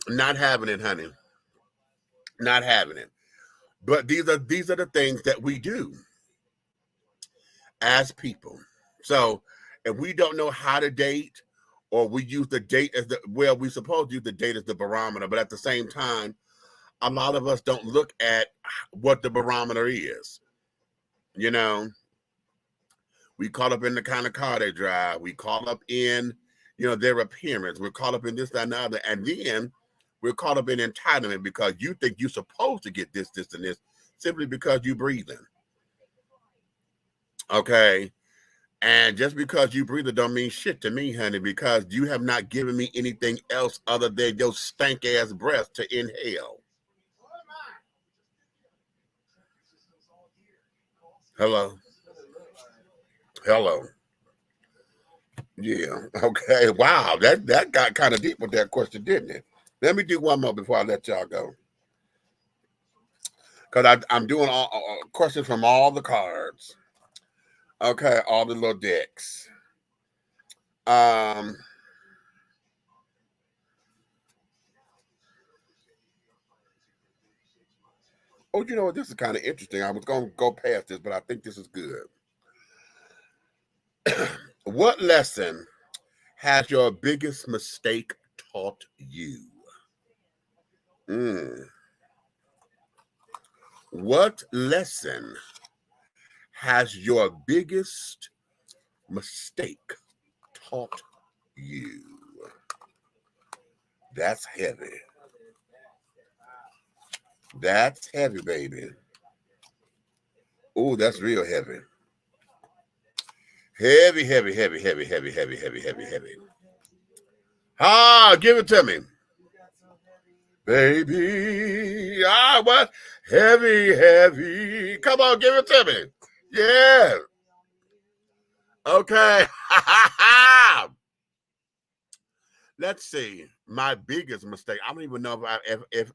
Not having it, honey. Not having it. But these are the things that we do as people. So if we don't know how to date, or we use the date as we supposed to use the date as the barometer, but at the same time, a lot of us don't look at what the barometer is. You know, we caught up in the kind of car they drive. We caught up in, their appearance. We're caught up in this, that, and the other. And then we're caught up in entitlement because you think you're supposed to get this, and this, simply because you're breathing. Okay. And just because you breathe don't mean shit to me, honey, because you have not given me anything else other than your stank ass breath to inhale. Hello. Yeah. Okay. Wow. That got kind of deep with that question, didn't it? Let me do one more before I let y'all go. Because I'm doing all questions from all the cards. Okay, all the little decks. Oh, you know what? This is kind of interesting. I was going to go past this, but I think this is good. What lesson has your biggest mistake taught you? What lesson has your biggest mistake taught you? That's heavy. That's heavy, baby. Oh, that's real heavy. Heavy. Give it to me. Baby, what? Heavy. Come on, give it to me. Yeah. Okay. Let's see. My biggest mistake. I don't even know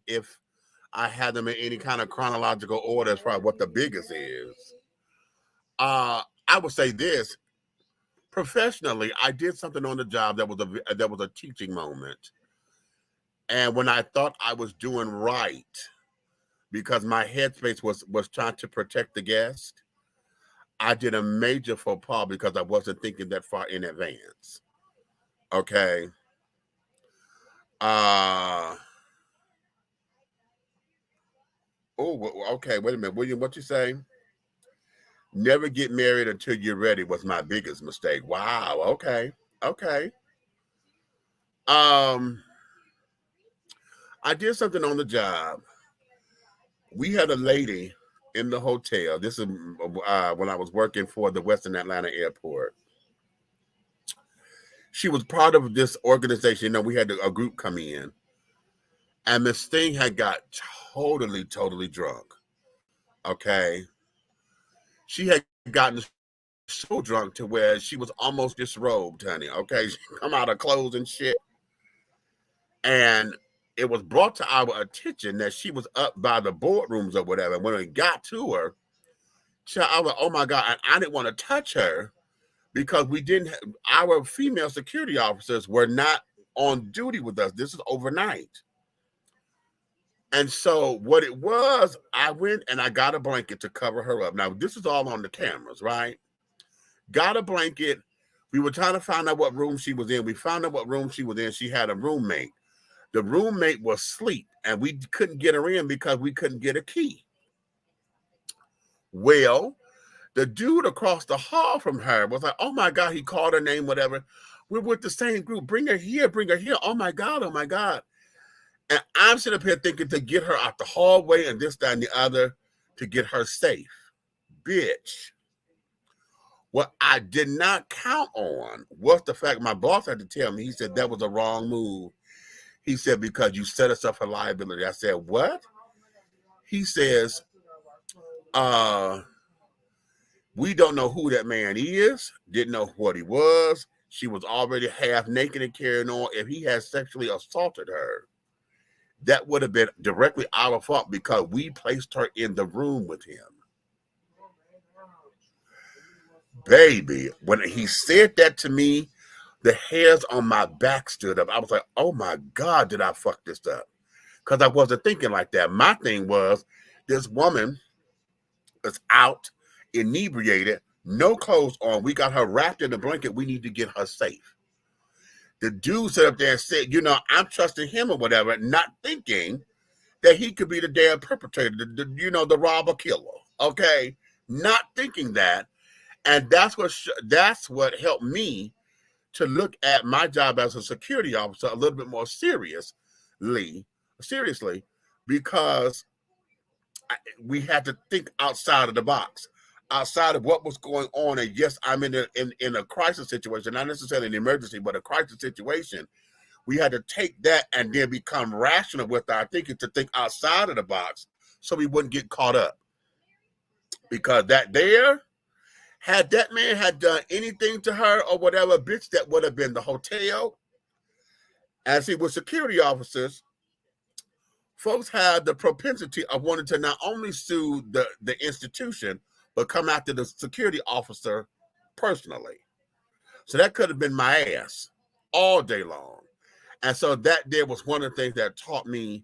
if I had them in any kind of chronological order as far as what the biggest is. I would say this. professionally, I did something on the job that was a teaching moment. And when I thought I was doing right, because my headspace was trying to protect the guest, I did a major faux pas because I wasn't thinking that far in advance. Okay. Okay, wait a minute. William, what you say? Never get married until you're ready was my biggest mistake. Wow. Okay. I did something on the job. We had a lady in the hotel. This is when I was working for the Western Atlanta Airport. She was part of this organization. You know, we had a group come in, and Miss Thing had got totally drunk. Okay. She had gotten so drunk to where she was almost disrobed, honey. Okay. She come out of clothes and shit. And it was brought to our attention that she was up by the boardrooms or whatever. When it got to her, I was like, oh my God. And I didn't want to touch her because our female security officers were not on duty with us. This is overnight. And so what it was, I went and I got a blanket to cover her up. Now, this is all on the cameras, right? Got a blanket. We were trying to find out what room she was in. We found out what room she was in. She had a roommate. The roommate was asleep, and we couldn't get her in because we couldn't get a key. Well, the dude across the hall from her was like, oh, my God, he called her name, whatever. We're with the same group. Bring her here. Oh, my God. And I'm sitting up here thinking to get her out the hallway and this, that, and the other to get her safe. Bitch. What I did not count on was the fact my boss had to tell me, he said that was a wrong move. He said, because you set us up for liability. I said, what? He says, we don't know who that man is, didn't know what he was. She was already half naked and carrying on. If he had sexually assaulted her, that would have been directly our fault because we placed her in the room with him. Baby, when he said that to me, the hairs on my back stood up. I was like, oh my God, did I fuck this up? Because I wasn't thinking like that. My thing was, this woman is out, inebriated, no clothes on. We got her wrapped in a blanket. We need to get her safe. The dude sat up there and said, you know, I'm trusting him or whatever, not thinking that he could be the damn perpetrator, the robber killer. Okay? Not thinking that. And that's what helped me to look at my job as a security officer a little bit more seriously, because we had to think outside of the box, outside of what was going on. And yes, I'm in a crisis situation, not necessarily an emergency, but a crisis situation. We had to take that and then become rational with our thinking to think outside of the box so we wouldn't get caught up. Because had that man had done anything to her or whatever, bitch, that would have been the hotel. As he was security officers, folks had the propensity of wanting to not only sue the institution, but come after the security officer personally. So that could have been my ass all day long. And so that there was one of the things that taught me,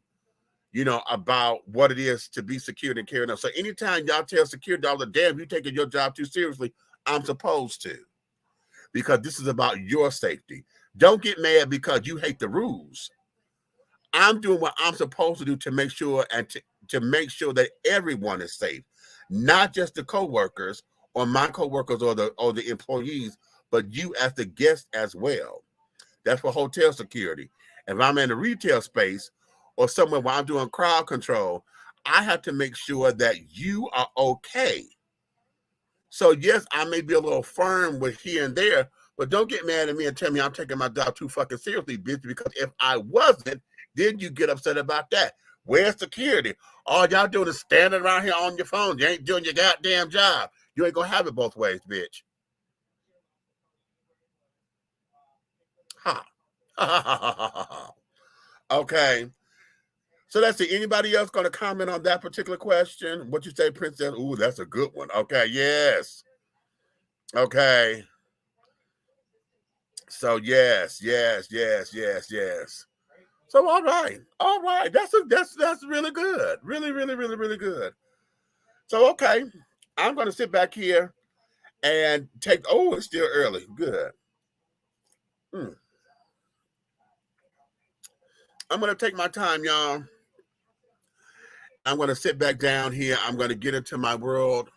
about what it is to be security and carrying on. So anytime y'all tell security officers, damn, you taking your job too seriously, I'm supposed to. Because this is about your safety. Don't get mad because you hate the rules. I'm doing what I'm supposed to do to make sure and to make sure that everyone is safe. Not just the co-workers or my co-workers or the employees, but you as the guest as well. That's for hotel security. If I'm in a retail space or somewhere where I'm doing crowd control, I have to make sure that you are okay. So yes, I may be a little firm with here and there, but don't get mad at me and tell me I'm taking my job too fucking seriously, bitch, because if I wasn't, then you get upset about that. Where's security? All y'all doing is standing around here on your phone. You ain't doing your goddamn job. You ain't gonna have it both ways, bitch. Ha. Okay. So let's see. Anybody else going to comment on that particular question? What you say, Princess? Ooh, that's a good one. Okay. Yes. Okay. So yes. So all right. That's really good. Really good. So okay, I'm gonna sit back here and take. Oh, it's still early. Good. I'm gonna take my time, y'all. I'm gonna sit back down here. I'm gonna get into my world.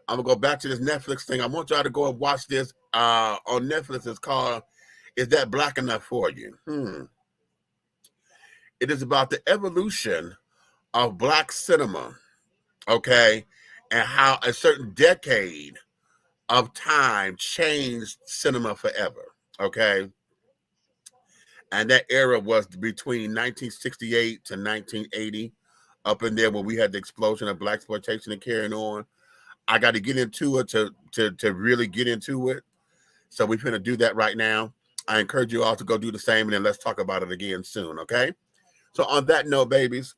I'm gonna go back to this Netflix thing. I want y'all to go and watch this on Netflix. It's called "Is That Black Enough for You?" It is about the evolution of Black cinema, okay, and how a certain decade of time changed cinema forever, okay. And that era was between 1968 to 1980, up in there when we had the explosion of Black exploitation and carrying on. I got to get into it to really get into it. So we're going to do that right now. I encourage you all to go do the same, and then let's talk about it again soon, okay? So on that note, babies,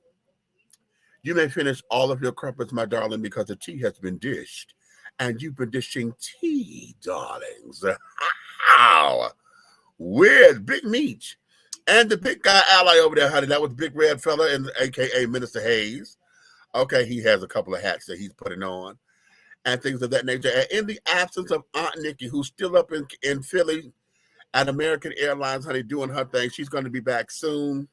you may finish all of your crumpets, my darling, because the tea has been dished. And you've been dishing tea, darlings. With Big Meech. And the big guy ally over there, honey, that was Big Red Fella, and AKA Minister Hayes. Okay, he has a couple of hats that he's putting on and things of that nature. And in the absence of Aunt Nikki, who's still up in Philly at American Airlines, honey, doing her thing, she's going to be back soon.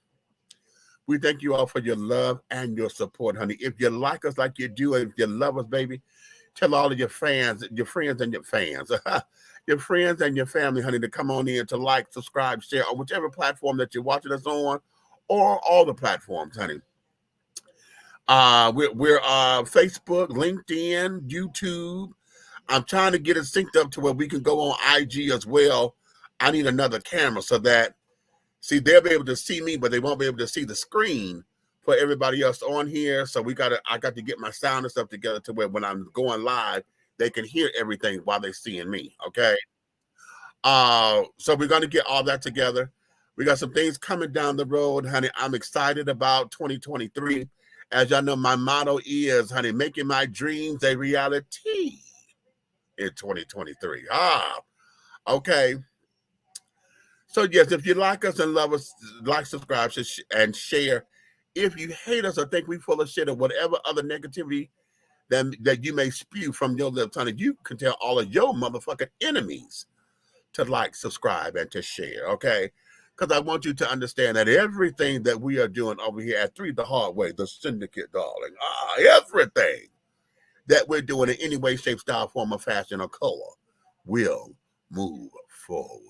We thank you all for your love and your support, honey. If you like us like you do, and if you love us, baby, tell all of your fans, your friends and your fans, your friends and your family, honey, to come on in to like, subscribe, share on whichever platform that you're watching us on, or all the platforms, honey. We're Facebook, LinkedIn, YouTube. I'm trying to get it synced up to where we can go on IG as well. I need another camera so that, see, they'll be able to see me, but they won't be able to see the screen for everybody else on here. So I got to get my sound and stuff together to where when I'm going live, they can hear everything while they're seeing me. Okay. So we're going to get all that together. We got some things coming down the road, honey. I'm excited about 2023. As y'all know, my motto is, honey, making my dreams a reality in 2023. Okay. So yes, if you like us and love us, like, subscribe, and share. If you hate us or think we full of shit or whatever other negativity that you may spew from your lips, honey, you can tell all of your motherfucking enemies to like, subscribe, and to share, okay? Because I want you to understand that everything that we are doing over here at 3 the Hard Way, the Syndicate, darling, everything that we're doing in any way, shape, style, form, or fashion, or color will move forward.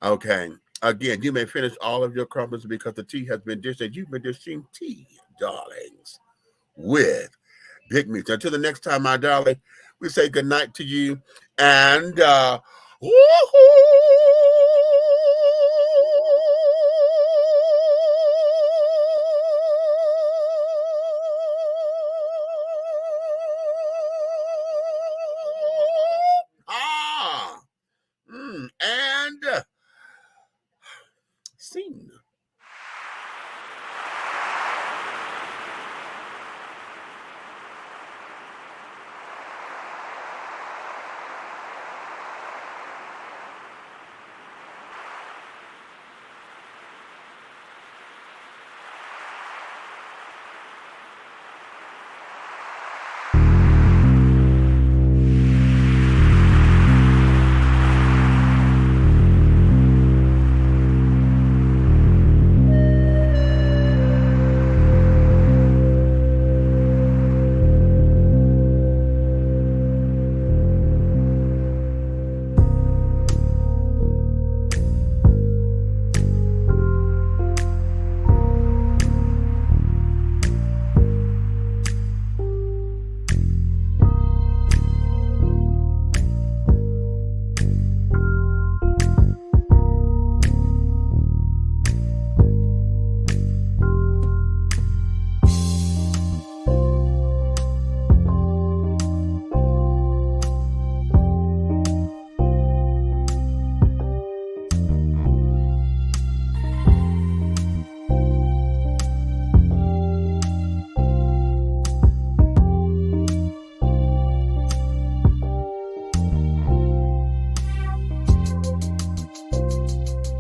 Okay. Again, you may finish all of your crumpets because the tea has been dished, and you've been dishing tea, darlings, with Big Meech. Until the next time, my darling, we say good night to you, and woohoo!